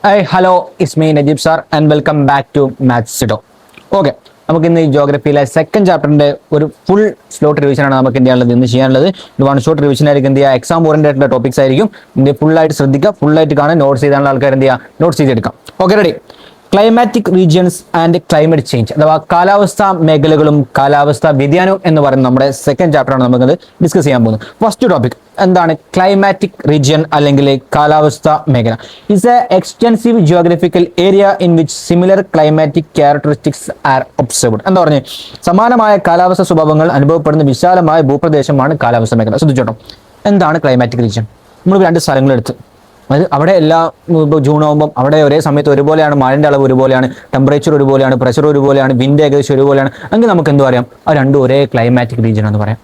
Hi, hello, it's me Najib sir and welcome back to Maths Studio. Okay, നമുക്ക് ഇന്ന് ഈ ജോഗ്രഫിയിലെ second ചാപ്റ്ററിന്റെ ഒരു full slot revision ആണ് നമുക്ക് ഇന്ന് ചെയ്യാനുള്ളത്. ഒരു വൺ ഷോട്ട് റിവിഷൻ ആയിരിക്കും. എന്ത് ചെയ്യുക, എക്സാം ഓറിയന്റഡ് ആയിട്ടുള്ള ടോപ്പിക്സ് ആയിരിക്കും. ഫുൾ ആയിട്ട് ശ്രദ്ധിക്കുക, ഫുൾ ആയിട്ട് കാണാൻ നോട്ട്സ് ചെയ്താനുള്ള ആൾക്കാർ എന്ത് ചെയ്യുക, നോട്ട്സ് ചെയ്തെടുക്കാം. Okay, ready. Climatic regions and climate change അഥവാ കാലാവസ്ഥാ മേഖലകളും കാലാവസ്ഥാ വ്യതിയാനവും എന്ന് പറയുന്ന നമ്മുടെ സെക്കൻഡ് ചാപ്റ്ററാണ് നമുക്കത് ഡിസ്കസ് ചെയ്യാൻ പോകുന്നത്. ഫസ്റ്റ് ടോപ്പിക് എന്താണ്? ക്ലൈമാറ്റിക് റീജിയൻ അല്ലെങ്കിൽ കാലാവസ്ഥാ മേഖല is A extensive geographical area in which similar climatic characteristics are observed. എന്താ പറഞ്ഞത്? സമാനമായ കാലാവസ്ഥ സ്വഭാവങ്ങൾ അനുഭവപ്പെടുന്ന വിശാലമായ ഭൂപ്രദേശമാണ് കാലാവസ്ഥാ മേഖല. ശ്രദ്ധിച്ചോട്ടോ, എന്താണ് ക്ലൈമാറ്റിക് റീജിയൻ? നമ്മൾ രണ്ട് സ്ഥലങ്ങൾ എടുത്ത്, അത് അവിടെ എല്ലാ ജൂൺ ആകുമ്പോൾ അവിടെ ഒരേ സമയത്ത് ഒരുപോലെയാണ്, മഴൻ്റെ അളവ് ഒരുപോലെയാണ്, ടെമ്പറേച്ചർ ഒരുപോലെയാണ്, പ്രഷർ ഒരുപോലെയാണ്, വിൻഡ് ഏകദേശം ഒരുപോലെയാണ്, എങ്കിൽ നമുക്ക് എന്ത് പറയാം? ആ രണ്ടും ഒരേ ക്ലൈമാറ്റിക് റീജിയൻ എന്ന് പറയാം.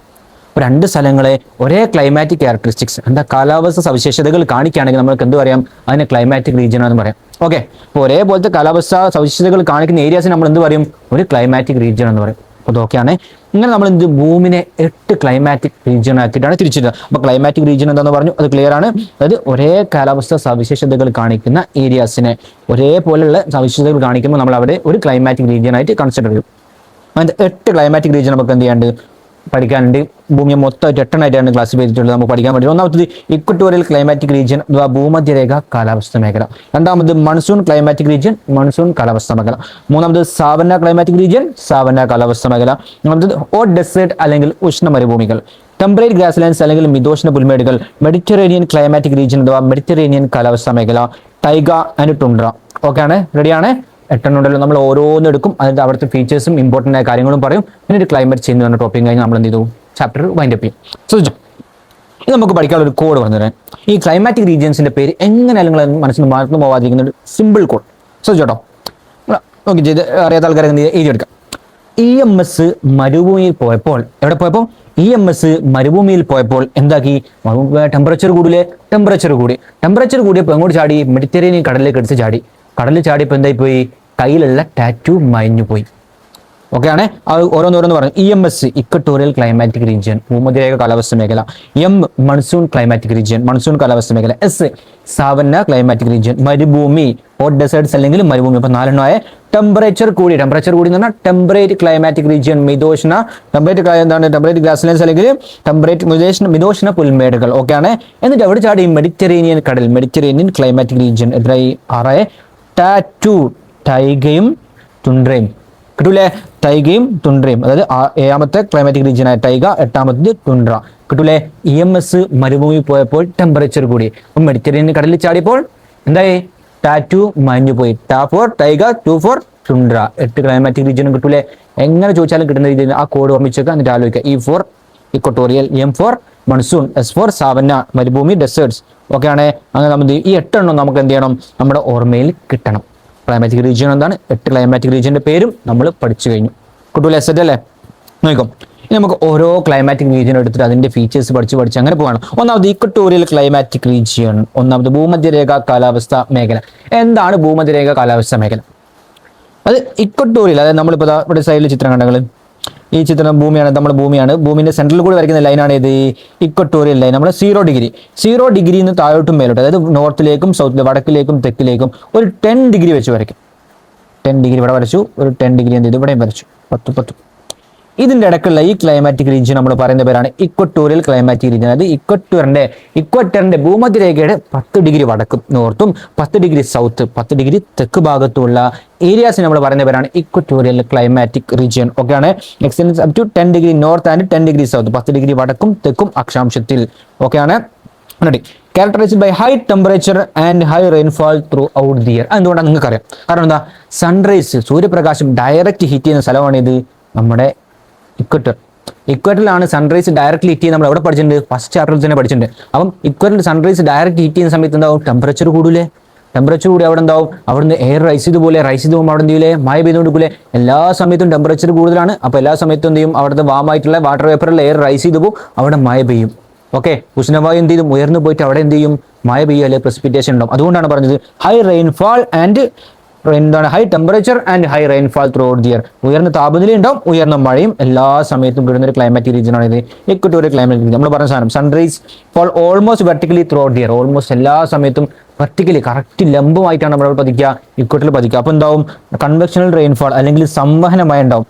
രണ്ട് സ്ഥലങ്ങളെ ഒരേ ക്ലൈമാറ്റിക് ക്യാരക്ടറിസ്റ്റിക്സ് എന്താ കാലാവസ്ഥ സവിശേഷതകൾ കാണിക്കുകയാണെങ്കിൽ നമുക്ക് എന്ത് പറയാം? അതിനെ ക്ലൈമാറ്റിക് റീജിയൻ എന്ന് പറയാം. ഓക്കെ, അപ്പോൾ ഒരേപോലത്തെ കാലാവസ്ഥ സവിശേഷതകൾ കാണിക്കുന്ന ഏരിയാസിന് നമ്മൾ എന്ത് പറയും? ഒരു ക്ലൈമാറ്റിക് റീജിയൻ എന്ന് പറയും. അപ്പോൾ ഓക്കെയാണ്. ഇങ്ങനെ നമ്മൾ എന്ത് ഭൂമിനെ 8 ക്ലൈമാറ്റിക് റീജിയൻ ആക്കിയിട്ടാണ് തിരിച്ചിട്ടുള്ളത്. അപ്പോൾ ക്ലൈമാറ്റിക് റീജിയൻ എന്താണെന്ന് പറഞ്ഞു, അത് ക്ലിയർ ആണ്. അതായത് ഒരേ കാലാവസ്ഥ സവിശേഷതകൾ കാണിക്കുന്ന ഏരിയാസിനെ ഒരേപോലെയുള്ള സവിശേഷതകൾ കാണിക്കുമ്പോൾ നമ്മൾ അവിടെ ഒരു ക്ലൈമാറ്റിക് റീജിയൻ ആയിട്ട് കൺസിഡർ ചെയ്യും. അങ്ങനത്തെ 8 ക്ലൈമാറ്റിക് റീജിയൻ നമുക്ക് എന്ത് ചെയ്യാണ്ട് പഠിക്കാനുണ്ട്. ഭൂമിയെ മൊത്തമായിട്ട് 8 ആയിട്ടാണ് ക്ലാസിഫൈ ചെയ്തിട്ടുള്ളത്, നമുക്ക് പഠിക്കാൻ പറ്റും. ഒന്നാമത്തത് ഇക്വട്ടോറിയൽ ക്ലൈമാറ്റിക് റീജിയൻ അഥവാ ഭൂമധ്യരേഖ കാലാവസ്ഥ മേഖല. രണ്ടാമത് മൺസൂൺ ക്ലൈമാറ്റിക് റീജിയൻ, മൺസൂൺ കാലാവസ്ഥ മേഖല. മൂന്നാമത് സാവന്ന ക്ലൈമാറ്റിക് റീജിയൻ, സാവന്ന കാലാവസ്ഥ മേഖല. മൂന്നാമത് ഹോട്ട് ഡെസേർട്ട് അല്ലെങ്കിൽ ഉഷ്ണ മരുഭൂമികൾ. ടെമ്പറേറ്റ് ഗ്രാസ്ലാൻഡ്സ് അല്ലെങ്കിൽ മിതോഷ്ണ പുൽമേടുകൾ. മെഡിറ്ററേനിയൻ ക്ലൈമാറ്റിക് റീജിയൻ അഥവാ മെഡിറ്ററേനിയൻ കാലാവസ്ഥ മേഖല. ടൈഗ ആൻഡ് ടുണ്ട്ര. ഓക്കെ ആണ്, റെഡിയാണ്. 8 ഉണ്ടല്ലോ, നമ്മൾ ഓരോന്നും എടുക്കും, അതിൻ്റെ അവിടുത്തെ ഫീച്ചേഴ്സും ഇമ്പോർട്ടൻ്റ് ആയ കാര്യങ്ങളും പറയും. പിന്നെ ഒരു ക്ലൈമറ്റ് ചേഞ്ച് എന്ന ടോപ്പിക് കഴിഞ്ഞ് നമ്മൾ എന്ത് ചെയ്തു, ചാപ്റ്റർ വൈൻഡ് അപ്പ് ചെയ്യും. ശ്രദ്ധിച്ചു, ഇത് നമുക്ക് പഠിക്കാനുള്ള ഒരു കോഡ് പറഞ്ഞുതരാൻ. ഈ ക്ലൈമാറ്റിക് റീജിയൻസിന്റെ പേര് എങ്ങനെ നിങ്ങൾ മനസ്സിൽ മറന്നു പോവാതിരിക്കുന്ന ഒരു സിമ്പിൾ കോഡ്. ശ്രദ്ധിച്ചോട്ടോ, നോക്കി ചെയ്ത് അറിയാത്ത ആൾക്കാരെ എഴുതിയെടുക്കാം. EMS മരുഭൂമിയിൽ പോയപ്പോൾ, എവിടെ പോയപ്പോൾ? EMS മരുഭൂമിയിൽ പോയപ്പോൾ എന്താക്കി? ടെമ്പറേച്ചർ കൂടില്ലേ? ടെമ്പറേച്ചർ കൂടിയപ്പോൾ എങ്ങോട്ട് ചാടി? മെഡിറ്ററേനിയൻ കടലിലേക്ക് എടുത്ത് ചാടി. കടലിൽ ചാടിയപ്പോൾ എന്തായി പോയി? കയ്യിലുള്ള ടാറ്റു മാഞ്ഞു പോയി. ഓക്കെ ആണ്. അത് ഓരോന്നോരോന്ന് പറഞ്ഞു. EMS ഇക്വട്ടോറിയൽ ക്ലൈമാറ്റിക് റീജിയൻ, ഭൂമധ്യരേഖ കാലാവസ്ഥ മേഖല. M monsoon climatic region, monsoon കാലാവസ്ഥ മേഖല. S സാവന്ന ക്ലൈമാറ്റിക് റീജിയൻ, മരുഭൂമി, ഹോട്ട് ഡെസേർട്ട്സ് അല്ലെങ്കിൽ മരുഭൂമി. അപ്പോൾ 4 ടെമ്പറേച്ചർ കൂടി എന്ന് പറഞ്ഞാൽ ടെമ്പറേറ്റ് ക്ലൈമാറ്റിക് റീജിയൻ, മിതോഷ്ണ ടെമ്പറേറ്റ് ഗ്രാസ്ലാൻഡ്സ് അല്ലെങ്കിൽ മിതോഷ്ണ പുൽമേടുകൾ. ഓക്കെ ആണ്. എന്നിട്ട് അവിടെ ചാടി മെഡിറ്ററേനിയൻ കടൽ, മെഡിറ്ററേനിയൻ ക്ലൈമാറ്റിക് റീജിയൻ. എത്രയായി? 6. ടാറ്റു, ടൈഗയും തുണ്ട്രയും. കിട്ടൂലേ? ടൈഗയും തുണ്ട്രയും, അതായത് 7ാമത്തെ ക്ലൈമാറ്റിക് റീജിയൻ ആയ ടൈഗ, 8ാമത് തുണ്ട്ര. കിട്ടൂലേ? EMS മരുഭൂമി പോയപ്പോൾ ടെമ്പറേച്ചർ കൂടി. അപ്പം മെഡിറ്ററേനിയൻ കടലിൽ ചാടിയപ്പോൾ എന്തായി? ടാറ്റു മാഞ്ഞു പോയി. ടാ ഫോർ ടൈഗ, 2 ഫോർ തുണ്ട്ര. 8 ക്ലൈമാറ്റിക് റീജിയനും കിട്ടൂലേ? എങ്ങനെ ചോദിച്ചാലും കിട്ടുന്ന രീതിയിൽ ആ കോഡ് ഓർമ്മിച്ചേക്കുക, എന്നിട്ട് ആലോചിക്കുക. E for equatorial, M for monsoon, S for savanna മരുഭൂമി, ഡെസേർട്സ്. ഓക്കെ ആണ്. അങ്ങനെ നമ്മൾ ഈ 8 എണ്ണം നമുക്ക് എന്ത് ചെയ്യണം? നമ്മുടെ ഓർമ്മയിൽ കിട്ടണം. ക്ലൈമാറ്റിക് റീജിയൻ എന്താണ്? 8 ക്ലൈമാറ്റിക് റീജിയന്റെ പേരും നമ്മൾ പഠിച്ചു കഴിഞ്ഞു. കിട്ടൂലേ? സെറ്റ് അല്ലേ? നോക്കാം. ഇനി നമുക്ക് ഓരോ ക്ലൈമാറ്റിക് റീജിയൻ എടുത്തിട്ട് അതിന്റെ ഫീച്ചേഴ്സ് പഠിച്ച് അങ്ങനെ പോകണം. ഒന്നാമത് ഇക്വട്ടോറിയൽ ക്ലൈമാറ്റിക് റീജിയൻ, ഒന്നാമത് ഭൂമധ്യരേഖ കാലാവസ്ഥ മേഖല. എന്താണ് ഭൂമധ്യരേഖ കാലാവസ്ഥ മേഖല? അത് ഇക്വട്ടോറിയൽ, അതായത് നമ്മളിപ്പോൾ ഇവിടെ സൈഡിൽ ചിത്രം കണ്ടങ്ങൾ, ഈ ചിത്രം ഭൂമിയാണ്, നമ്മുടെ ഭൂമിയാണ്. ഭൂമിന്റെ സെൻട്രൽ കൂടി വരയ്ക്കുന്ന ലൈനാണ് ഇത് ഇക്വട്ടോറിയൽ ലൈൻ. നമ്മൾ 0 ഡിഗ്രി നിന്ന് താഴോട്ടും മേലോട്ട്, അതായത് നോർത്തിലേക്കും സൗത്തിലേക്കും വടക്കിലേക്കും തെക്കിലേക്കും ഒരു 10 ഡിഗ്രി വെച്ച് വരയ്ക്കും. 10 ഡിഗ്രി ഇവിടെ വരച്ചു, ഒരു 10 ഡിഗ്രി എന്ത് ചെയ്തു ഇവിടെയും വരച്ചു, 10. ഇതിന്റെ ഇടയ്ക്കുള്ള ഈ ക്ലൈമാറ്റിക് റീജിയൻ നമ്മൾ പറയുന്ന പേരാണ് ഇക്വട്ടോറിയൽ ക്ലൈമാറ്റിക് റീജിയൻ. അതായത് ഇക്വറ്ററിന്റെ ഭൂമധ്യരേഖയുടെ 10 ഡിഗ്രി വടക്കും നോർത്തും 10 ഡിഗ്രി സൗത്ത് 10 ഡിഗ്രി തെക്ക് ഭാഗത്തുള്ള ഏരിയാസിന് നമ്മൾ പറയുന്ന പേരാണ് ഇക്വട്ടോറിയൽ ക്ലൈമാറ്റിക് റീജിയൻ. ഓക്കെ ആണ്. Extends up to 10 degree north and 10 degree south, 10 degree വടക്കും തെക്കും അക്ഷാംശത്തിൽ. ഓക്കെ ആണ്. Characterized by high temperature and high rainfall throughout the year. എന്തുകൊണ്ടാണ് നിങ്ങൾക്ക് അറിയാം? കാരണം എന്താ? സൺറൈസ്, സൂര്യപ്രകാശം ഡയറക്റ്റ് ഹിറ്റ് ചെയ്യുന്ന സ്ഥലമാണ് ഇത്, നമ്മുടെ ഇക്വറ്ററിലാണ് സൺറൈസ് ഡയറക്റ്റ്ലി ഹിറ്റ് ചെയ്യുന്നത്. നമ്മൾ എവിടെ പഠിച്ചിട്ടുണ്ട്? ഫസ്റ്റ് ചാപ്റ്ററിൽ തന്നെ പഠിച്ചിട്ടുണ്ട്. അപ്പം ഇക്വറ്ററിൽ സൺറൈസ് ഡയറക്റ്റ് ഹിറ്റ് ചെയ്യുന്ന സമയത്ത് എന്താവും? ടെമ്പറേച്ചർ കൂടൂലേ? ടെമ്പറേച്ചർ കൂടി അവിടെ എന്താവും? അവിടുന്ന് എയർ റൈസ് ചെയ്ത് പോകുമ്പോൾ അവിടെ എന്ത് ചെയ്യൂലേ? മഴ പെയ്തുകൊണ്ടിരിക്കൂലേ? എല്ലാ സമയത്തും ടെമ്പറേച്ചർ കൂടുതലാണ്. അപ്പോൾ എല്ലാ സമയത്തും എന്ത് ചെയ്യും? അവിടുത്തെ വാമായിട്ടുള്ള വാട്ടർ വേപ്പറിൽ എയർ റൈസ് ചെയ്ത് പോകും, അവിടെ മഴ പെയ്യും. ഓക്കെ, ഉഷ്ണവായു എന്ത് ചെയ്യും? ഉയർന്നു പോയിട്ട് അവിടെ എന്ത് ചെയ്യും? മഴ പെയ്യും, അല്ലെങ്കിൽ പ്രസിപ്പിറ്റേഷൻ ഉണ്ടാവും. അതുകൊണ്ടാണ് പറഞ്ഞത് ഹൈ റെയിൻഫാൾ ആൻഡ് എന്താണ് high temperature and high rainfall throughout the year. ഉയർന്ന താപനില ഉണ്ടാവും, ഉയർന്ന മഴയും എല്ലാ സമയത്തും കിട്ടുന്ന ഒരു ക്ലൈമാറ്റിക് റീജിയൻ ആണ് ഇത് ഇക്വറ്റോറിയൽ ക്ലൈമാറ്റിക് റീജിയൻ. നമ്മൾ പറഞ്ഞ സാധനം sunrays fall almost vertically throughout the year. Almost എല്ലാ സമയത്തും വെർട്ടിക്കലി കറക്റ്റ് ലംബമായിട്ടാണ് നമ്മൾ പതിക്കുക, ഇക്വറ്ററിൽ പതിക്കുക. അപ്പോൾ എന്താവും കൺവെക്ഷണൽ റെയിൻഫാൾ അല്ലെങ്കിൽ സംവഹന മഴ ഉണ്ടാവും.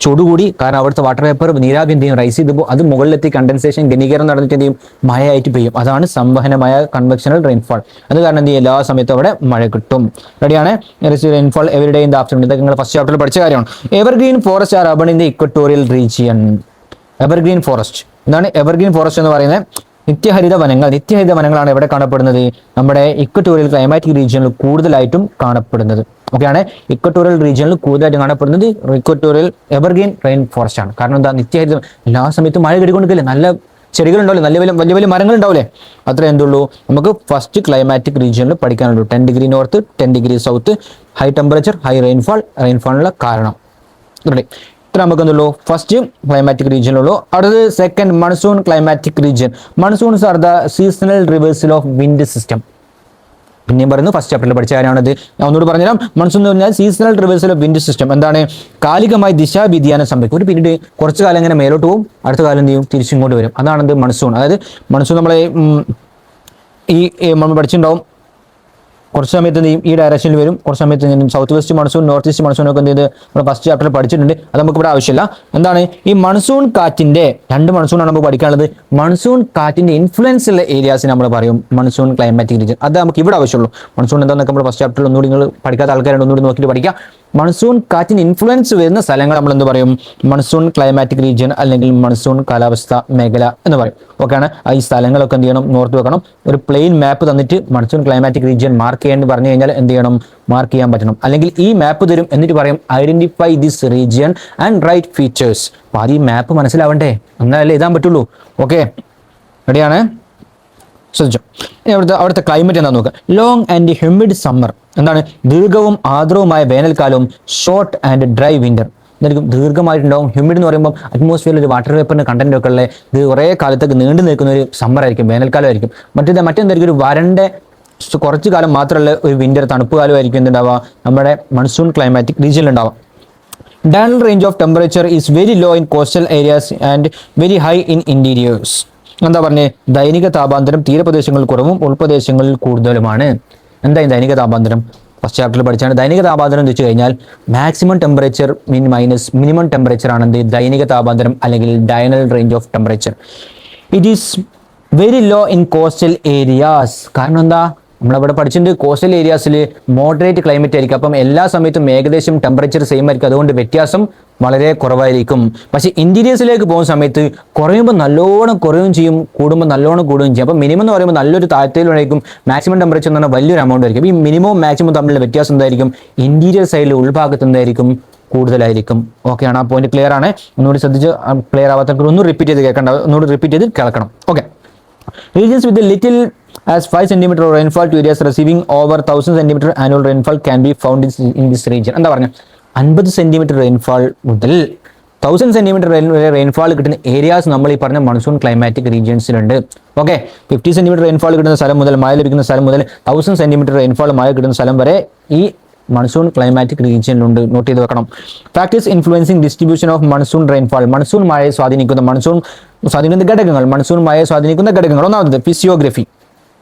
ചൂടുകൂടി, കാരണം അവിടുത്തെ വാട്ടർ വേപ്പർ നീരാവി എന്ത് ചെയ്യും റൈസ് ചെയ്തപ്പോൾ അത് മുകളിലെത്തി കണ്ടൻസേഷൻ ഘനീകരണം നടന്നിട്ട് എന്ത് ചെയ്യും മഴയായിട്ട് പെയ്യും. അതാണ് സംവഹനമായ കൺവെക്ഷണൽ റെയിൻഫാൾ. അത് കാരണം എന്ത് ചെയ്യും എല്ലാ സമയത്തും അവിടെ മഴ കിട്ടും. റെഡിയാണ്. Rainfall every day in the afternoon. ഇതൊക്കെ നിങ്ങൾ ഫസ്റ്റ് ചാപ്റ്ററിൽ പഠിച്ച കാര്യമാണ്. എവർഗ്രീൻ ഫോറസ്റ്റ് ആർ അബൺ in the equatorial region. Evergreen forest എന്താണ്? എവർഗ്രീൻ ഫോറസ്റ്റ് എന്ന് പറയുന്നത് നിത്യഹരിത വനങ്ങൾ. നിത്യഹരിത വനങ്ങളാണ് എവിടെ കാണപ്പെടുന്നത്? നമ്മുടെ ഇക്വറ്റോറിയൽ ക്ലൈമാറ്റിക് റീജിയനിൽ കൂടുതലായിട്ടും കാണപ്പെടുന്നത്. ഓക്കെയാണ്. ഇക്വറ്റോറിയൽ റീജിയനിൽ കൂടുതലായിട്ട് കാണപ്പെടുന്നത് ഇക്വറ്റോറിയൽ എവർഗ്രീൻ റെയിൻ ഫോറസ്റ്റ് ആണ്. കാരണം എന്താ? നിത്യഹരിത, എല്ലാ സമയത്തും മഴ കിട്ടിക്കൊണ്ടിരിക്കില്ലേ, നല്ല ചെടികൾ ഉണ്ടാവില്ലേ, വലിയ വലിയ മരങ്ങൾ ഉണ്ടാവില്ലേ, അത്രേ എന്തുള്ളൂ നമുക്ക് ഫസ്റ്റ് ക്ലൈമാറ്റിക് റീജിയനിൽ പഠിക്കാനുള്ളൂ. 10 degree north, 10 degree south, high temperature, high റെയിൻഫാളിനുള്ള കാരണം. ഇത്ര നമുക്ക് എന്തുള്ളൂ ഫസ്റ്റ് ക്ലൈമാറ്റിക് റീജിയനുള്ളൂ. അടുത്തത് second monsoon climatic region. Monsoons are the seasonal reversal of wind system. പിന്നെയും പറയുന്നു ഫസ്റ്റ് ചാപ്റ്ററിൽ പഠിച്ച കാര്യമാണിത്. ഞാൻ ഒന്നുകൂടി പറഞ്ഞുതരാം. മൺസൂൺ എന്ന് പറഞ്ഞാൽ seasonal reversal of wind system. എന്താണ്? കാലികമായി ദിശാവ്യതിയാനം സംഭവിക്കും. ഒരു പിന്നീട് കുറച്ച് കാലം ഇങ്ങനെ മേലോട്ട് പോകും, അടുത്ത കാലം എന്ത് ചെയ്യും തിരിച്ചിങ്ങോട്ട് വരും. അതാണത് മൺസൂൺ. അതായത് മൺസൂൺ നമ്മളെ നമ്മൾ പഠിച്ചിട്ടുണ്ടാവും. കുറച്ച് സമയത്ത് എന്ത് ചെയ്യും ഈ ഡയറക്ഷനിൽ വരും, കുറച്ച് സമയത്ത് south west monsoon, north east monsoon ഒക്കെ എന്ത് ചെയ്ത് നമ്മൾ ഫസ്റ്റ് ചാപ്റ്ററിൽ പഠിച്ചിട്ടുണ്ട്. അത് നമുക്ക് ഇവിടെ ആവശ്യമില്ല. എന്താണ് ഈ മൺസൂൺ കാറ്റിന്റെ 2 മൺസൂണാണ് നമുക്ക് പഠിക്കാനുള്ളത്. മൺസൂൺ കാറ്റിന്റെ ഇൻഫ്ലുവൻസ് ഉള്ള ഏരിയാസിന് നമ്മൾ പറയും മൺസൂൺ ക്ലൈമാറ്റിക് റീജിയൻ. അത് നമുക്ക് ഇവിടെ ആവശ്യമുള്ളൂ. മൺസൂൺ എന്താണെന്നൊക്കെ നമ്മൾ ഫസ്റ്റ് ചാപ്റ്ററിൽ ഒന്നുകൂടി നിങ്ങൾ പഠിക്കാത്ത ആൾക്കാരുണ്ട്, ഒന്നുകൂടി നോക്കിയിട്ട് പഠിക്കാം. മൺസൂൺ കാറ്റിന് ഇൻഫ്ലുവൻസ് വരുന്ന സ്ഥലങ്ങൾ നമ്മൾ എന്ത് പറയും? മൺസൂൺ ക്ലൈമാറ്റിക് റീജിയൻ അല്ലെങ്കിൽ മൺസൂൺ കാലാവസ്ഥ മേഖല എന്ന് പറയും. ഓക്കെയാണ്. ഈ സ്ഥലങ്ങളൊക്കെ എന്ത് ചെയ്യണം? നോർത്ത് വെക്കണം. ഒരു പ്ലെയിൻ മാപ്പ് തന്നിട്ട് മൺസൂൺ ക്ലൈമാറ്റിക് റീജിയൻ മാർക്ക് ചെയ്യാൻ പറഞ്ഞു കഴിഞ്ഞാൽ എന്ത് ചെയ്യണം? മാർക്ക് ചെയ്യാൻ പറ്റണം. അല്ലെങ്കിൽ ഈ മാപ്പ് തരും, എന്നിട്ട് പറയും identify this region and write features. അപ്പോൾ അത് ഈ മാപ്പ് മനസ്സിലാവണ്ടേ, എന്നാലല്ലേ എഴുതാൻ പറ്റുള്ളൂ. ഓക്കെ, റെഡിയാണ്. ശ്രദ്ധിച്ചോ. അവിടുത്തെ ക്ലൈമറ്റ് എന്താ നോക്കുക. Long and humid summer. എന്താണ്? ദീർഘവും ആർദ്രവുമായ വേനൽക്കാലവും ഷോർട്ട് ആൻഡ് ഡ്രൈ വിന്റർ. എന്തായിരിക്കും? ദീർഘമായിട്ടുണ്ടാവും. ഹ്യൂമിഡ് എന്ന് പറയുമ്പോൾ അറ്റ്മോസ്ഫിയറിൽ ഒരു വാട്ടർ വേപ്പറിന്റെ കണ്ടന്റ് ഒക്കെ ഉള്ള ഇത് കുറേ കാലത്തേക്ക് നീണ്ടു നിൽക്കുന്ന ഒരു സമ്മർ ആയിരിക്കും, വേനൽക്കാലമായിരിക്കും. മറ്റെന്തായിരിക്കും? ഒരു വരണ്ട കുറച്ചു കാലം മാത്രമല്ല ഒരു വിന്റർ, തണുപ്പ് കാലമായിരിക്കും എന്തുണ്ടാവുക നമ്മുടെ മൺസൂൺ ക്ലൈമാറ്റിക് റീജിയനിൽ ഉണ്ടാവുക. Diurnal range of temperature is very low in coastal areas and very high in interiors. എന്താ പറഞ്ഞേ? ദൈനിക താപാന്തരം തീരപ്രദേശങ്ങളിൽ കുറവും ഉൾപ്രദേശങ്ങളിൽ കൂടുതലുമാണ്. എന്താ ഈ ദൈനിക താപാന്തരം? ഫസ്റ്റ് ചാപ്റ്ററിൽ പഠിച്ചാണ്. ദൈനിക താപാന്തരം എന്ന് വെച്ച് കഴിഞ്ഞാൽ maximum temperature minus minimum temperature ആണ് എന്ത് ദൈനിക താപാന്തരം അല്ലെങ്കിൽ diurnal range of temperature. It is very low in coastal areas. കാരണം എന്താ? നമ്മളിവിടെ പഠിച്ചിട്ടുണ്ട് കോസ്റ്റൽ ഏരിയാസിൽ മോഡറേറ്റ് ക്ലൈമറ്റ് ആയിരിക്കും. അപ്പം എല്ലാ സമയത്തും ഏകദേശം ടെമ്പറേച്ചർ സെയിം ആയിരിക്കും, അതുകൊണ്ട് വ്യത്യാസം വളരെ കുറവായിരിക്കും. പക്ഷേ ഇന്റീരിയേഴ്സിലേക്ക് പോകുന്ന സമയത്ത് കുറയുമ്പോൾ നല്ലോണം കുറയുകയും ചെയ്യും, കൂടുമ്പോൾ നല്ലോണം കൂടുകയും ചെയ്യും. അപ്പം മിനിമം എന്ന് പറയുമ്പോൾ നല്ലൊരു താഴ്ത്തയിലായിരിക്കും. മാക്സിമം ടെമ്പറേച്ചർ എന്ന് പറഞ്ഞാൽ വലിയൊരു എമൗണ്ട് ആയിരിക്കും. ഈ മിനിമവും മാക്സിമം തമ്മിലുള്ള വ്യത്യാസം എന്തായിരിക്കും? ഇന്റീരിയർ സൈഡിൽ ഉൾഭാഗത്ത് എന്തായിരിക്കും? കൂടുതലായിരിക്കും. ഓക്കെയാണ്. ആ പോയിന്റ് ക്ലിയർ ആണ്. ഒന്നുകൂടി ശ്രദ്ധിച്ച് ക്ലിയർ ആവാത്തവർക്ക് ഒന്ന് റിപ്പീറ്റ് ചെയ്ത് കേൾക്കണ്ട, ഒന്നുകൂടി റിപ്പീറ്റ് ചെയ്ത് കേൾക്കണം. Okay. Regions with a little as 5 cm rainfall to areas receiving over 1000 cm annual rainfall can be found in this region. എന്താ പറഞ്ഞ 50 സെന്റിമീറ്റർ റെയിൻഫാൾ മുതൽ 1000 സെന്റിമീറ്റർ റെയിൻഫാൾ കിട്ടുന്ന ഏരിയാസ് നമ്മൾ ഈ പറഞ്ഞ മൺസൂൺ ക്ലൈമാറ്റിക് റീജിയൻസിലുണ്ട്. ഓക്കെ. 50 സെന്റിമീറ്റർ റെയിൻഫാൾ കിട്ടുന്ന സ്ഥലം മുതൽ, മഴ ലഭിക്കുന്ന സ്ഥലം മുതൽ 1000 സെന്റിമീറ്റർ റെയിൻഫാൾ മഴ കിട്ടുന്ന സ്ഥലം വരെ ഈ മൺസൂൺ ക്ലൈമാറ്റിക് റീജിയനിലുണ്ട്. നോട്ട് ചെയ്ത് വെക്കണം. Factors influencing distribution of monsoon rainfall. Monsoon മഴയെ സ്വാധീനിക്കുന്ന ഘടകങ്ങൾ. മൺസൂൺ മഴയെ സ്വാധീനിക്കുന്ന ഘടകങ്ങൾ. ഒന്നാമത് ഫിസിയോഗ്രഫി.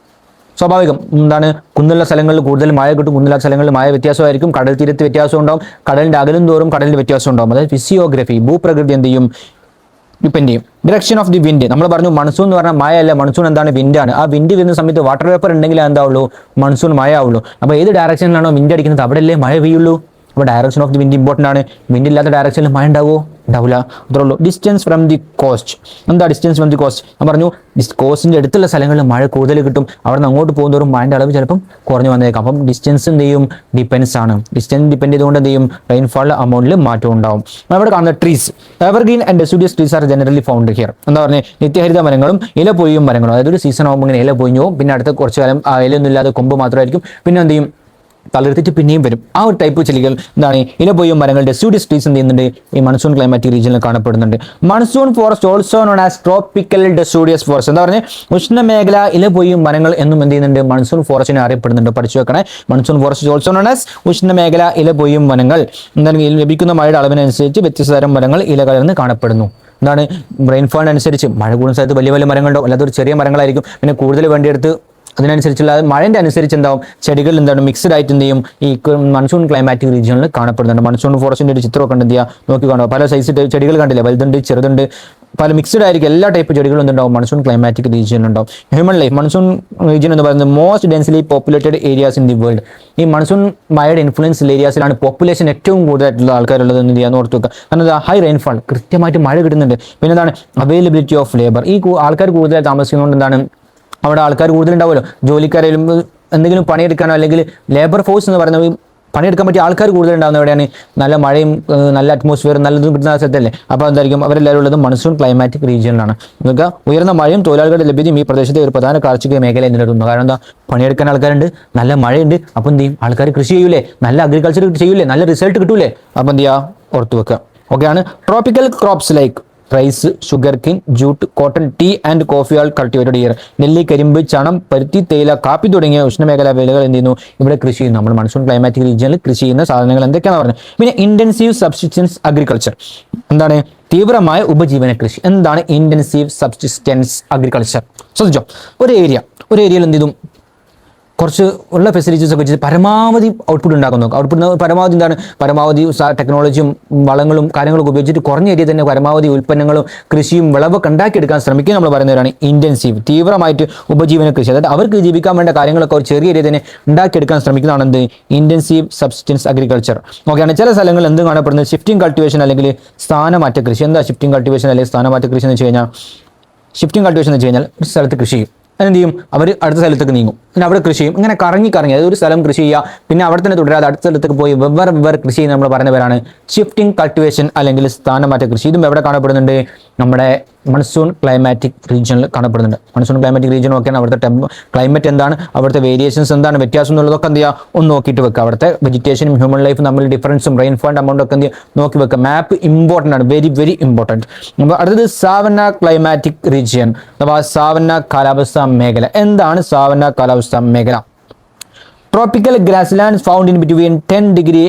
സ്വാഭാവികം. എന്താണ്? കുന്നുള്ള സ്ഥലങ്ങളിൽ കൂടുതൽ മഴ കിട്ടും, കുന്നില്ലാത്ത സ്ഥലങ്ങളിൽ മഴ വ്യത്യാസമായിരിക്കും. കടൽ തീരത്ത് വ്യത്യാസം ഉണ്ടാവും, കടലിന്റെ അകലും തോറും കടലിൽ വ്യത്യാസം ഉണ്ടാവും. അതായത് ഫിസിയോഗ്രഫി. ഭൂപ്രകൃതി എന്ത് ചെയ്യും? ഡിപ്പെൻഡ് ചെയ്യും. Direction of the wind. നമ്മൾ പറഞ്ഞു മൺസൂൺ എന്ന് പറഞ്ഞാൽ മഴ അല്ല, മൺസൂൺ എന്താണ്? വിൻഡാണ്. ആ വിൻഡ് വരുന്ന സമയത്ത് വാട്ടർ വേപ്പർ ഉണ്ടെങ്കിൽ എന്താവുള്ളൂ? മൺസൂൺ മഴ ആവുള്ളൂ. അപ്പോൾ ഏത് ഡയറക്ഷനിലാണോ വിൻഡ് അടിക്കുന്നത് അവിടെയല്ലേ മഴ പെയ്യുള്ളൂ. അപ്പോൾ direction of the wind important ആണ്. വിൻഡ് ഇല്ലാത്ത ഡയറക്ഷനിൽ മഴ ഉണ്ടാവുമോ? ഉണ്ടാവില്ല. അത്രേ ഉള്ളൂ. Distance from the cost. എന്താ ഡിസ്റ്റൻസ് ഫ്രം ദി കോസ്റ്റ്? ഞാൻ പറഞ്ഞു കോസ്റ്റിന്റെ അടുത്തുള്ള സ്ഥലങ്ങളിൽ മഴ കൂടുതൽ കിട്ടും, അവിടെ നിന്ന് അങ്ങോട്ട് പോകുന്നതോറും മഴയുടെ അളവ് ചിലപ്പം കുറഞ്ഞു വന്നേക്കാം. അപ്പം ഡിസ്റ്റൻസ് എന്ത് ചെയ്യും? ഡിപ്പെൻസ് ആണ്. ഡിസ്റ്റൻസ് ഡിപ്പെൻഡ് ചെയ്തുകൊണ്ട് എന്ത് ചെയ്യും? റെയിൻഫാൾ അമൗണ്ടിൽ മാറ്റം ഉണ്ടാവും. അവിടെ കാണുന്ന trees, evergreen and deciduous trees are generally found here. എന്താ പറഞ്ഞത്? നിത്യഹരിത മരങ്ങളും ഇല പൊഴിയും മരങ്ങളും. അതായത് ഒരു സീസൺ ആകുമ്പോൾ ഇങ്ങനെ ഇല പൊഴിഞ്ഞു പോകും, പിന്നെ അടുത്ത കുറച്ച് കാലം ഇലയൊന്നും ഇല്ലാതെ കൊമ്പ് മാത്രമായിരിക്കും. പിന്നെ എന്ത് ചെയ്യും? തളിർത്തിട്ട് പിന്നെയും വരും. ആ ഒരു ടൈപ്പ് ചെടികൾ എന്താണ് ഇലപൊയ്യും മരങ്ങൾ ഡെസിഡ്യൂസ് ട്രീസ് എന്ത് ചെയ്യുന്നുണ്ട് ഈ മൺസൂൺ ക്ലൈമാറ്റിക് റീജിയനിൽ കാണപ്പെടുന്നുണ്ട്. Monsoon forest also known as tropical deciduous forest. എന്താ പറഞ്ഞാൽ ഉഷ്ണമേഖല ഇലപൊയ്യും മരങ്ങൾ എന്നും എന്ത് ചെയ്യുന്നുണ്ട് മൺസൂൺ ഫോറസ്റ്റിനെ അറിയപ്പെടുന്നുണ്ട്. പഠിച്ചു വെക്കണേ. Monsoon forest also known as ഉഷ്ണമേഖല ഇലപൊയ്യും വനങ്ങൾ. എന്താണ് ലഭിക്കുന്ന മഴയുടെ അളവിനനുസരിച്ച് വ്യത്യസ്ത തരം മരങ്ങൾ ഇല കലർന്ന് കാണപ്പെടുന്നു. എന്താണ് റെയിൻഫോൾ അനുസരിച്ച് മഴ കൂടുന്ന സ്ഥലത്ത് വലിയ വലിയ മരങ്ങളുണ്ടോ, അല്ലാതെ ഒരു ചെറിയ മരങ്ങളായിരിക്കും. പിന്നെ കൂടുതൽ വേണ്ടിയെടുത്ത് അതിനനുസരിച്ചുള്ള മഴൻ്റെ അനുസരിച്ച് എന്താവും ചെടികൾ എന്താണ് മിക്സ്ഡ് ആയിട്ട് എന്ത് ചെയ്യും ഈ മൺസൂൺ ക്ലൈമാറ്റിക് റീജിയനിൽ കാണപ്പെടുന്നുണ്ട്. മൺസൂൺ ഫോറസ്റ്റിന്റെ ഒരു ചിത്രമൊക്കെ ഉണ്ട്, എന്ത് ചെയ്യുക നോക്കി കാണുക. പല സൈസ് ചെടികൾ കണ്ടില്ലേ, വലുതുണ്ട് ചെറുതുണ്ട്, പല മിക്സ്ഡ് ആയിരിക്കും. എല്ലാ ടൈപ്പ് ചെടികളും എന്തുണ്ടാവും മൺസൂൺ ക്ലൈമാറ്റിക് റീജിയനിലുണ്ടാവും. ഹ്യൂമൻ ലൈഫ് മൺസൂൺ റീജിയൻ എന്ന് പറയുന്നത് most densely populated areas in the world. ഈ മൺസൂൺ മഴയുടെ ഇൻഫ്ലുവൻസ് ഏരിയാസിലാണ് പോപ്പുലേഷൻ ഏറ്റവും കൂടുതലായിട്ടുള്ള ആൾക്കാരുള്ളത് എന്ന് ചെയ്യാൻ ഓർത്ത് വെക്കുക. കാരണം ഹൈ റെയിൻഫാൾ, കൃത്യമായിട്ട് മഴ കിട്ടുന്നുണ്ട്. പിന്നെ എന്താണ് അവൈലബിലിറ്റി ഓഫ് ലേബർ. ഈ ആൾക്കാർ കൂടുതലായി താമസിക്കുന്നതുകൊണ്ട് എന്താണ് അവിടെ ആൾക്കാർ കൂടുതലുണ്ടാവുമല്ലോ. ജോലിക്കാരും എന്തെങ്കിലും പണിയെടുക്കാനോ അല്ലെങ്കിൽ ലേബർ ഫോഴ്സ് എന്ന് പറയുന്നത് പണിയെടുക്കാൻ പറ്റിയ ആൾക്കാർ കൂടുതലുണ്ടാകുന്ന എവിടെയാണ് നല്ല മഴയും നല്ല അറ്റ്മോസ്ഫിയറും നല്ലതും കിട്ടുന്ന സ്ഥലത്തല്ലേ. അപ്പോൾ എന്തായിരിക്കും അവരെല്ലാവരും ഉള്ളത് മൺസൂൺ ക്ലൈമാറ്റിക് റീജിയനിലാണ്. നിങ്ങൾക്ക് ഉയർന്ന മഴയും തൊഴിലാളികളുടെ ലഭ്യതയും ഈ പ്രദേശത്തെ ഒരു പ്രധാന കാർഷിക മേഖല നിലനിർത്തുന്നു. കാരണം എന്താ പണിയെടുക്കാൻ ആൾക്കാരുണ്ട്, നല്ല മഴയുണ്ട്. അപ്പോൾ എന്ത് ചെയ്യും ആൾക്കാർ കൃഷി ചെയ്യൂലേ, നല്ല അഗ്രികൾച്ചർ ചെയ്യൂലേ, നല്ല റിസൾട്ട് കിട്ടൂലേ. അപ്പോൾ എന്ത് ചെയ്യുക ഓർത്ത് വെക്കുക. ഓക്കെയാണ്. Tropical crops like rice, sugarcane, jute, cotton, tea and coffee all cultivated here. നെല്ല്, കരിമ്പ്, ചണം, പരുത്തി, തേയില, കാപ്പി തുടങ്ങിയ ഉഷ്ണമേഖലാ വിളകൾ എന്ത് ചെയ്യുന്നു ഇവിടെ കൃഷി ചെയ്യുന്നു. നമ്മൾ മൺസൂൺ ക്ലൈമാറ്റിക് റീജിയനിൽ കൃഷി ചെയ്യുന്ന സാധനങ്ങൾ എന്തൊക്കെയാണെന്ന് പറഞ്ഞത്. പിന്നെ ഇന്റൻസീവ് സബ്സിസ്റ്റൻസ് അഗ്രികൾച്ചർ എന്താണ് തീവ്രമായ ഉപജീവന കൃഷി. എന്താണ് ഇന്റൻസീവ് സബ്സിസ്റ്റൻസ് അഗ്രികൾച്ചർ? ശ്രദ്ധിച്ചോ, ഒരു ഏരിയയിൽ എന്ത് ചെയ്തു കുറച്ച് ഉള്ള ഫെസിലിറ്റീസ് ഒക്കെ വെച്ച് പരമാവധി ഔട്ട്പുട്ട് ഉണ്ടാക്കാൻ നോക്കുക. ഔട്ട്പുട്ട് പരമാവധി എന്താണ് പരമാവധി ടെക്നോളജിയും വളങ്ങളും കാര്യങ്ങളൊക്കെ ഉപയോഗിച്ചിട്ട് കുറഞ്ഞ ഏരിയയിൽ തന്നെ പരമാവധി ഉൽപ്പന്നങ്ങളും കൃഷിയും വിളവൊക്കെ ഉണ്ടാക്കിയെടുക്കാൻ ശ്രമിക്കുക. നമ്മൾ പറയുന്നവരാണ് ഇന്റൻസീവ് തീവ്രമായിട്ട് ഉപജീവന കൃഷി. അതായത് അവർക്ക് ജീവിക്കാൻ വേണ്ട കാര്യങ്ങളൊക്കെ ഒരു ചെറിയ ഏരിയയിൽ തന്നെ ഉണ്ടാക്കിയെടുക്കാൻ ശ്രമിക്കുന്നതാണ് എന്ത് ഇന്റൻസീവ് സബ്സിസ്റ്റൻസ് അഗ്രികൾച്ചർ. ഓക്കെയാണ്. ചില സ്ഥലങ്ങളിൽ എന്ത് കാണപ്പെടുന്നത് ഷിഫ്റ്റിംഗ് കൾട്ടിവേഷൻ അല്ലെങ്കിൽ സ്ഥാനമാറ്റ കൃഷി. എന്താ ഷിഫ്റ്റിംഗ് കൾട്ടിവേഷൻ അല്ലെങ്കിൽ സ്ഥാനമാറ്റ കൃഷി എന്ന് വെച്ച് കഴിഞ്ഞാൽ ഷിഫ്റ്റിംഗ് കൾട്ടിവേഷൻ എന്ന് വെച്ച് കഴിഞ്ഞാൽ ഒരു സ്ഥലത്ത് കൃഷി ചെയ്യും, എന്ത് ചെയ്യും അവർ അടുത്ത സ്ഥലത്തേക്ക് നീങ്ങും, പിന്നെ അവിടെ കൃഷി ചെയ്യും. ഇങ്ങനെ കറങ്ങി അതായത് ഒരു സ്ഥലം കൃഷി ചെയ്യുക, പിന്നെ അവിടെ തന്നെ തുടരാതെ അടുത്ത സ്ഥലത്തേക്ക് പോയി വെവ്വേറെ കൃഷി ചെയ്യുന്ന നമ്മൾ പറയുന്ന പേരാണ് ഷിഫ്റ്റിംഗ് കൾട്ടിവേഷൻ അല്ലെങ്കിൽ സ്ഥാനമാറ്റ കൃഷി. ഇതും എവിടെ കാണപ്പെടുന്നുണ്ട് നമ്മുടെ മൺസൂൺ ക്ലൈമാറ്റിക് റീജിയനിൽ കാണപ്പെടുന്നുണ്ട്. മൺസൂൺ ക്ലൈമാറ്റിക് റീജിയൻ നോക്കിയാണ് അവിടുത്തെ ക്ലൈമറ്റ് എന്താണ്, അവിടുത്തെ വേരിയേഷൻസ് എന്താണ്, വ്യത്യാസം എന്നുള്ളതൊക്കെ എന്ത് ചെയ്യുക ഒന്ന് നോക്കിയിട്ട് വെക്കുക. അവിടുത്തെ വെജിറ്റേഷനും ഹ്യൂമൻ ലൈഫും തമ്മിൽ ഡിഫറൻസും റെയിൻഫോളിൻ്റെ അമൗണ്ട് ഒക്കെ എന്ത് ചെയ്യുക നോക്കി വെക്കുക. മാപ്പ് ഇമ്പോർട്ടൻ്റ് ആണ്, വെരി വെരി ഇമ്പോർട്ടൻറ്റ്. അപ്പോൾ അടുത്തത് സാവന്ന ക്ലൈമാറ്റിക് റീജിയൻ അഥവാ സാവന്ന കാലാവസ്ഥാ മേഖല. എന്താണ് സാവന്ന കാലാവസ്ഥാ മേഖല? Tropical grass land found in between 10 degree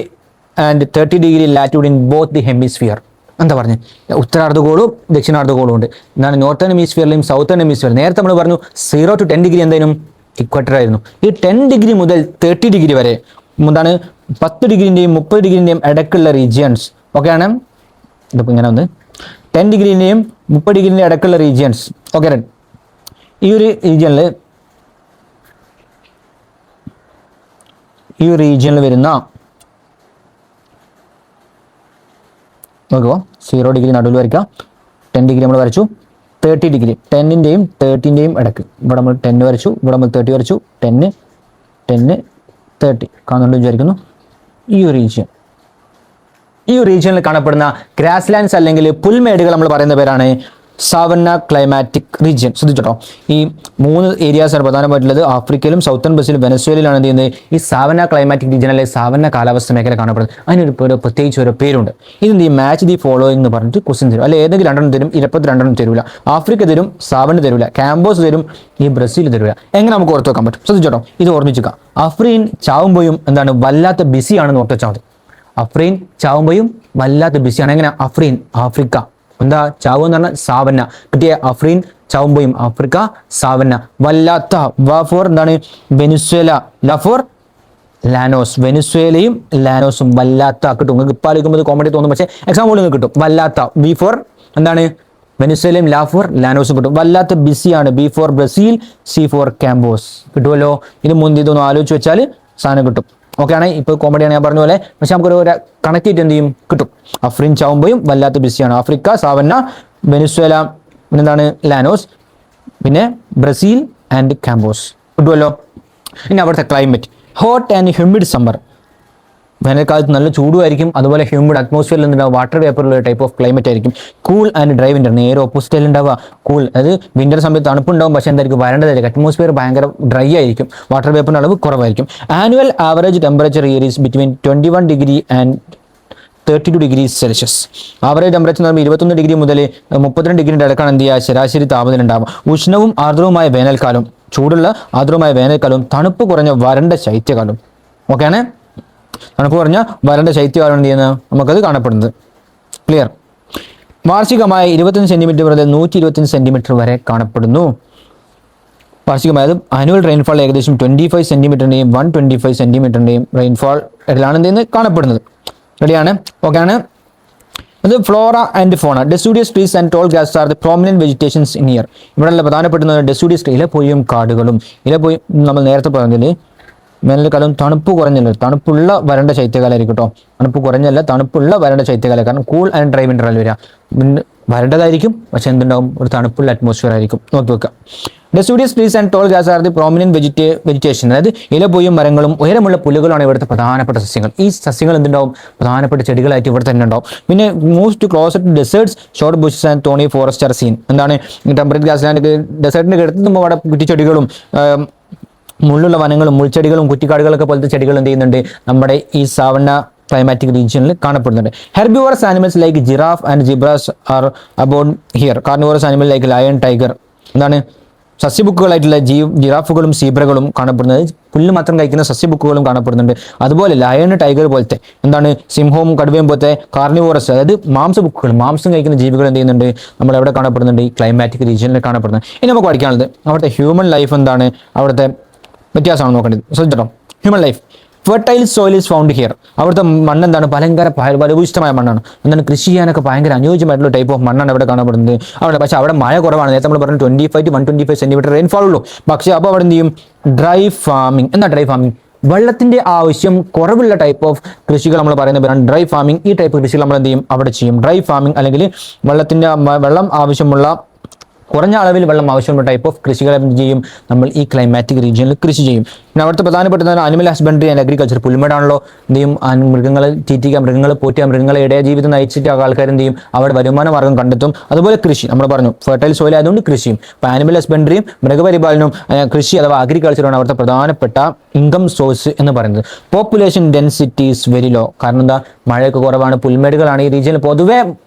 and 30 degree latitude in both the hemisphere. എന്താ പറഞ്ഞത് ഉത്തരാർദ്ധഗോളവും ദക്ഷിണാർദ്ധഗോളവും ഉണ്ട്. എന്താണ് നോർത്തേൺ ഹെമിസ്ഫിയറിലെയും സൗത്തേൺ ഹെമിസ്ഫിയർ. നേരത്തെ നമ്മൾ പറഞ്ഞു 0 to 10 ഡിഗ്രി എന്തായാലും ഇക്വറ്റർ ആയിരുന്നു. ഈ 10 ഡിഗ്രി മുതൽ 30 ഡിഗ്രി വരെ എന്താണ് 10 ഡിഗ്രിൻ്റെയും 30 ഡിഗ്രിൻ്റെയും ഇടയ്ക്കുള്ള റീജിയൻസ്. ഓക്കെയാണ്. ഇതിപ്പോൾ ഇങ്ങനെ ഒന്ന് 10 ഡിഗ്രിൻ്റെയും 30 ഡിഗ്രിൻ്റെയും ഇടയ്ക്കുള്ള റീജിയൻസ്. ഓക്കെ. ഈ ഒരു റീജിയനിൽ വരുന്ന നോക്കുമ്പോൾ 0 ഡിഗ്രി നടുവിൽ വരയ്ക്കാം, 10 ഡിഗ്രി നമ്മൾ വരച്ചു, 30 ഡിഗ്രി 10ൻ്റെയും 30ൻ്റെയും ഇടയ്ക്ക് ഇവിടെ നമ്മൾ 10 വരച്ചു, ഇവിടെ നമ്മൾ 30 വരച്ചു, 10 30 കാണുന്നുണ്ട് വിചാരിക്കുന്നു. ഈ ഒരു റീജിയനിൽ കാണപ്പെടുന്ന ഗ്രാസ് ലാൻഡ്സ് അല്ലെങ്കിൽ പുൽമേടുകൾ നമ്മൾ പറയുന്ന പേരാണ് സാവന്ന ക്ലൈമാറ്റിക് റീജിയൻ. ശ്രദ്ധിച്ചോ, ഈ 3 ഏരിയാസാണ് പ്രധാനമായിട്ടുള്ളത്. ആഫ്രിക്കയിലും സൗത്തേൺ ബ്രസീലും വെനസ്വേലയിലാണ് എന്ത് ചെയ്യുന്നത് ഈ സാവന്ന ക്ലൈമാറ്റിക് റീജിയൻ അല്ലെങ്കിൽ സാവന്ന കാലാവസ്ഥ മേഖല കാണപ്പെടുന്നത്. അതിനൊരു പ്രത്യേകിച്ച് ഒരു പേരുണ്ട്. ഇതെന്ത് ചെയ്യും മാച്ച് ദി ഫോളോയിങ് എന്ന് പറഞ്ഞിട്ട് ക്വസ്റ്റ്യൻ തരും. അല്ലെ ഏതെങ്കിലും 2 തരും, 22 തരൂല. ആഫ്രിക്ക തരും, സാവന്ന തരൂല, കാമ്പോസ് തരും, ഈ ബ്രസീൽ തരൂല. എങ്ങനെ നമുക്ക് ഓർത്ത് വെക്കാൻ പറ്റും? ശ്രദ്ധിച്ചോ, ഇത് ഓർമ്മിക്കുക. അഫ്രീൻ ചാവുമ്പോഴും എന്താണ് വല്ലാത്ത ബിസിയാണെന്ന് ഓർത്ത് വെച്ചാൽ മതി. അഫ്രീൻ ചാവുമ്പോഴും വല്ലാത്ത ബിസിയാണ്. എങ്ങനെ അഫ്രീൻ ആഫ്രിക്ക എന്താ ചാവ് എന്ന് പറഞ്ഞാൽ സാവന്ന കിട്ടിയ അഫ്രീൻ ചാവുമ്പോഴും ആഫ്രിക്ക സാവന്ന വല്ലാത്ത വാഫോർ എന്താണ് വെനിസ്വേല ലഫോർ ലാനോസ് വെനിസ്വേലയും ലാനോസും വല്ലാത്ത കിട്ടും. നിങ്ങൾക്ക് ഇപ്പോൾ ആലോചിക്കുമ്പോൾ കോമഡി തോന്നും, പക്ഷേ എക്സാമ്പിൾ നിങ്ങൾക്ക് കിട്ടും. വല്ലാത്ത ബി ഫോർ എന്താണ് വെനിസ്വേലയും ലാഫോർ ലാനോസും കിട്ടും. വല്ലാത്ത ബിസിയാണ് B for Brazil, C for Campos കിട്ടുമല്ലോ. ഇതൊന്നും ആലോചിച്ച് വെച്ചാൽ സാധനം കിട്ടും. ഓക്കെ ആണ്. ഇപ്പോൾ കോമഡിയാണ് ഞാൻ പറഞ്ഞ പോലെ, പക്ഷെ നമുക്കൊരു കണക്ട് ചെയ്തിട്ട് എന്ത് ചെയ്യും കിട്ടും. അഫ്രീൻ ചാവുമ്പോഴും വല്ലാത്ത ബിസിയാണ് ആഫ്രിക്ക സാവന്ന, വെനിസ്വേല പിന്നെന്താണ് ലാനോസ്, പിന്നെ ബ്രസീൽ ആൻഡ് കാമ്പോസ് കിട്ടുമല്ലോ. ഇനി അവിടുത്തെ climate hot and humid summer. വേനൽക്കാലത്ത് നല്ല ചൂടുമായിരിക്കും. അതുപോലെ ഹ്യൂമിഡ് അറ്റ്മോസ്ഫിയറിൽ നിന്നുണ്ടാവും വാട്ടർ വേപ്പറുള്ള ടൈപ്പ് ഓഫ് ക്ലൈമറ്റ് ആയിരിക്കും. കൂൾ ആൻഡ് ഡ്രൈ വിന്റർ, നേരെ ഓപ്പോസിറ്റിൽ ഉണ്ടാവുക കൂൾ, അതായത് വിന്റർ സമയത്ത് തണുപ്പുണ്ടാവും, പക്ഷേ എന്തായിരിക്കും വരണ്ടതായിരിക്കും. അറ്റ്മോസ്ഫിയർ ഭയങ്കര ഡ്രൈ ആയിരിക്കും, വാട്ടർ വേപ്പറിന്റെ അളവ് കുറവായിരിക്കും. Annual average temperature year is between 21 degree and 32 degree Celsius. Average temperature എന്ന് പറയുമ്പോൾ 21 ഡിഗ്രി മുതൽ 32 ഡിഗ്രിയുടെ ഇടക്കാണ് എന്ത് ചെയ്യുക ശരാശരി താപനില ഉണ്ടാവുക. ഉഷ്ണവും ആർദ്രവുമായ വേനൽക്കാലം, ചൂടുള്ള ആർദ്രവുമായ വേനൽക്കാലവും തണുപ്പ് കുറഞ്ഞ വരണ്ട ശൈത്യകാലം. ഓക്കെയാണ്, തണുപ്പ് കുറഞ്ഞ വരണ്ട ശൈത്യകാലം എന്ത് ചെയ്യുന്നത് നമുക്കത് കാണപ്പെടുന്നത്. ക്ലിയർ. വാർഷികമായ 25 സെന്റിമീറ്റർ മുതൽ 125 സെന്റിമീറ്റർ വരെ കാണപ്പെടുന്നു. വാർഷികമായത് ആനുവൽ റെയിൻഫാൾ ഏകദേശം 25 സെന്റിമീറ്ററിന്റെയും 125 സെന്റിമീറ്ററിന്റെയും റെയിൻഫാൾ ഇതിലാണ് എന്ത് ചെയ്യുന്നത് കാണപ്പെടുന്നത്. റെഡിയാണ്, ഓക്കെയാണ്. അത് flora and fauna. Deciduous trees and tall grasses are the prominent vegetations in here. ഇവിടെയുള്ള പ്രധാനപ്പെടുന്നത് ഡെസൂഡിയസ് ട്രീ, ഇലപ്പൊയ്യും കാടുകളും. ഇലപ്പൊയ്യും നമ്മൾ നേരത്തെ പറഞ്ഞതിൽ വേനൽക്കാലം തണുപ്പ് കുറഞ്ഞല്ല, തണുപ്പുള്ള വരണ്ട ശൈത്യകാലമായിരിക്കും കേട്ടോ. തണുപ്പ് കുറഞ്ഞല്ല, തണുപ്പുള്ള വരണ്ട ശൈത്യകാലം. കാരണം കൂൾ ആൻഡ് ഡ്രൈ വിന്റർ അല്ല വരിക, വരണ്ടതായിരിക്കും, പക്ഷെ എന്തുണ്ടാവും ഒരു തണുപ്പുള്ള അറ്റ്മോസ്ഫിയർ ആയിരിക്കും. നോക്കി വെക്കുക. Deciduous trees and tall grasses are the prominent vegetation. അതായത് ഇലപ്പൊയ്യും മരങ്ങളും ഉയരമുള്ള പുല്ലുകളാണ് ഇവിടുത്തെ പ്രധാനപ്പെട്ട സസ്യങ്ങൾ. ഈ സസ്യങ്ങൾ എന്തുണ്ടാവും പ്രധാനപ്പെട്ട ചെടികളായിട്ട് ഇവിടെ തന്നെ ഉണ്ടാവും. പിന്നെ moves closer to deserts, short bushes and thorny forest are seen. എന്താണ് ടെമ്പറേറ്റ് ഗ്രാസ്ലാൻഡ് ഡെസേർട്ടിന്റെ അടുത്തുമ്പോൾ അവിടെ കുറ്റിച്ചെടികളും മുള്ളുള്ള വനങ്ങളും മുൾച്ചെടികളും കുറ്റിക്കാടുകളൊക്കെ പോലത്തെ ചെടികൾ എന്ത് ചെയ്യുന്നുണ്ട് നമ്മുടെ ഈ സാവന്ന ക്ലൈമാറ്റിക് റീജിയനിൽ കാണപ്പെടുന്നുണ്ട്. Herbivorous animals like giraffe and zebras are about here. Carnivorous animal like lion, tiger. എന്താണ് സസ്യബുക്കുകളായിട്ടുള്ള ജിറാഫുകളും സീബ്രകളും കാണപ്പെടുന്നത്. പുല്ല് മാത്രം കഴിക്കുന്ന സസ്യബുക്കുകളും കാണപ്പെടുന്നുണ്ട്. അതുപോലെ ലയൺ, ടൈഗർ പോലത്തെ എന്താണ് സിംഹവും കടുവയും പോലത്തെ കാർണിവോറസ്, അതായത് മാംസബുക്കുകൾ, മാംസം കഴിക്കുന്ന ജീവികൾ എന്ത് ചെയ്യുന്നുണ്ട് നമ്മൾ എവിടെ കാണപ്പെടുന്നുണ്ട് ഈ ക്ലൈമാറ്റിക് റീജിയനിൽ കാണപ്പെടുന്നത്. ഇനി നമുക്ക് പഠിക്കാനുള്ളത് അവിടുത്തെ ഹ്യൂമൻ ലൈഫ് എന്താണ്, അവിടുത്തെ വ്യത്യാസമാണ് നോക്കേണ്ടത്. ശ്രദ്ധിച്ചോ, human life. Fertile soil is found here. അവിടുത്തെ മണ്ണ് എന്താണ് ഭയങ്കര ഫലഭൂയിഷ്ടമായ മണ്ണാണ്. എന്താണ് കൃഷി ചെയ്യാനൊക്കെ ഭയങ്കര അനുയോജ്യമായിട്ടുള്ള ടൈപ്പ് ഓഫ് മണ്ണാണ് ഇവിടെ കാണപ്പെടുന്നത്. അവിടെ പക്ഷേ അവിടെ മഴ കുറവാണ്. നേരത്തെ നമ്മൾ പറഞ്ഞു 25 to 125 സെന്റിമീറ്റർ റെയിൻഫാൾ ഉള്ളൂ. പക്ഷേ അപ്പോൾ അവിടെ എന്ത് ചെയ്യും ഡ്രൈ ഫാമിംഗ്. എന്താ ഡ്രൈ ഫാമിംഗ്? വെള്ളത്തിന്റെ ആവശ്യം കുറവുള്ള ടൈപ്പ് ഓഫ് കൃഷികൾ നമ്മൾ പറയുന്ന പേരാണ് ഡ്രൈ ഫാമിംഗ്. ഈ ടൈപ്പ് കൃഷികൾ നമ്മൾ എന്ത് ചെയ്യും അവിടെ ചെയ്യും ഡ്രൈ ഫാമിംഗ്, അല്ലെങ്കിൽ വെള്ളം ആവശ്യമുള്ള കുറഞ്ഞ അളവിൽ വെള്ളം ആവശ്യമുള്ള ടൈപ്പ് ഓഫ് കൃഷികൾ എന്ത് ചെയ്യും നമ്മൾ ഈ ക്ലൈമാറ്റിക് റീജിയനിൽ കൃഷി ചെയ്യും. പിന്നെ അവിടുത്തെ പ്രധാനപ്പെട്ട ആനിമൽ ഹസ്ബൻഡറി ആൻഡ് അഗ്രികൾച്ചർ. പുൽമേടാണല്ലോ, എന്ത് ചെയ്യും മൃഗങ്ങളെ തീറ്റിക്കുക, മൃഗങ്ങളെ പോറ്റുക, മൃഗങ്ങളെ ഇടയ ജീവിതം നയിച്ചിട്ട് ആൾക്കാർ എന്ത് ചെയ്യും അവിടെ വരുമാന മാർഗ്ഗം കണ്ടെത്തും. അതുപോലെ കൃഷി നമ്മൾ പറഞ്ഞു ഫെർട്ടൈൽ സോയിൽ ആയതുകൊണ്ട് കൃഷിയും. അപ്പോൾ ആനിമൽ ഹസ്ബൻഡറിയും മൃഗപരിപാലനവും കൃഷി അഥവാ അഗ്രികൾച്ചറാണ് അവിടുത്തെ പ്രധാനപ്പെട്ട ഇൻകം സോഴ്സ് എന്ന് പറയുന്നത്. Population density is very low. കാരണം എന്താ മഴയൊക്കെ കുറവാണ്, പുൽമേടുകളാണ് ഈ റീജിയനിൽ പൊതുവെ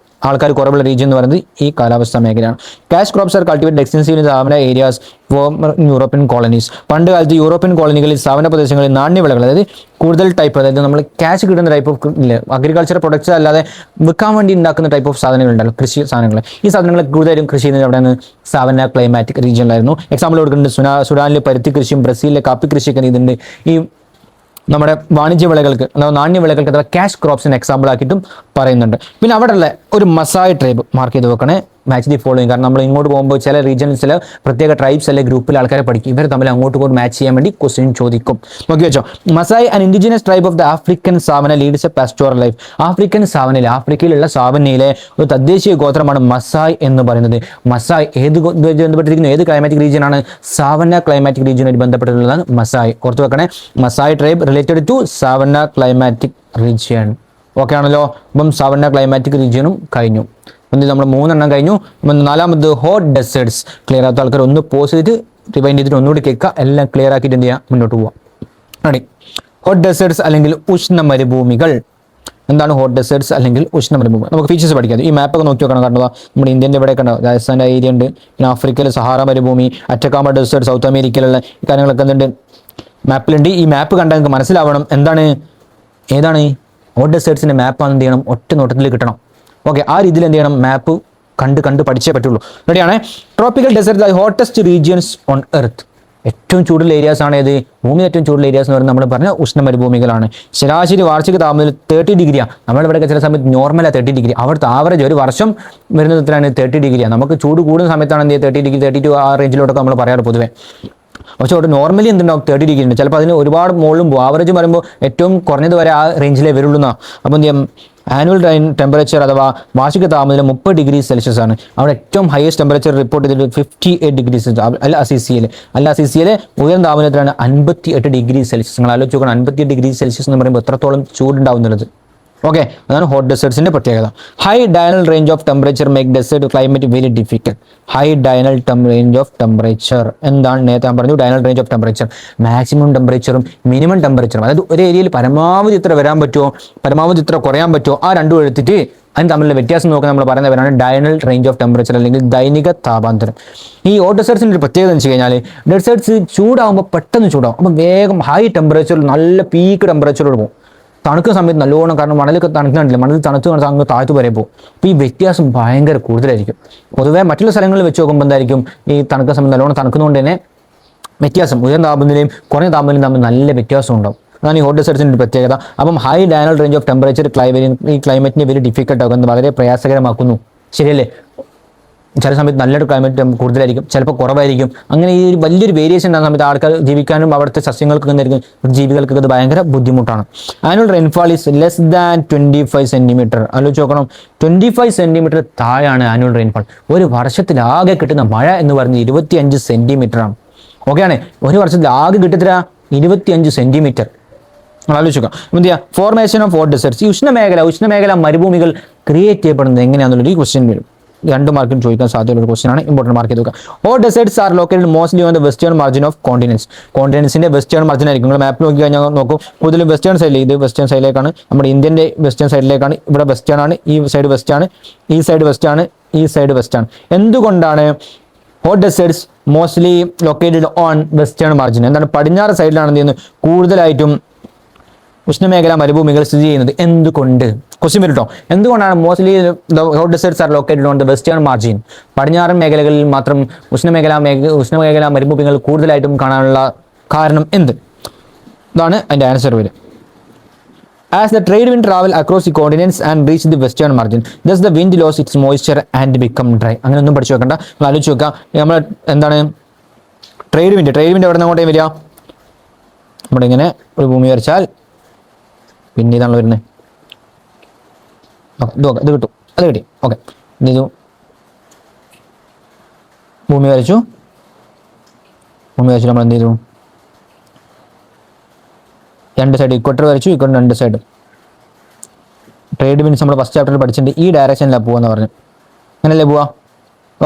ആൾക്കാർ കുറവുള്ള റീജിയൻ എന്ന് പറയുന്നത് ഈ കാലാവസ്ഥാ മേഖലയാണ്. Cash crops are cultivated extensively in savanna areas for European colonies. പണ്ട് കാലത്ത് യൂറോപ്യൻ കോളനികളിൽ സാവന പ്രദേശങ്ങളിൽ നാണ്യവിളകൾ, അതായത് കൂടുതൽ ടൈപ്പ്, അതായത് നമ്മൾ ക്യാഷ് കിട്ടുന്ന ടൈപ്പ് ഓഫ് അഗ്രികൾച്ചർ പ്രൊഡക്ട്സ് അല്ലാതെ വിൽക്കാൻ വേണ്ടി ഉണ്ടാക്കുന്ന ടൈപ്പ് ഓഫ് സാധനങ്ങളുണ്ടല്ലോ, കൃഷി സാധനങ്ങൾ. ഈ സാധനങ്ങൾ കൂടുതലും കൃഷി ചെയ്യുന്നത് എവിടെയാണ് സാവന ക്ലൈമാറ്റിക് റീജിയനിലായിരുന്നു. എക്സാമ്പിൾ കൊടുക്കുന്നുണ്ട് സുഡാനിലെ പരുത്തി കൃഷിയും ബ്രസീലിലെ കാപ്പി കൃഷിയൊക്കെ ഇതുണ്ട്. ഈ നമ്മുടെ വാണിജ്യ വിളകൾക്ക് അഥവാ നാണ്യവിളകൾക്ക് അഥവാ ക്യാഷ് ക്രോപ്സിന് എക്സാമ്പിൾ ആക്കിയിട്ടും പറയുന്നുണ്ട്. പിന്നെ അവിടെയുള്ള ഒരു മസായ് ട്രൈബ് മാർക്ക് ചെയ്ത് വെക്കണേ, മാച്ച് ദി ഫോളോയിങ്. കാരണം നമ്മൾ ഇങ്ങോട്ട് പോകുമ്പോൾ ചില റീജിയനിൽ ചില പ്രത്യേക ട്രൈബ്സ് അല്ലെങ്കിൽ ഗ്രൂപ്പിൽ ആൾക്കാരെ പഠിക്കും. ഇവർ തമ്മിൽ അങ്ങോട്ട് മാച്ച് ചെയ്യാൻ വേണ്ടി ക്വസ്റ്റ്യൻ ചോദിക്കും. നോക്കി വെച്ചോ. Maasai and indigenous tribe of the African savanna leads a pastoral life. African സാവനയിൽ, ആഫ്രിക്കയിലുള്ള സാവനയിലെ ഒരു തദ്ദേശീയ ഗോത്രമാണ് മസായ് എന്ന് പറയുന്നത്. മസായ് ഏത് ബന്ധപ്പെട്ടിരിക്കുന്നു, ഏത് ക്ലൈമാറ്റിക് റീജിയൻ ആണ്? സാവന ക്ലൈമാറ്റിക് റീജിയനുമായി ബന്ധപ്പെട്ടിട്ടുള്ളതാണ് മസായ്. ഓർത്ത് വെക്കണേ, Maasai tribe related to savanna climatic region. Okay ആണല്ലോ. അപ്പം സാവന ക്ലൈമാറ്റിക് റീജിയനും കഴിഞ്ഞു. നമ്മൾ 3 എണ്ണം കഴിഞ്ഞു. നാലാമത് ഹോട്ട് ഡെസേർട്സ്. ക്ലിയർ ആകാത്ത ആൾക്കാർ ഒന്ന് പോസ് ചെയ്ത് റിവൈൻഡ് ചെയ്തിട്ട് ഒന്നുകൂടി കേൾക്കുക, എല്ലാം ക്ലിയർ ആക്കിയിട്ട് എന്ത് ചെയ്യുക മുന്നോട്ട് പോവാം. റെഡി. ഹോട്ട് ഡെസേർട്സ് അല്ലെങ്കിൽ ഉഷ്ണ മരുഭൂമികൾ. എന്താണ് ഹോട്ട് ഡെസേർട്സ് അല്ലെങ്കിൽ ഉഷ്ണ മരുഭൂമി? നമുക്ക് ഫീച്ചേഴ്സ് പഠിക്കാം. ഈ മാപ്പൊക്കെ നോക്കി നോക്കണം. കണ്ടോ നമ്മുടെ ഇന്ത്യൻ്റെ ഇവിടെ കണ്ടോ രാജസ്ഥാൻ്റെ ഏരിയ ഉണ്ട്. പിന്നെ ആഫ്രിക്കയിൽ സഹാറ മരുഭൂമി, അറ്റക്കാമ ഡെസേർട്ട്, സൗത്ത് അമേരിക്കയിലുള്ള ഈ കാര്യങ്ങളൊക്കെ എന്തുണ്ട് മാപ്പിലുണ്ട്. ഈ മാപ്പ് കണ്ടാൽ നിങ്ങൾക്ക് മനസ്സിലാവണം ഏതാണ് ഹോട്ട് ഡെസേർട്സിൻ്റെ മാപ്പാണ് എന്ത് ചെയ്യണം ഒറ്റ നോട്ടത്തിൽ കിട്ടണം. ഓക്കെ, ആ രീതിയിൽ എന്ത് ചെയ്യണം മാപ്പ് കണ്ട് പഠിച്ചേ പറ്റുള്ളൂ. റെഡിയാണ്. Tropical desert the hottest regions on earth. ഏറ്റവും ചൂടുള്ള ഏരിയാസ് ആണ് ഏത്? ഭൂമിയിൽ ഏറ്റവും ചൂടുള്ള ഏരിയാസ് എന്ന് പറയുന്നത് നമ്മൾ പറഞ്ഞ ഉഷ്ണ മരുഭൂമികളാണ്. ശരാശരി വാർഷിക താപനില 30 ഡിഗ്രിയാണ്. നമ്മളിവിടെ ചില സമയത്ത് നോർമലാണ് 30 ഡിഗ്രി. അവിടുത്തെ ആവറേജ് ഒരു വർഷം വരുന്നത് എത്രയാണ്? 30 ഡിഗ്രിയാണ്. നമുക്ക് ചൂട് കൂടുന്ന സമയത്താണ് എന്ത് 30 ഡിഗ്രി 32 ആ റേഞ്ചിലോട്ടൊക്കെ നമ്മൾ പറയാറ് പൊതുവെ. പക്ഷേ അവിടെ നോർമലി എന്തുണ്ടാവും 30 ഡിഗ്രി ഉണ്ട്. ചിലപ്പോൾ അതിന് ഒരുപാട് മുകളിലും പോകും. ആവറേജ് പറയുമ്പോൾ ഏറ്റവും കുറഞ്ഞത് വരെ ആ റേഞ്ചിലേ വരുള്ളൂ എന്നാണ്. അപ്പോൾ എന്ത് ചെയ്യാം ആനുവൽ ടെമ്പറേച്ചർ അഥവാ വാർഷിക താപനില 30 ഡിഗ്രി സെൽഷ്യസ് ആണ്. അവിടെ ഏറ്റവും ഹയസ്റ്റ് ടെമ്പറേച്ചർ റിപ്പോർട്ട് ചെയ്തിട്ട് 58 ഡിഗ്രി അൽ അസീസിയയിലെ ഉയർന്ന താപനിലത്തിലാണ് 58 ഡിഗ്രി സെൽഷ്യസ്. നിങ്ങൾ ആലോചിച്ച് നോക്കണം, 58 ഡിഗ്രി സെൽഷ്യസ് എന്ന് പറയുമ്പോൾ എത്രത്തോളം ചൂടുണ്ടാവുന്നുള്ളത്. ഓക്കെ, അതാണ് ഹോട്ട് ഡെസേർട്സിന്റെ പ്രത്യേകത. High diurnal range of temperature make desert climate very difficult. High diurnal range of temperature എന്താണ്? നേരത്തെ ഞാൻ പറഞ്ഞു, diurnal range of temperature maximum ടെമ്പറേച്ചറും മിനിമം ടെമ്പറേച്ചറും, അതായത് ഒരു ഏരിയയിൽ പരമാവധി ഇത്ര വരാൻ പറ്റുമോ പരമാവധി ഇത്ര കുറയാൻ പറ്റുമോ, ആ രണ്ടും എടുത്തിട്ട് അതിന് തമ്മിലുള്ള വ്യത്യാസം നോക്കാൻ നമ്മൾ പറയുന്നവരാണ് ഡയനൽ റേഞ്ച് ഓഫ് ടെമ്പറേച്ചർ അല്ലെങ്കിൽ ദൈനിക താപാന്തരം. ഈ ഹോട്ട് ഡെസേർട്സിൻ്റെ ഒരു പ്രത്യേകത എന്ന് വെച്ച് കഴിഞ്ഞാൽ ഡെസേർട്സ് ചൂടാകുമ്പോൾ പെട്ടെന്ന് ചൂടാവും. അപ്പം വേഗം ഹൈ ടെമ്പറേച്ചറിൽ നല്ല പീക്ക് ടെമ്പറേച്ചറോട് പോകും. തണുക്കുന്ന സമയത്ത് നല്ലോണം, കാരണം മണലൊക്കെ തണുക്കുന്നില്ല, മണൽ തണുത്ത് അങ്ങ് താഴ്ത്തു വരെ പോകും. അപ്പോൾ ഈ വ്യത്യാസം ഭയങ്കര കൂടുതലായിരിക്കും. പൊതുവേ മറ്റുള്ള സ്ഥലങ്ങളിൽ വെച്ച് നോക്കുമ്പോൾ എന്തായിരിക്കും, ഈ തണുക്കുന്ന സമയത്ത് നല്ലോണം തണുക്കുന്നതുകൊണ്ട് തന്നെ വ്യത്യാസം, ഉയർന്ന താപനിലയും കുറഞ്ഞ താപനിലയും തമ്മിൽ നല്ല വ്യത്യാസം ഉണ്ടാവും. അതാണ് ഈ ഹോട്ട് ഡെസേർട്സിൻ്റെ ഒരു പ്രത്യേകത. അപ്പം high diurnal range of temperature ഈ ക്ലൈമറ്റിനെ വെരി ഡിഫിക്കൽട്ട് ആക്കുന്നത്, വളരെ പ്രയാസകരമാക്കുന്നു. ശരിയല്ലേ? ചില സമയത്ത് നല്ലൊരു ക്ലൈമറ്റ് കൂടുതലായിരിക്കും, ചിലപ്പോൾ കുറവായിരിക്കും. അങ്ങനെ ഈ വലിയൊരു വേരിയേഷൻ ഉണ്ടാകുന്ന സമയത്ത് ആൾക്കാർ ജീവിക്കാനും അവിടുത്തെ സസ്യങ്ങൾക്കൊക്കെ എന്തായിരിക്കും, ജീവികൾക്കൊക്കെ ഇത് ഭയങ്കര ബുദ്ധിമുട്ടാണ്. Annual rainfall is less than 25 centimetre. ആലോചിച്ച് നോക്കണം, 25 സെൻറ്റിമീറ്റർ താഴെയാണ് ആനുവൽ റെയിൻഫാൾ. ഒരു വർഷത്തിലാകെ കിട്ടുന്ന മഴ എന്ന് പറയുന്നത് 25 സെൻറ്റിമീറ്റർ ആണ്. ഓക്കെയാണ്, ഒരു വർഷത്തിൽ ആകെ കിട്ടത്തില്ല 25 സെൻറ്റിമീറ്റർ. ആലോചിക്കുക. എന്ത് ചെയ്യുക? Formation of hot deserts. ഈ ഉഷ്ണമേഖല മരുഭൂമികൾ ക്രിയേറ്റ് ചെയ്യപ്പെടുന്നത് എങ്ങനെയാണെന്നുള്ളൊരു ക്വസ്റ്റ്യൻ വരും. 2 മാർക്കിന് ചോദിക്കാൻ സാധ്യതയുള്ള ഒരു ക്വസ്റ്റ്യൻ ആണ്, ഇമ്പോർട്ടൻറ്റ് മാർക്ക് ചെയ്ത് നോക്കുക. Hot deserts are located mostly on the western margin of കോണ്ടിനെന്റ്സിന്റെ വെസ്റ്റേൺ മാർജിൻ ആയിരിക്കും. നിങ്ങൾ മാപ്പ് നോക്കി കഴിഞ്ഞാൽ നോക്കും, കൂടുതലും വെസ്റ്റേൺ സൈഡിൽ, ഇത് വെസ്റ്റേൺ സൈഡിലേക്കാണ്, നമ്മുടെ ഇന്ത്യൻ്റെ വെസ്റ്റേൺ സൈഡിലേക്കാണ്. ഇവിടെ വെസ്റ്റേൺ ആണ്, ഈ സൈഡ് വെസ്റ്റ് ആണ്, ഈ സൈഡ് വെസ്റ്റ് ആണ്, ഈ സൈഡ് വെസ്റ്റ് ആണ്. എന്തുകൊണ്ടാണ് hot deserts mostly located on western margin? എന്താണ്? പടിഞ്ഞാറ് സൈഡിലാണ് എന്ത് ചെയ്യുന്നത്, കൂടുതലായിട്ടും ഉഷ്ണമേഖല മരുഭൂമികൾ സ്ഥിതി ചെയ്യുന്നത്. എന്തുകൊണ്ട്? ക്വസ്റ്റ്യൻ വരും കേട്ടോ. എന്തുകൊണ്ടാണ് mostly hot deserts are located on the western margin? പടിഞ്ഞാറൻ മേഖലകളിൽ മാത്രം ഉഷ്ണമേഖല മരുഭൂമികൾ കൂടുതലായിട്ടും കാണാനുള്ള കാരണം എന്ത്? ഇതാണ് അതിൻ്റെ ആൻസർ വരും. As the trade wind travel across the continents and reach the western margin, thus the wind lose its moisture and become dry. അങ്ങനെ ഒന്നും പഠിച്ചു വെക്കണ്ട, ആലോചിച്ച് വെക്കുക. നമ്മൾ എന്താണ് ട്രേഡ് വിൻഡ് എവിടെ നിന്ന് അങ്ങോട്ടേ വരിക? നമ്മുടെ ഇങ്ങനെ ഒരു ഭൂമി വരച്ചാൽ പിന്നെ ഇതാണല്ലോ വരുന്നത്. ഇത് കിട്ടും, അത് കിട്ടി. ഓക്കെ, ഇത് ഭൂമി വരച്ചു നമ്മൾ എന്ത് ചെയ്തു? 2 സൈഡ് ഇക്വറ്റർ വരച്ചു, ഇക്വറ്റർ 2 സൈഡ്. ട്രേഡ് വിൻഡ്സ് നമ്മൾ ഫസ്റ്റ് ചാപ്റ്ററിൽ പഠിച്ചിട്ടുണ്ട്, ഈ ഡയറക്ഷനിലാണ് പോവാന്ന് പറഞ്ഞു. അങ്ങനല്ലേ പോവാ?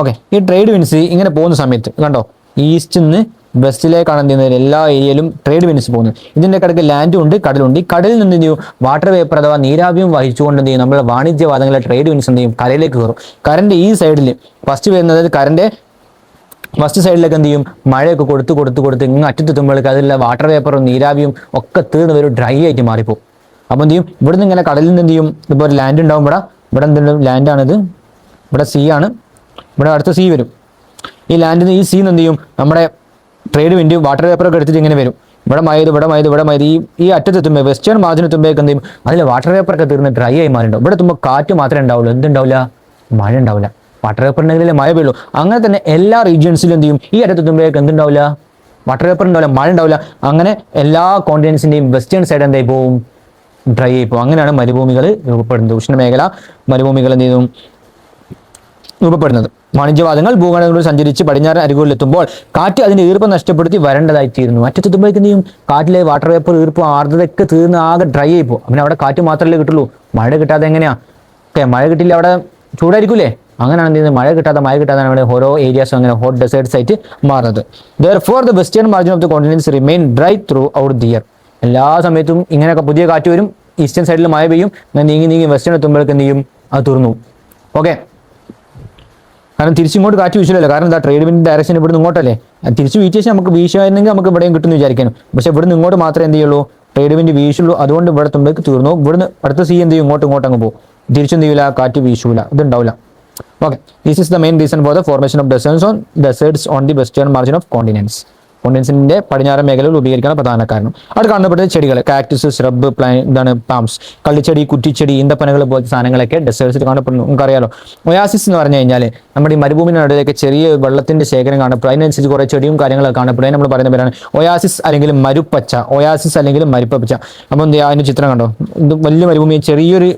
ഓക്കെ, ഈ ട്രേഡ് വിൻഡ്സ് ഇങ്ങനെ പോകുന്ന സമയത്ത് കണ്ടോ, ഈസ്റ്റിൽ നിന്ന് വെസ്റ്റിലേക്കാണ് എന്ത് ചെയ്യുന്നത്, എല്ലാ ഏരിയയിലും ട്രേഡ് വിൻഡ്സ് പോകുന്നത്. ഇതിൻ്റെ കിടക്ക് ലാൻഡും ഉണ്ട്, കടലുണ്ട്. ഈ കടലിൽ നിന്ന് എന്ത് ചെയ്യും, വാട്ടർ വേപ്പർ അഥവാ നീരാവിയും വഹിച്ചുകൊണ്ട് എന്ത് ചെയ്യും, നമ്മുടെ വാണിജ്യവാദങ്ങളെ ട്രേഡ് വിൻഡ്സ് എന്ത് ചെയ്യും, കരയിലേക്ക് കയറും. കരൻ്റെ ഈ സൈഡിൽ ഫസ്റ്റ് വരുന്നത്, കരൻ്റെ ഫസ്റ്റ് സൈഡിലേക്ക് എന്ത് ചെയ്യും, മഴയൊക്കെ കൊടുത്ത് ഇങ്ങ് അറ്റത്തെത്തുമ്പോഴേക്ക് അതിലുള്ള വാട്ടർ വേപ്പറും നീരാവിയും ഒക്കെ തീർന്ന് വരും, ഡ്രൈ ആയിട്ട് മാറിപ്പോകും. അപ്പോൾ എന്ത് ചെയ്യും, ഇവിടുന്ന് ഇങ്ങനെ കടലിൽ നിന്ന് എന്ത് ചെയ്യും, ഇപ്പോൾ ഒരു ലാൻഡ് ഉണ്ടാവും, ഇവിടെ എന്തുണ്ട്, ലാൻഡാണിത്, ഇവിടെ സീ ആണ്, ഇവിടെ അടുത്ത സീ വരും. ഈ ലാൻഡിൽ നിന്ന് ഈ സീന്ന് എന്ത് ചെയ്യും, നമ്മുടെ ട്രേഡ് വിൻഡ് വാട്ടർ വേപ്പറൊക്കെ എടുത്തിട്ട് ഇങ്ങനെ വരും. ഇവിടെ മയത് ഈ അറ്റത്തെത്തുമ്പോൾ വെസ്റ്റേൺ മാർജിനെത്തുമ്പോഴേക്ക് എന്ത് ചെയ്യും, അതിൽ വാട്ടർ വേപ്പറൊക്കെ തീർന്ന് ഡ്രൈ ആയി മാറിയിട്ടുണ്ടാവും. ഇവിടെ എത്തുമ്പോൾ കാറ്റ് മാത്രമേ ഉണ്ടാവുള്ളൂ, എന്തുണ്ടാവില്ല, മഴ ഉണ്ടാവില്ല. വാട്ടർ വേപ്പർ ഉണ്ടെങ്കിലേ മഴ പെയ്യുള്ളൂ. അങ്ങനെ തന്നെ എല്ലാ റീജിയൻസിലും എന്ത് ചെയ്യും, ഈ അറ്റത്തെത്തുമ്പോഴേക്ക് എന്തുണ്ടാവില്ല, വാട്ടർ വേപ്പർ ഉണ്ടാവില്ല, മഴ ഉണ്ടാവില്ല. അങ്ങനെ എല്ലാ കോണ്ടിനെന്റ്സിൻ്റെയും വെസ്റ്റേൺ സൈഡ് എന്തായി പോവും, ഡ്രൈ ആയി പോകും. അങ്ങനെയാണ് മരുഭൂമികൾ രൂപപ്പെടുന്നത്. ഉഷ്ണമേഖല മരുഭൂമികൾ എന്ത് ചെയ്യും, രൂപപ്പെടുന്നത്. വാണിജ്യവാദങ്ങൾ ഭൂഖണ്ഡങ്ങളിൽ സഞ്ചരിച്ച് പടിഞ്ഞാറൻ അരികുകളിലെത്തുമ്പോൾ കാറ്റ് അതിൻ്റെ ഈർപ്പം നഷ്ടപ്പെടുത്തി വരണ്ടതായിത്തീരുന്നു. അറ്റത്തെത്തുമ്പോഴേക്ക് എന്ത് ചെയ്യും, കാറ്റിലെ വാട്ടർ വേപ്പർ, ഈർപ്പം, ആർദ്രതയൊക്കെ തീർന്ന് ആകെ ഡ്രൈ ആയി പോകും. അങ്ങനെ അവിടെ കാറ്റ് മാത്രമല്ലേ കിട്ടുള്ളൂ, മഴ കിട്ടാതെ എങ്ങനെയാ? മഴ കിട്ടില്ല, അവിടെ ചൂടായിരിക്കൂലേ. അങ്ങനെയാണ് എന്ത് ചെയ്യുന്നത്, മഴ കിട്ടാതെ അവിടെ ഓരോ ഏരിയാസും അങ്ങനെ ഹോട്ട് ഡെസേർട്സ് ആയിട്ട് മാറുന്നത്. Therefore the western margin of the continents remain dry throughout the year. എല്ലാ സമയത്തും ഇങ്ങനെയൊക്കെ പുതിയ കാറ്റ് വരും, ഈസ്റ്റേൺ സൈഡിൽ മഴ പെയ്യും, നീങ്ങി വെസ്റ്റേൺ എത്തുമ്പോഴേക്ക് എന്ത് ചെയ്യും, അത് തീർന്നു. ഓക്കെ, കാരണം തിരിച്ചിങ്ങോട്ട് കാറ്റ് വീശില്ലല്ലോ. കാരണം എന്താ, ട്രേഡ് വിൻഡ് ഡയറക്ഷൻ ഇവിടുന്ന് ഇങ്ങോട്ടല്ലേ, തിരിച്ച് വീശിയാൽ നമുക്ക് വീശുമായിരുന്നെങ്കിൽ നമുക്ക് ഇവിടെയും കിട്ടുമെന്ന് വിചാരിക്കണം. പക്ഷേ ഇവിടുന്ന് ഇങ്ങോട്ട് മാത്രമേ എന്ത് ചെയ്യുള്ളൂ, ട്രേഡ് വിൻഡ് വീശുള്ളൂ. അതുകൊണ്ട് ഇവിടെ എത്തുമ്പോഴേക്ക് തീർന്നു. ഇവിടുന്ന് അടുത്ത സീ എന്ത് ചെയ്യും, ഇങ്ങോട്ട് അങ്ങ് പോകും. തിരിച്ചെന്ത് ചെയ്യില്ല, കാറ്റ് വീശൂല, ഇതുണ്ടാവില്ല. Okay, this is the main reason for the formation of deserts on the western margin of continents. കോണ്ടിനെന്റ്സിന്റെ പടിഞ്ഞാറൻ മേഖലയിൽ രൂപീകരിക്കാൻ പ്രധാന കാരണം. അവിടെ കാണപ്പെടുന്ന ചെടികൾ, കാക്ടസ്, ശ്രബ്, എന്താണ് പാംസ്, കള്ളിച്ചെടി, കുറ്റിച്ചെടി, ഈന്തപ്പനകൾ പോലത്തെ സാധനങ്ങളൊക്കെ ഡെസേർട്സിൽ കാണപ്പെടുന്നു. നമുക്കറിയാലോ, ഒയാസിസ് എന്ന് പറഞ്ഞു കഴിഞ്ഞാൽ നമ്മുടെ ഈ മരുഭൂമിയുടെ നടുവിലേക്ക് ചെറിയ വെള്ളത്തിന്റെ ശേഖരം കാണപ്പെടും. അതിനനുസരിച്ച് കുറേ ചെടിയും കാര്യങ്ങളൊക്കെ കാണപ്പെടും. നമ്മൾ പറയുന്ന പേരാണ് ഒയാസിസ് അല്ലെങ്കിൽ മരുപ്പച്ച. അപ്പോൾ എന്ത് ചെയ്യുക, അതിന് ചിത്രം കണ്ടോ, ഇത് വലിയ മരുഭൂമി, ചെറിയൊരു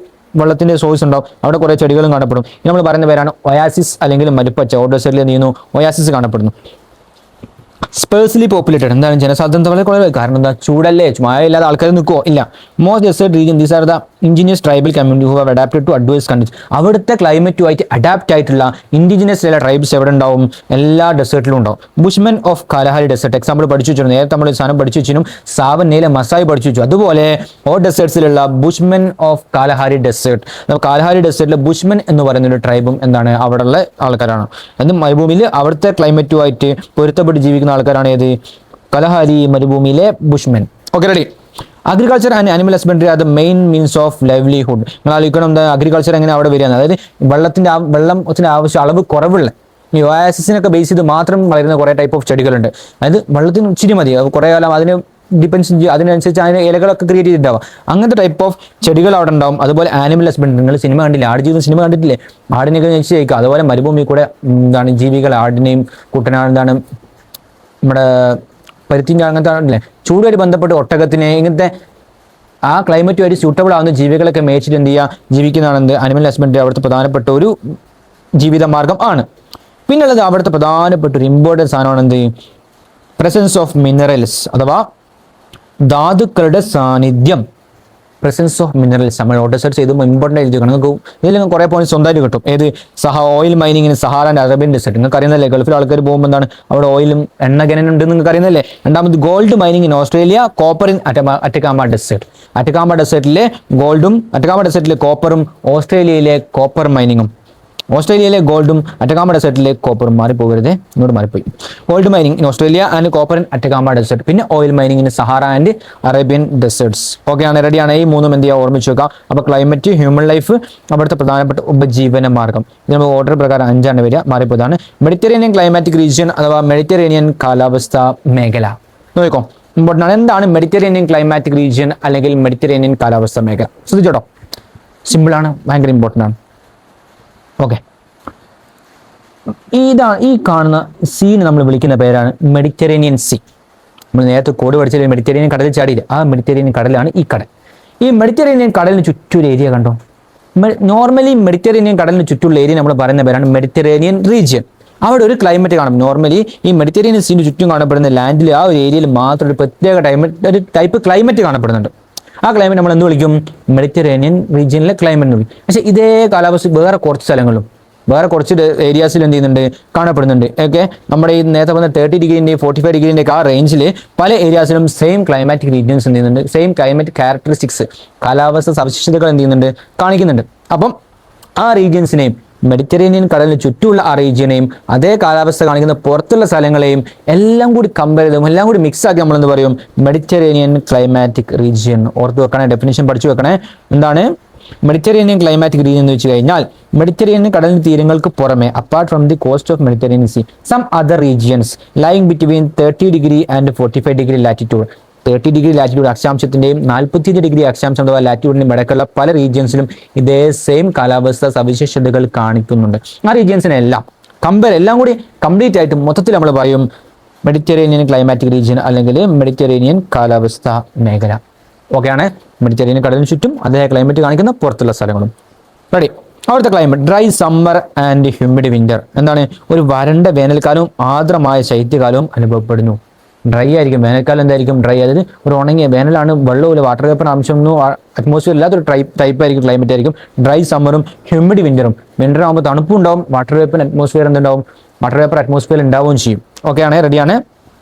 വെള്ളത്തിന്റെ സോഴ്സ് ഉണ്ടാവും, അവിടെ കുറേ ചെടികളും കാണപ്പെടും. നമ്മൾ പറയുന്ന പേരാണ് ഒയാസിസ് അല്ലെങ്കിൽ മരുപ്പച്ച. ഓർഡോസറിൽ എന്ത് ചെയ്യുന്നു, ഒയാസിസ് കാണപ്പെടുന്നു. സ്പേഴ്സ്ലി പോപ്പുലേറ്റഡ്, എന്താണ് ജനസാന്ദ്രത വളരെ കുറവ്. കാരണം എന്താ, ചൂടല്ലേ, മഴ ഇല്ലാതെ ആൾക്കാർ നിൽക്കുമോ ഇല്ല. Most desert region, these are the indigenous tribal community who have adapted to adverse condition. അവിടുത്തെ ക്ലൈമറ്റുമായിട്ട് അഡാപ്റ്റ് ആയിട്ടുള്ള ഇൻഡിജിനസ് ആയിട്ടുള്ള ട്രൈബ്സ് എവിടെ ഉണ്ടാവും, എല്ലാ ഡെസേർട്ടിലും ഉണ്ടാവും. Bushmen of Kalahari desert example പഠിച്ചു വെച്ചിരുന്നു, നേരത്തെ നമ്മൾ സാധനം പഠിച്ചു വെച്ചിനും സാവന്നയിലെ മസായി പഠിച്ചു വെച്ചു. അതുപോലെ ഓ ഡെസേർട്സിലുള്ള Bushmen of Kalahari desert, കാലഹാരി ഡെസേർട്ടിലെ Bushmen എന്ന് പറയുന്ന ഒരു ട്രൈബും എന്താണ് അവിടെയുള്ള ആൾക്കാരാണ്. അത് മരുഭൂമിയിൽ അവിടുത്തെ ക്ലൈമറ്റുമായിട്ട് പൊരുത്തപ്പെട്ട് ജീവിക്കുന്ന ആൾക്കാരാണ് ഏത്, കലഹാരി മരുഭൂമിയിലെ bushmen. Okay, ready. Agriculture and animal husbandry are the main means of livelihood. നിങ്ങൾ ആലോചിക്കണം, എന്താ അഗ്രികൾച്ചർ എങ്ങനെ അവിടെ വരികയാണ്, അതായത് വെള്ളത്തിന്റെ ആവശ്യം അളവ് കുറവുള്ള ഈ ഒയാസിസിനൊക്കെ ബേസ് ചെയ്ത് മാത്രം വളരുന്ന കുറേ ടൈപ്പ് ഓഫ് ചെടികളുണ്ട്. അതായത് വെള്ളത്തിന് ഇച്ചിരി മതി, കുറേ കാലം അതിന് ഡിപ്പെൻസ്, അതിനനുസരിച്ച് അതിന് ഇലകളൊക്കെ ക്രിയേറ്റ് ചെയ്തിട്ടുണ്ടാവും. അങ്ങനത്തെ ടൈപ്പ് ഓഫ് ചെടികൾ അവിടെ ഉണ്ടാവും. അതുപോലെ ആനിമൽ ഹസ്ബൻഡറി, നിങ്ങൾ സിനിമ കണ്ടില്ലേ, ആട് ജീവിതം സിനിമ കണ്ടിട്ടില്ലേ, ആടിനെയൊക്കെ നശിച്ച് കഴിക്കുക. അതുപോലെ മരുഭൂമി കൂടെ എന്താണ് ജീവികൾ, ആടിനെയും കുട്ടനാട് എന്താണ് നമ്മുടെ പരുത്തിൻ്റെ അങ്ങനത്തെ ആണല്ലേ, ചൂടുമായിട്ട് ബന്ധപ്പെട്ട് ഒട്ടകത്തിനെ, ഇങ്ങനത്തെ ആ ക്ലൈമറ്റുമായിട്ട് സ്യൂട്ടബിൾ ആവുന്ന ജീവികളൊക്കെ മേച്ചിട്ട് എന്ത് ചെയ്യുക, ജീവിക്കുന്നതാണ് അനിമൽ ഹസ്ബൻഡറി അവിടുത്തെ പ്രധാനപ്പെട്ട ഒരു ജീവിത മാർഗം ആണ്. പിന്നുള്ളത് അവിടുത്തെ പ്രധാനപ്പെട്ട ഒരു ഇമ്പോർട്ടൻറ്റ് സാധനമാണ് എന്ത്, പ്രസൻസ് ഓഫ് മിനറൽസ് അഥവാ ധാതുക്കളുടെ സാന്നിധ്യം. പ്രസൻസ് ഓഫ് മിനറൽസ് നമ്മൾ ഡെസേർട്ട് ചെയ്തുമ്പോൾ ഇമ്പോർട്ടൻ്റ് ആയിട്ട് നിങ്ങൾക്ക് ഇതിൽ കുറേ പോയിന്റ് സ്വന്തമായിട്ട് കിട്ടും. ഏത്, ഓയിൽ മൈനിങ്ങിന് സഹാറ ആൻഡ് അറേബ്യൻ ഡെസേർട്ട്, നിങ്ങൾക്ക് അറിയുന്നല്ലേ, ഗൾഫിൽ ആൾക്കാർ പോകുമ്പോൾ എന്താണ് അവിടെ ഓയിലും എണ്ണ ഖനനം നിങ്ങൾക്ക് അറിയുന്നല്ലേ. രണ്ടാമത് gold mining in Australia, copper in Atacama desert. Atacama ഡെസേർട്ടിലെ ഗോൾഡും അറ്റക്കാമ ഡെസേർട്ടിലെ കോപ്പറും ഓസ്ട്രേലിയയിലെ കോപ്പർ മൈനിങ്ങും. ഓസ്ട്രേലിയയിലെ ഗോൾഡും അറ്റക്കാമ ഡെസേർട്ടിലെ കോപ്പറും മാറിപ്പോകരുത്, ഇങ്ങോട്ട് മാറിപ്പോയി. Gold mining in Australia and copper in Atacama desert. പിന്നെ oil mining in Sahara and Arabian deserts. Okay ആണ്, റെഡിയാണ്. ഈ മൂന്നും എന്ത് ചെയ്യുക, ഓർമ്മിച്ച് വെക്കാം. അപ്പോൾ ക്ലൈമറ്റ്, ഹ്യൂമൻ ലൈഫ്, അവിടുത്തെ പ്രധാനപ്പെട്ട ഉപജീവന മാർഗം. ഇത് നമ്മൾ ഓർഡർ പ്രകാരം 5 വരിക, മാറിപ്പോയതാണ്. മെഡിറ്ററേനിയൻ ക്ലൈമാറ്റിക് റീജിയൻ അഥവാ മെഡിറ്ററേനിയൻ കാലാവസ്ഥ മേഖല. നോക്കിക്കോ, ഇമ്പോർട്ടൻ്റ് ആണ്. എന്താണ് മെഡിറ്ററേനിയൻ ക്ലൈമാറ്റിക് റീജിയൻ അല്ലെങ്കിൽ മെഡിറ്ററേനിയൻ കാലാവസ്ഥ മേഖല? ശ്രദ്ധിച്ചോട്ടോ, സിമ്പിളാണ്, ഭയങ്കര ഇമ്പോർട്ടൻ്റ് ആണ്. ഓക്കെ, ഈ കാണുന്ന സീന് നമ്മൾ വിളിക്കുന്ന പേരാണ് മെഡിറ്ററേനിയൻ സീ. നമ്മൾ നേരത്തെ കോഡ് പഠിച്ചത് മെഡിറ്ററേനിയൻ കടലിൽ ചാടിയില്ല, ആ മെഡിറ്ററേനിയൻ കടലാണ് ഈ കടൽ. ഈ മെഡിറ്ററേനിയൻ കടലിന് ചുറ്റൊരു ഏരിയ കണ്ടോ, നോർമലി മെഡിറ്ററേനിയൻ കടലിന് ചുറ്റുള്ള ഏരിയ നമ്മൾ പറയുന്ന പേരാണ് മെഡിറ്ററേനിയൻ റീജിയൻ. അവിടെ ഒരു ക്ലൈമറ്റ് കാണും. നോർമലി ഈ മെഡിറ്ററേനിയൻ സീന് ചുറ്റും കാണപ്പെടുന്ന ലാൻഡിൽ ആ ഒരു ഏരിയയിൽ മാത്രം ഒരു പ്രത്യേക ടൈപ്പ് ക്ലൈമറ്റ് കാണപ്പെടുന്നുണ്ട്. ആ ക്ലൈമറ്റ് നമ്മൾ എന്ത് വിളിക്കും, മെഡിറ്ററേനിയൻ റീജിയനിലെ ക്ലൈമറ്റ് എന്ന് വിളിക്കും. പക്ഷേ ഇതേ കാലാവസ്ഥ വേറെ കുറച്ച് സ്ഥലങ്ങളിലും വേറെ കുറച്ച് ഏരിയാസിൽ എന്ത് ചെയ്യുന്നുണ്ട്, കാണപ്പെടുന്നുണ്ട്. ഓക്കെ, നമ്മുടെ ഈ നേരത്തെ പറഞ്ഞ 30 ഡിഗ്രീൻ്റെയും 45 ഡിഗ്രീൻ്റെ ആ റേഞ്ചിൽ പല ഏരിയാസിലും സെയിം ക്ലൈമാറ്റിക് റീജിയൻസ് എന്ത് ചെയ്യുന്നുണ്ട്, സെയിം ക്ലൈമറ്റ് ക്യാരക്ടറിസ്റ്റിക്സ്, കാലാവസ്ഥ സവിശേഷതകൾ എന്ത് ചെയ്യുന്നുണ്ട്, കാണിക്കുന്നുണ്ട്. അപ്പം ആ റീജിയൻസിനെയും മെഡിറ്ററേനിയൻ കടലിന് ചുറ്റുമുള്ള ആ റീജിയനെയും അതേ കാലാവസ്ഥ കാണിക്കുന്ന പുറത്തുള്ള സ്ഥലങ്ങളെയും എല്ലാം കൂടി കമ്പയർ ചെയ്തും എല്ലാം കൂടി മിക്സ് ആക്കി നമ്മളെന്ത് പറയും, മെഡിറ്ററേനിയൻ ക്ലൈമാറ്റിക് റീജിയൻ. ഓർത്ത് വെക്കണേ, ഡെഫിനിഷൻ പഠിച്ചു വെക്കണേ. എന്താണ് മെഡിറ്ററേനിയൻ ക്ലൈമാറ്റിക് റീജിയൻ എന്ന് വെച്ച് കഴിഞ്ഞാൽ, മെഡിറ്ററേനിയൻ കടലിന് തീരങ്ങൾക്ക് പുറമെ apart from the coast of Mediterranean sea some other regions lying between 30 degree and 45 degree latitude. 30 degree latitude അക്ഷാംശത്തിന്റെയും 45 ഡിഗ്രി അക്ഷാംശം അഥവാ ലാറ്റിറ്റ്യൂഡിന്റെയും ഇടയ്ക്കുള്ള പല റീജിയൻസിലും ഇതേ സെയിം കാലാവസ്ഥ സവിശേഷതകൾ കാണിക്കുന്നുണ്ട്. ആ റീജിയൻസിനെല്ലാം എല്ലാം കൂടി കംപ്ലീറ്റ് ആയിട്ട് മൊത്തത്തിൽ നമ്മൾ പറയും മെഡിറ്ററേനിയൻ ക്ലൈമാറ്റിക് റീജിയൻ അല്ലെങ്കിൽ മെഡിറ്ററേനിയൻ കാലാവസ്ഥ മേഖല. ഓക്കെയാണ്, മെഡിറ്ററേനിയൻ കടലിന് ചുറ്റും അതേ ക്ലൈമറ്റ് കാണിക്കുന്ന പുറത്തുള്ള സ്ഥലങ്ങളും. റെഡി. അവിടുത്തെ climate dry summer and humid winter. എന്താണ്, ഒരു വരണ്ട വേനൽക്കാലവും ആർദ്രമായ ശൈത്യകാലവും അനുഭവപ്പെടുന്നു. ഡ്രൈ ആയിരിക്കും വേനൽക്കാലം. എന്തായിരിക്കും ഡ്രൈ, അതായത് ഒരു ഉണങ്ങിയ വേനലാണ്, വെള്ളമില്ല, വാട്ടർ വേപ്പർ അംശമൊന്നും അറ്റ്മോസ്ഫിയർ ഇല്ലാത്തൊരു ടൈപ്പ് ആയിരിക്കും, ക്ലൈമറ്റ് ആയിരിക്കും ഡ്രൈ സമ്മറും ഹ്യൂമിഡ് വിന്ററും. വിന്റർ ആകുമ്പോൾ തണുപ്പും ഉണ്ടാവും, വാട്ടർ വേപ്പർ അറ്റ്മോസ്ഫിയർ എന്തുണ്ടാവും, വാട്ടർ വേപ്പർ അറ്റ്മോസ്ഫിയർ ഉണ്ടാവുകയും ചെയ്യും. ഓക്കെ ആണ്, റെഡിയാണ്.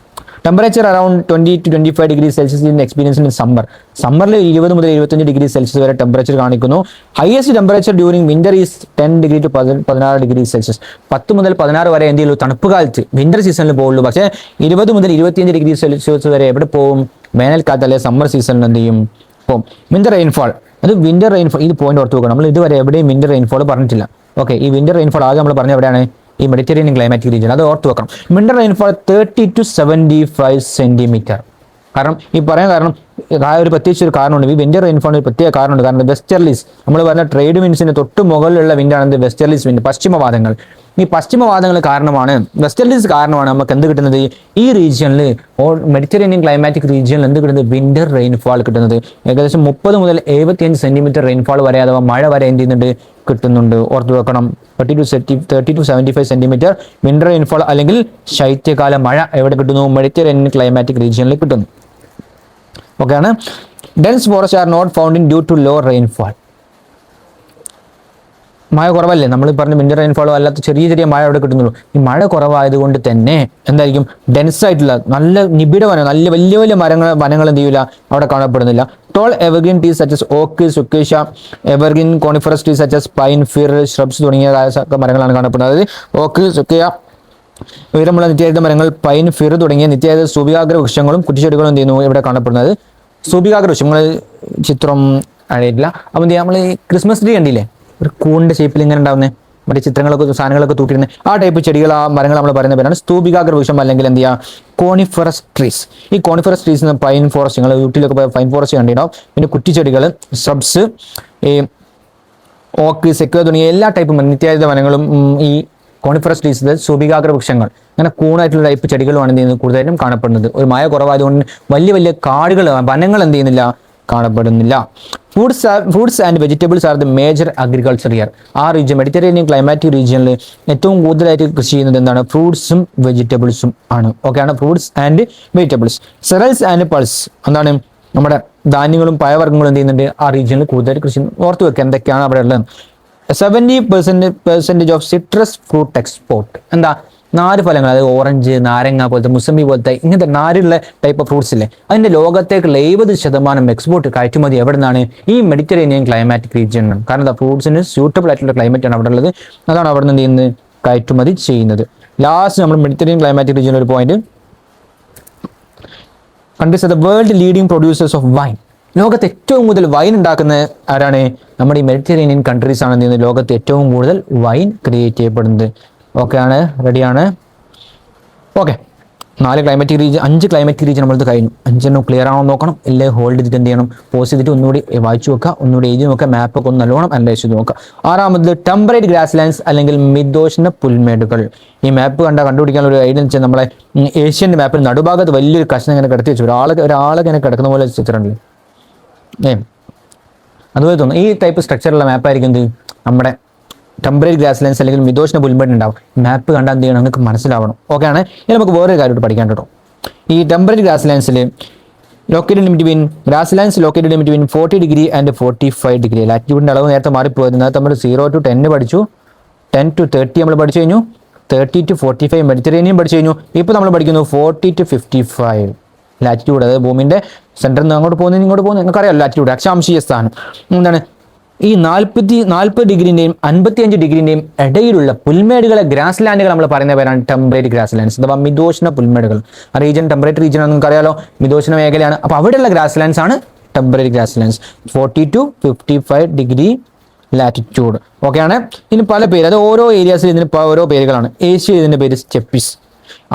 Temperature around 20 to 25 degree Celsius in experience in summer. സമ്മറിൽ 20 മുതൽ 25 ഡിഗ്രി സെൽഷ്യസ് വരെ ടെമ്പറേച്ചർ കാണിക്കുന്നു. Highest temperature during winter is 10 degree to 16 degree Celsius. 10 മുതൽ 16 വരെ എന്ത് ചെയ്യുള്ളൂ, തണുപ്പ് കാലത്ത് വിന്റർ സീസണിൽ പോകുള്ളൂ. പക്ഷേ 20 മുതൽ 25 ഡിഗ്രി സെൽഷ്യസ് വരെ എവിടെ പോകും, വേനൽക്കാലത്ത് അല്ലെങ്കിൽ സമ്മർ സീസണിൽ എന്ത് ചെയ്യും, പോകും. വിന്റർ റെയിൻഫോൾ, അത് വിന്റർ റെയിൻഫോൾ, ഇത് പോയിന്റ് ഓർത്ത് വെക്കണം. നമ്മൾ ഇതുവരെ എവിടെയും വിന്റർ റെയിൻഫോൾ പറഞ്ഞിട്ടില്ല. ഓക്കെ, ഈ വിന്റർ റെയിൻഫോൾ ആകെ നമ്മൾ പറഞ്ഞ എവിടെയാണ്, ഈ മെഡിറ്ററേനിയൻ ക്ലൈമാറ്റിക് റീജിയൻ. അത് ഓർത്ത് വെക്കണം. Winter rainfall 30 to 75 centimetre. കാരണം ഈ പറയാൻ കാരണം ഒരു പ്രത്യേകിച്ച് ഒരു കാരണമുണ്ട്. ഈ വിന്റർ റെയിൻഫോളിന് ഒരു പ്രത്യേക കാരണമുണ്ട്. കാരണം വെസ്റ്റർലീസ് നമ്മൾ പറഞ്ഞ ട്രേഡ് വിൻഡ്സിന് തൊട്ട് മുകളിലുള്ള വിൻഡാണ് വെസ്റ്റർലീസ് വിൻഡ്, പശ്ചിമവാദങ്ങൾ. ഈ പശ്ചിമവാദങ്ങൾ കാരണമാണ്, വെസ്റ്റർലീസ് കാരണമാണ് നമുക്ക് എന്ത് കിട്ടുന്നത്, ഈ റീജിയനിൽ മെഡിറ്ററേനിയൻ ക്ലൈമാറ്റിക് റീജിയനിൽ എന്ത് കിട്ടുന്നത്, വിന്റർ റെയിൻഫാൾ കിട്ടുന്നത്. ഏകദേശം 30 മുതൽ 75 സെന്റിമീറ്റർ റെയിൻഫാൾ വരെ അഥവാ മഴ വരെ എന്ത് ചെയ്യുന്നുണ്ട്, കിട്ടുന്നുണ്ട്. ഓർത്ത് വെക്കണം. 30 to 75 സെന്റിമീറ്റർ വിന്റർ റെയിൻഫാൾ അല്ലെങ്കിൽ ശൈത്യകാല മഴ എവിടെ കിട്ടുന്നു, മെഡിറ്ററേനിയൻ ക്ലൈമാറ്റിക് റീജിയനിൽ കിട്ടുന്നു. ഓക്കെ ആണ്. Dense forest are not found in due to low rainfall. മഴ കുറവല്ലേ, നമ്മൾ പറഞ്ഞ വിന്റർ റെയിൻഫാളോ അല്ലാത്ത ചെറിയ ചെറിയ മഴ അവിടെ കിട്ടുന്നുള്ളൂ. ഈ മഴ കുറവായതുകൊണ്ട് തന്നെ എന്തായിരിക്കും, ഡെൻസ് ആയിട്ടുള്ള നല്ല നിബിഡ വനം, നല്ല വലിയ വലിയ വനങ്ങൾ എന്ത് ചെയ്യില്ല, അവിടെ കാണപ്പെടുന്നില്ല. Tall evergreen trees such as oak, സുക്കേഷ, evergreen coniferous trees such as pine, fir, shrubs തുടങ്ങിയ മരങ്ങളാണ് കാണപ്പെടുന്നത്. അതായത് ഓക്ക്, സുക്കയ, ഉയരമുള്ള നിത്യഹരിത മരങ്ങൾ, പൈൻ, ഫിർ തുടങ്ങിയ നിത്യഹരിത സൂപികാഗ്ര വൃക്ഷങ്ങളും കുറ്റിച്ചെടികളും എന്ത് ചെയ്യുന്നു, ഇവിടെ കാണപ്പെടുന്നത്. സൂപികാഗ്ര വൃക്ഷങ്ങൾ ചിത്രം അറിയില്ല. അപ്പം നമ്മൾ ഈ ക്രിസ്മസ് ട്രീ കണ്ടില്ലേ, ഒരു കൂണിന്റെ ഷേപ്പിൽ ഇങ്ങനെ ഉണ്ടാവുന്നത്, മറ്റേ ചിത്രങ്ങളൊക്കെ സാധനങ്ങളൊക്കെ തൂക്കിയിരുന്നത്, ആ ടൈപ്പ് ചെടികൾ, ആ മരങ്ങൾ നമ്മൾ പറയുന്ന പേരാണ് സ്തൂപികാഗ്ര വൃക്ഷം അല്ലെങ്കിൽ എന്ത് ചെയ്യുക, കോണിഫറസ് ട്രീസ്. ഈ കോണിഫറസ് ട്രീസ് പൈൻ ഫോറസ്റ്റ്, നിങ്ങൾ ഊട്ടിയിലൊക്കെ പോയ പൈൻ ഫോറസ്റ്റ് കണ്ടിട്ടുണ്ടാവും. പിന്നെ കുറ്റിച്ചെടികൾ, ശ്രബ്സ്, ഈ ഓക്ക്, സെക്വ തുടങ്ങിയ എല്ലാ ടൈപ്പും നിത്യഹരിത വനങ്ങളും ഈ കോണിഫറസ് ട്രീസ്, സൂപികാഗ്ര വൃക്ഷങ്ങൾ, അങ്ങനെ കൂണായിട്ടുള്ള ടൈപ്പ് ചെടികളുമാണ് എന്ത് ചെയ്യുന്നത്, കൂടുതലായിട്ടും കാണപ്പെടുന്നത്. ഒരു മഴ കുറവായതുകൊണ്ട് വലിയ വലിയ കാടുകൾ, വനങ്ങൾ എന്ത് ചെയ്യുന്നില്ല, കാണപ്പെടുന്നില്ല. Fruits and vegetables are the major agriculture year. ആ റീജിയൻ മെഡിറ്ററേനിയൻ ക്ലൈമാറ്റിക് റീജിയനിൽ ഏറ്റവും കൂടുതലായിട്ട് കൃഷി ചെയ്യുന്നത് എന്താണ്, ഫ്രൂട്ട്സും വെജിറ്റബിൾസും ആണ്. ഓക്കെ ആണ്, fruits and vegetables. Cereals and pulse, എന്താണ് നമ്മുടെ ധാന്യങ്ങളും പഴവർഗ്ഗങ്ങളും എന്ത് ചെയ്യുന്നുണ്ട്, ആ റീജിയനിൽ കൂടുതലായിട്ട് കൃഷി. ഓർത്ത് വെക്കുക എന്തൊക്കെയാണ് അവിടെ ഉള്ളത്. 70% ഓഫ് സിട്രസ് ഫ്രൂട്ട് എക്സ്പോർട്ട്. എന്താ, നാര് ഫലങ്ങൾ, അതായത് ഓറഞ്ച്, നാരങ്ങ പോലത്തെ, മുസമ്പി പോലത്തെ ഇങ്ങനത്തെ നാരുള്ള ടൈപ്പ് ഓഫ് ഫ്രൂട്ട്സ് ഇല്ലേ, അതിന്റെ ലോകത്തേക്കുള്ള 70% എക്സ്പോർട്ട് കയറ്റുമതി എവിടെ നിന്നാണ്, ഈ മെഡിറ്ററേനിയൻ ക്ലൈമാറ്റിക് റീജിയനാണ്. കാരണം എന്താ, ഫ്രൂട്ട്സിന് സ്യൂട്ടബിൾ ആയിട്ടുള്ള ക്ലൈമറ്റ് ആണ് അവിടെ ഉള്ളത്. അതാണ് അവിടെ നിന്ന് എന്ത് ചെയ്യുന്നത്, കയറ്റുമതി ചെയ്യുന്നത്. ലാസ്റ്റ് നമ്മൾ മെഡിറ്ററേനിയൻ ക്ലൈമാറ്റിക് റീജിയൻ ഒരു point, countries are the world leading producers of wine. ലോകത്ത് ഏറ്റവും കൂടുതൽ വൈൻ ഉണ്ടാക്കുന്ന ആരാണ്, നമ്മുടെ ഈ മെഡിറ്ററേനിയൻ കൺട്രീസ് ആണ് എന്ത് ചെയ്യുന്നത്, ലോകത്ത് ഏറ്റവും കൂടുതൽ വൈൻ ക്രിയേറ്റ് ചെയ്യപ്പെടുന്നത്. ഓക്കെ ആണ്, റെഡിയാണ്. ഓക്കെ, 5 ക്ലൈമാറ്റിക് റീജിയൻ നമ്മളത് കഴിഞ്ഞു. 5 ക്ലിയർ ആണോ നോക്കണം, ഇല്ലേ ഹോൾഡ് ചെയ്തിട്ട് എന്ത് ചെയ്യണം, പോസ് ചെയ്തിട്ട് ഒന്നുകൂടി വായിച്ചു നോക്കുക, ഒന്നുകൂടി എഴുതി നോക്കുക, മാപ്പൊക്കെ ഒന്ന് നല്ലോണം അനലൈസ് ചെയ്ത് നോക്കുക. 6ാമത് ടെമ്പറേറ്റ് ഗ്രാസ് ലാൻഡ്സ് അല്ലെങ്കിൽ മിതോഷ്ണ പുൽമേടുകൾ. ഈ മാപ്പ് കണ്ടുപിടിക്കാനുള്ള ഒരു ഐഡിയ വെച്ചാൽ നമ്മളെ ഏഷ്യൻ്റെ മാപ്പിൽ നടുഭാഗത്ത് വലിയൊരു കഷ്ണം ഇങ്ങനെ കിടത്തി വെച്ചു, ഒരാളെ ഇങ്ങനെ കിടക്കുന്ന പോലെ ചിത്രമുണ്ട്. അതുപോലെ തോന്നുന്നു ഈ ടൈപ്പ് സ്ട്രക്ചറുള്ള മാപ്പായിരിക്കും എന്ത്, നമ്മുടെ ടെമ്പറേറ്റ് ഗ്രാസ് ലാൻഡ്സ് അല്ലെങ്കിൽ മിതോഷ്ണ പുൽമേട് ഉണ്ടാവും. മാപ്പ് കണ്ടാൽ എന്ത് ചെയ്യണം, നിങ്ങൾക്ക് മനസ്സിലാവണം. ഓക്കെ ആണ്. ഇനി നമുക്ക് വേറൊരു കാര്യം പഠിക്കാൻ കേട്ടോ. ഈ ടെമ്പറേറ്റ് ഗ്രാസ് ലാൻഡ്സിൽ located in between 40 degree and 45 degree. ലാറ്റിറ്റ്യൂഡിൻ്റെ അളവ് നേരത്തെ മാറിപ്പോയത്. നേരത്തെ നമ്മൾ 0 to 10 പഠിച്ചു, 10 to 30 നമ്മൾ പഠിച്ചു കഴിഞ്ഞു, 30 to 45 മെഡിറ്ററേനിയൻ പഠിച്ചു കഴിഞ്ഞു. ഇപ്പോൾ നമ്മൾ പഠിക്കുന്നു 40 to 55 ലാറ്റിറ്റ്യൂഡ്, അതായത് ഭൂമിൻ്റെ സെൻറ്ററിൽ നിന്ന് അങ്ങോട്ട് പോകുന്നത് ഇങ്ങോട്ട് പോകുന്നത്, നിങ്ങൾക്കറിയാം ലാറ്റിറ്റ്യൂഡ്, അക്ഷാംശീയ സ്ഥാനം. എന്താണ് ഈ 40 ഡിഗ്രിൻ്റെയും 55 ഡിഗ്രിൻ്റെയും ഇടയിലുള്ള പുൽമേടുകളെ, ഗ്രാസ് ലാൻഡുകൾ നമ്മൾ പറയുന്ന പേരാണ് ടെമ്പറേറ്റ് ഗ്രാസ് ലാൻഡ്സ് അഥവാ മിതോഷ്ണ പുൽമേടുകൾ. ആ റീജിയൻ ടെമ്പറേറ്റ് റീജിയൻ ആണെന്ന് നിങ്ങൾക്കറിയാലോ, മിതോഷ്ണ മേഖലയാണ്. അപ്പോൾ അവിടെയുള്ള ഗ്രാസ് ലാൻഡ്സ് ആണ് temperate grass lands, 40 to 55 degree latitude. Okay ആണ്. ഇനി പല പേര്, അത് ഓരോ ഏരിയാസിൽ ഇതിന് ഓരോ പേരുകളാണ്. ഏഷ്യയിൽ ഇതിൻ്റെ പേര് സ്റ്റെപ്പിസ്,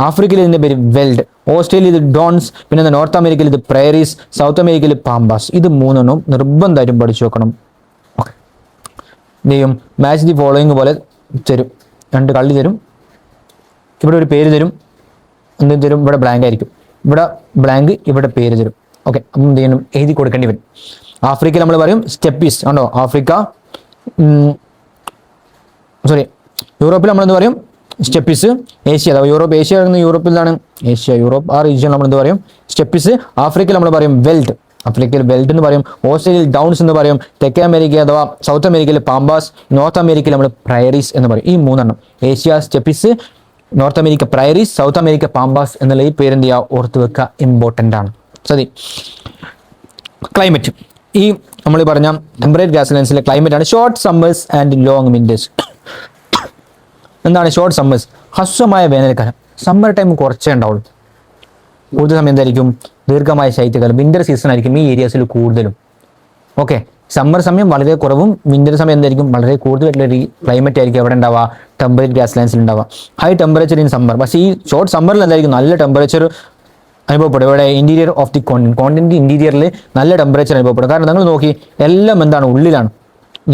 ആഫ്രിക്കയിൽ ഇതിൻ്റെ പേര് വെൽഡ്, ഓസ്ട്രേലിയയിൽ ഇത് ഡോൺസ്, പിന്നെ നോർത്ത് അമേരിക്കയിൽ ഇത് പ്രയറീസ്, സൗത്ത് അമേരിക്കയിൽ പാമ്പാസ്. ഇത് 3 നിർബന്ധമായിട്ടും പഠിച്ചു വെക്കണം. എന്ത് ചെയ്യും, മാച്ച് ദി ഫോളോയിങ് പോലെ തരും, 2 കള്ളി തരും, ഇവിടെ ഒരു പേര് തരും, എന്ത് തരും, ഇവിടെ ബ്ലാങ്ക് ആയിരിക്കും, ഇവിടെ ബ്ലാങ്ക്, ഇവിടെ പേര് തരും. ഓക്കെ, അപ്പം എന്ത് ചെയ്യണം, എഴുതി കൊടുക്കേണ്ടി വരും. ആഫ്രിക്കയിൽ നമ്മൾ പറയും സ്റ്റെപ്പീസ് ആണോ, ആഫ്രിക്ക, യൂറോപ്പിൽ നമ്മളെന്ത് പറയും സ്റ്റെപ്പിസ്. ഏഷ്യ അഥവാ ഏഷ്യ യൂറോപ്പിലാണ്, യൂറോപ്പ് ആ റീജിയൻ നമ്മൾ എന്ത് പറയും സ്റ്റെപ്പിസ്. ആഫ്രിക്കയിൽ നമ്മൾ പറയും വെൽഡ്, ആഫ്രിക്കയിൽ വെൽഡ് എന്ന് പറയും. ഓസ്ട്രേലിയയിൽ ഡൗൺസ് എന്ന് പറയും. തെക്കേ അമേരിക്ക അഥവാ സൗത്ത് അമേരിക്കയിൽ പാമ്പാസ്, നോർത്ത് അമേരിക്കയിൽ നമ്മൾ പ്രയറീസ് എന്ന് പറയും. ഈ 3 Asia steppes, north America prairies, south America pampas എന്നുള്ള ഈ പേരെന്ത് ചെയ്യുക, ഓർത്ത് വെക്കുക, ഇമ്പോർട്ടൻ്റ് ആണ്. സതി ക്ലൈമറ്റ്, ഈ നമ്മൾ പറഞ്ഞ ടെമ്പറേറ്റ് ഗ്രാസ് ലാൻഡ്സിലെ ക്ലൈമറ്റ് ആണ് short summers and long winter's. എന്താണ് ഷോർട്ട് സമ്മേഴ്സ്, ഹ്രസ്വമായ വേനൽക്കാലം. സമ്മർ ടൈം കുറച്ചേ ഉണ്ടാവുള്ളൂ, കൂടുതൽ സമയം എന്തായിരിക്കും, ദീർഘമായ ശൈത്യകാലം, വിന്റർ സീസൺ ആയിരിക്കും ഈ ഏരിയാസിൽ കൂടുതലും. ഓക്കെ, സമ്മർ സമയം വളരെ കുറവും വിന്റർ സമയം എന്തായിരിക്കും, വളരെ കൂടുതലായിട്ടുള്ള ഒരു ക്ലൈമറ്റ് ആയിരിക്കും എവിടെ ഉണ്ടാവുക, ടെമ്പറേറ്റ് ഗ്രാസ് ലാൻഡ്സിൽ ഉണ്ടാവുക. High temperature in summer. പക്ഷേ ഈ ഷോർട്ട് സമ്മറിൽ എന്തായിരിക്കും, നല്ല ടെമ്പറേച്ചർ അനുഭവപ്പെടും. ഇവിടെ ഇന്റീരിയർ ഓഫ് ദി കോണ്ടിനെന്റ് ഇന്റീരിയറിൽ നല്ല ടെമ്പറേച്ചർ അനുഭവപ്പെടും. കാരണം നിങ്ങൾ നോക്കി എല്ലാം എന്താണ് ഉള്ളിലാണ്.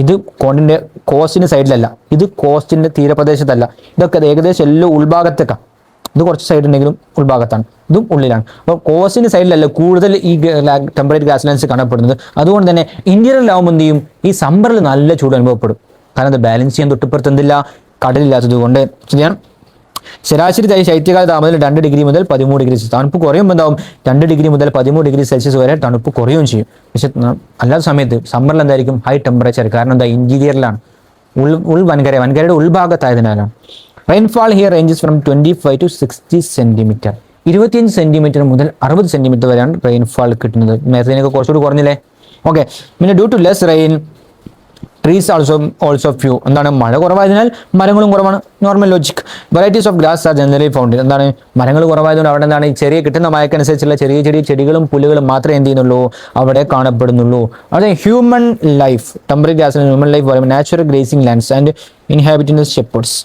ഇത് കോണ്ടിന്റെ കോസ്റ്റിന്റെ സൈഡിലല്ല, ഇത് കോസ്റ്റിന്റെ തീരപ്രദേശത്തല്ല, ഇതൊക്കെ ഏകദേശം എല്ലാം ഉൾഭാഗത്തേക്കാണ്. ഇത് കുറച്ച് സൈഡ് ഉണ്ടെങ്കിലും ഉൾഭാഗത്താണ്, ഇതും ഉള്ളിലാണ്. അപ്പോൾ കോസ്റ്റിന്റെ സൈഡിലല്ല കൂടുതൽ ഈ ടെമ്പറേറ്റ് ഗ്യാസ് ലൈൻസ് കാണപ്പെടുന്നത്. അതുകൊണ്ട് തന്നെ ഇന്റീരിയറിലാവുമ്പോൾ എന്ത് ചെയ്യും, ഈ സമ്മറിൽ നല്ല ചൂട് അനുഭവപ്പെടും. കാരണം അത് ബാലൻസ് ചെയ്യാൻ തൊട്ടിപ്പുറത്ത് എന്തില്ല, കടലില്ലാത്തത് കൊണ്ട്. ശരിയാണ്. ശരാശരി ശൈത്യകാല താപനില 2 ഡിഗ്രി മുതൽ 13 ഡിഗ്രി സെൽഷ്യസ്. തണുപ്പ് കുറയുമ്പോൾ എന്താവും, 2 ഡിഗ്രി മുതൽ 13 ഡിഗ്രി സെൽഷ്യസ് വരെ തണുപ്പ് കുറയുകയും ചെയ്യും. പക്ഷെ അല്ലാത്ത സമയത്ത് സമ്മറിൽ എന്തായിരിക്കും, ഹൈ ടെമ്പറേച്ചർ. കാരണം എന്താ, ഇന്റീരിയറിലാണ്, വൻകരയുടെ ഉൾഭാഗത്തായതിനാലാണ്. Rainfall here ranges from 25 to 60 centimetre. 25 centimetre മുതൽ 60 സെന്റിമീറ്റർ വരെയാണ് റെയിൻഫാൾ കിട്ടുന്നത്. നേരത്തേക്ക് കുറച്ചുകൂടി കുറഞ്ഞില്ലേ? ഓക്കെ. പിന്നെ due to less rain trees also few. എന്താണ്, മഴ കുറവായതിനാൽ മരങ്ങളും കുറവാണ്. Normal logic. Varieties of grass are generally found. എന്താണ്, മരങ്ങൾ കുറവായതുകൊണ്ട് അവിടെ എന്താണ്, ചെറിയ കിട്ടുന്ന മഴക്കനുസരിച്ചുള്ള ചെറിയ ചെടികളും പുല്ലുകളും മാത്രമേ എന്ത് ചെയ്യുന്നുള്ളൂ, അവിടെ കാണപ്പെടുന്നുള്ളൂ. അവിടെ ഹ്യൂമൻ ലൈഫ്, ടെമ്പറേറ്റ് ഗ്യാസിൽ ഹ്യൂമൻ ലൈഫ് പറയുമ്പോൾ natural grazing lands and inhabitants shepherd's.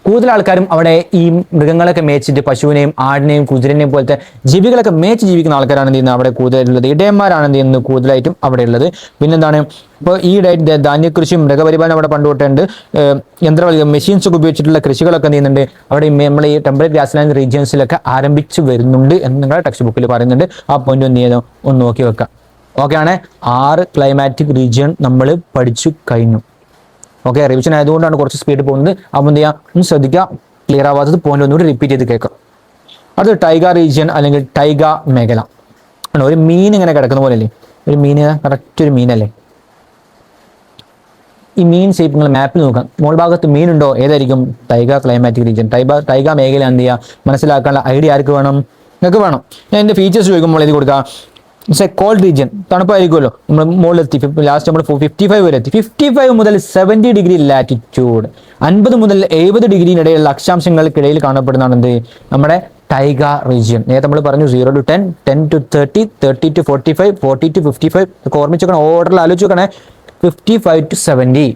കൂടുതൽ ആൾക്കാരും അവിടെ ഈ മൃഗങ്ങളൊക്കെ മേച്ചിട്ട് പശുവിനെയും ആടിനെയും കുതിരനെയും പോലത്തെ ജീവികളൊക്കെ മേച്ച് ജീവിക്കുന്ന ആൾക്കാരാണ് എന്ത് ചെയ്യുന്നത് അവിടെ കൂടുതലുള്ളത്. ഇടയന്മാരാണ് എന്ത് ചെയ്യുന്നത് കൂടുതലായിട്ടും അവിടെ ഉള്ളത്. പിന്നെന്താണ്, ഇപ്പോൾ ഈ ധാന്യകൃഷിയും മൃഗപരിപാലനം അവിടെ പണ്ടുതൊട്ടുണ്ട്. മെഷീൻസ് ഒക്കെ ഉപയോഗിച്ചിട്ടുള്ള കൃഷികളൊക്കെ എന്ത് ചെയ്യുന്നുണ്ട് അവിടെ നമ്മൾ ഈ ടെമ്പറേറ്റ് ഗ്യാസ് ലൈൻ റീജിയൻസിലൊക്കെ ആരംഭിച്ചു വരുന്നുണ്ട് എന്ന് നിങ്ങളുടെ ടെക്സ്റ്റ് ബുക്കിൽ പറയുന്നുണ്ട്. ആ പോയിന്റ് എന്ത് ചെയ്തോ ഒന്ന് നോക്കി വെക്കാം. ഓക്കെ ആണ്. 6 ക്ലൈമാറ്റിക് റീജിയൻ നമ്മൾ പഠിച്ചു കഴിഞ്ഞു. ഓക്കെ, റിവിഷൻ ആയതുകൊണ്ടാണ് കുറച്ച് സ്പീഡ് പോകുന്നത്. അപ്പോൾ എന്ത് ചെയ്യുക, ഒന്ന് ശ്രദ്ധിക്കുക, ക്ലിയർ ആവാത്തത് പോയിന്റ് ഒന്നുകൂടി റിപ്പീറ്റ് ചെയ്ത് കേൾക്കാം. അത് ടൈഗ റീജിയൻ അല്ലെങ്കിൽ ടൈഗ മേഖല. ഒരു മീൻ ഇങ്ങനെ കിടക്കുന്ന പോലെ അല്ലേ, ഒരു മീൻ, കറക്റ്റ് ഒരു മീനല്ലേ. ഈ മീൻ ഷേപ്പ് നിങ്ങൾ മാപ്പിൽ നോക്കാം, മോൾ ഭാഗത്ത് മീനുണ്ടോ, ഏതായിരിക്കും, ടൈഗ ക്ലൈമാറ്റിക് റീജിയൻ, ടൈഗ മേഖല. എന്ത് ചെയ്യുക, മനസ്സിലാക്കാനുള്ള ഐഡിയ ആർക്ക് വേണം, നിങ്ങൾക്ക് വേണം. ഞാൻ എൻ്റെ ഫീച്ചേഴ്സ് ചോദിക്കുമ്പോൾ എഴുതി കൊടുക്കുക. ഇറ്റ്സ് എ കോൾഡ് റീജിയൻ, തണുപ്പായിരിക്കുമല്ലോ. നമ്മൾ മുകളിലെത്തി, ലാസ്റ്റ് നമ്മൾ 55 വരെ എത്തി. 55 മുതൽ 70 ഡിഗ്രി ലാറ്റിറ്റ്യൂഡ്, 50 മുതൽ 70 ഡിഗ്രിയിനിടയിലുള്ള അക്ഷാംശങ്ങൾക്കിടയിൽ കാണപ്പെടുന്നതാണ് എന്ത്, നമ്മുടെ ടൈഗ റീജിയൻ. നേരത്തെ നമ്മൾ പറഞ്ഞു 0 to 10, 10 to 30, 30 to 45, 40 to 55. ഒക്കെ ഓർമ്മിച്ച് വെക്കണം, ഓർഡറിൽ ആലോചിച്ച് വെക്കണേ. 55 to 70,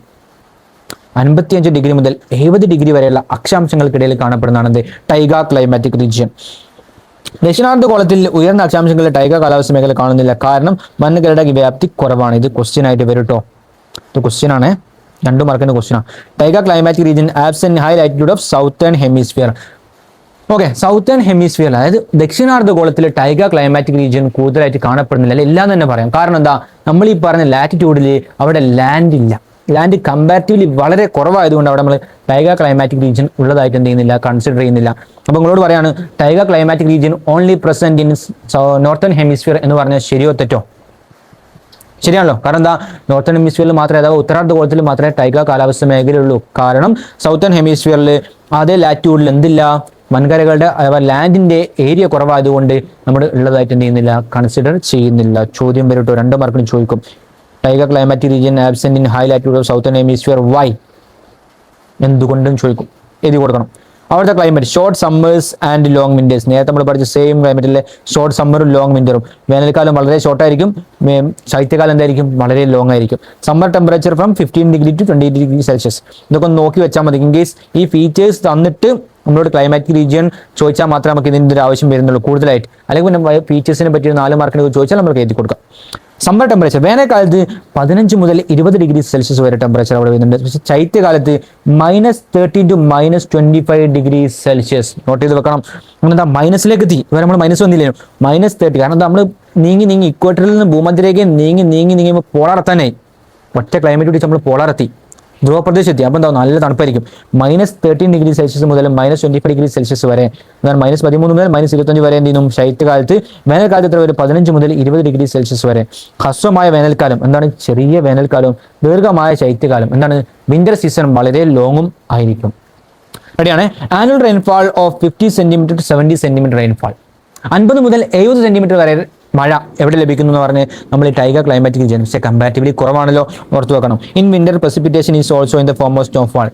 55 ഡിഗ്രി മുതൽ 70 ഡിഗ്രി വരെയുള്ള അക്ഷാംശങ്ങൾക്കിടയിൽ കാണപ്പെടുന്നതാണ് ടൈഗ ക്ലൈമാറ്റിക് റീജിയൻ. ദക്ഷിണാർദ്ധഗോളത്തിൽ ഉയർന്ന അക്ഷാംശങ്ങളിലെ ടൈഗ കാലാവസ്ഥ മേഖല കാണുന്നില്ല. കാരണം വൻകരയുടെ വ്യാപ്തി കുറവാണ്. ഇത് ക്വസ്റ്റ്യൻ ആയിട്ട് വരും കേട്ടോ. ഇത് ക്വസ്റ്റ്യൻ ആണ്, 2 മാർക്കിന്റെ ക്വസ്റ്റ്യൻ ആണ്. Taiga climatic region absent high latitude of southern hemisphere. Okay, southern hemisphere, അതായത് ദക്ഷിണാർദ്ധഗോളത്തിൽ ടൈഗ ക്ലൈമാറ്റിക് റീജിയൻ കൂടുതലായിട്ട് കാണപ്പെടുന്നില്ല, അല്ല ഇല്ലാന്ന് തന്നെ പറയാം. കാരണം എന്താ, നമ്മൾ ഈ പറഞ്ഞ ലാറ്റിറ്റ്യൂഡിൽ അവിടെ ലാൻഡ് ഇല്ല. ലാൻഡ് കമ്പാരിറ്റീവ്ലി വളരെ കുറവായതുകൊണ്ട് അവിടെ നമ്മൾ ടൈഗ ക്ലൈമാറ്റിക് റീജിയൻ ഉള്ളതായിട്ട് എന്ത് ചെയ്യുന്നില്ല, കൺസിഡർ ചെയ്യുന്നില്ല. അപ്പോൾ നിങ്ങളോട് പറയാണ് taiga climatic region only present in northern hemisphere എന്ന് പറഞ്ഞാൽ ശരിയോ തെറ്റോ? ശരിയാണല്ലോ. കാരണം എന്താ, നോർത്തേൺ ഹെമിസ്ഫിയറിൽ മാത്രമേ, അഥവാ ഉത്തരാർദ്ധഗോളത്തിൽ മാത്രമേ ടൈഗ കാലാവസ്ഥ മേഖലയുള്ളൂ. കാരണം സൗത്തേൺ ഹെമിസ്ഫിയറിൽ അതേ ലാറ്റിറ്റ്യൂഡിൽ എന്തില്ല, വൻകരകളുടെ അഥവാ ലാൻഡിന്റെ ഏരിയ കുറവായതുകൊണ്ട് നമ്മൾ ഉള്ളതായിട്ട് എന്ത് ചെയ്യുന്നില്ല, കൺസിഡർ ചെയ്യുന്നില്ല. ചോദ്യം വരട്ടോ, 2 മാർക്കിന് ചോദിക്കും. Taiga climatic region absent in high latitude of southern hemisphere, why, എന്തുകൊണ്ടും ചോദിക്കും, എഴുതി കൊടുക്കണം. അവിടുത്തെ climate short summers and long winters. നേരത്തെ നമ്മൾ പഠിച്ച സെയിം ക്ലൈമറ്റിലെ ഷോർട്ട് സമ്മറും ലോങ് വിന്ററും. വേനൽക്കാലം വളരെ ഷോർട്ടായിരിക്കും, ശൈത്യകാലം എന്തായിരിക്കും, വളരെ ലോങ് ആയിരിക്കും. Summer temperature from 15 degree to 20 degree Celsius. ഇതൊക്കെ ഒന്ന് നോക്കി വെച്ചാൽ മതി. ഇൻ കേസ് ഈ ഫീച്ചേഴ്സ് തന്നിട്ട് നമ്മളോട് ക്ലൈമാറ്റിക് റീജിയൻ ചോദിച്ചാൽ മാത്രമേ നമുക്ക് ഇതിൻ്റെ ഒരു ആവശ്യം വരുന്നുള്ളൂ കൂടുതലായിട്ട്. അല്ലെങ്കിൽ പിന്നെ ഫീച്ചേഴ്സിനെ പറ്റി 4 മാർക്കിന് ചോദിച്ചാൽ നമുക്ക് എഴുതി കൊടുക്കാം. സമ്മർ ടെമ്പറേച്ചർ വേനൽക്കാലത്ത് 15 മുതൽ 20 ഡിഗ്രി സെൽഷ്യസ് വരെ ടെമ്പറേച്ചർ അവിടെ വരുന്നുണ്ട്. പക്ഷേ ശൈത്യകാലത്ത് -30 to -25 ഡിഗ്രി സെൽഷ്യസ്. നോട്ട് ചെയ്ത് വെക്കണം. എന്താ മൈനസിലേക്ക് എത്തി, ഇവരെ നമ്മൾ മൈനസ് വന്നില്ലേനോ, -30. കാരണം എന്താ, നമ്മൾ നീങ്ങി ഇക്വേറ്ററിൽ നിന്ന് ഭൂമധ്യരേഖയും നീങ്ങുമ്പോൾ പോളാറെത്താനായി. ഒറ്റ ക്ലൈമറ്റ് പിടിച്ച് നമ്മൾ പോളാറെത്തി, ധ്രുവപ്രദേശത്ത്. അപ്പോൾ എന്താ, നല്ല തണുപ്പായിരിക്കും. -13 ഡിഗ്രി സെൽഷ്യസ് മുതൽ -25 ഡിഗ്രി സെൽഷ്യസ് വരെ, എന്നാൽ -13 മുതൽ -25 വരെ എന്ത് ചെയ്യുന്നു ശൈത്യകാലത്ത്. വേനൽക്കാലത്ത് എത്ര വരെ, 15 മുതൽ 20 ഡിഗ്രി സെൽഷ്യസ് വരെ. ഹ്രസ്വമായ വേനൽക്കാലം, എന്താണ്, ചെറിയ വേനൽക്കാലവും. ദീർഘമായ ശൈത്യകാലം, എന്താണ്, വിന്റർ സീസൺ വളരെ ലോങ്ങും ആയിരിക്കും. റെഡിയാണ്. Annual rainfall of 50 centimetre to 70 centimetre rainfall. 50 മുതൽ 70 സെന്റിമീറ്റർ വരെ മഴ എവിടെ ലഭിക്കുന്നു എന്ന് പറഞ്ഞ് നമ്മൾ ടൈഗ ക്ലൈമാറ്റിക് റീജിയൻ. പക്ഷേ കമ്പാരിറ്റീവ്ലി കുറവാണല്ലോ, ഓർത്ത് വെക്കണം. In winter precipitation is also in the form of snowfall.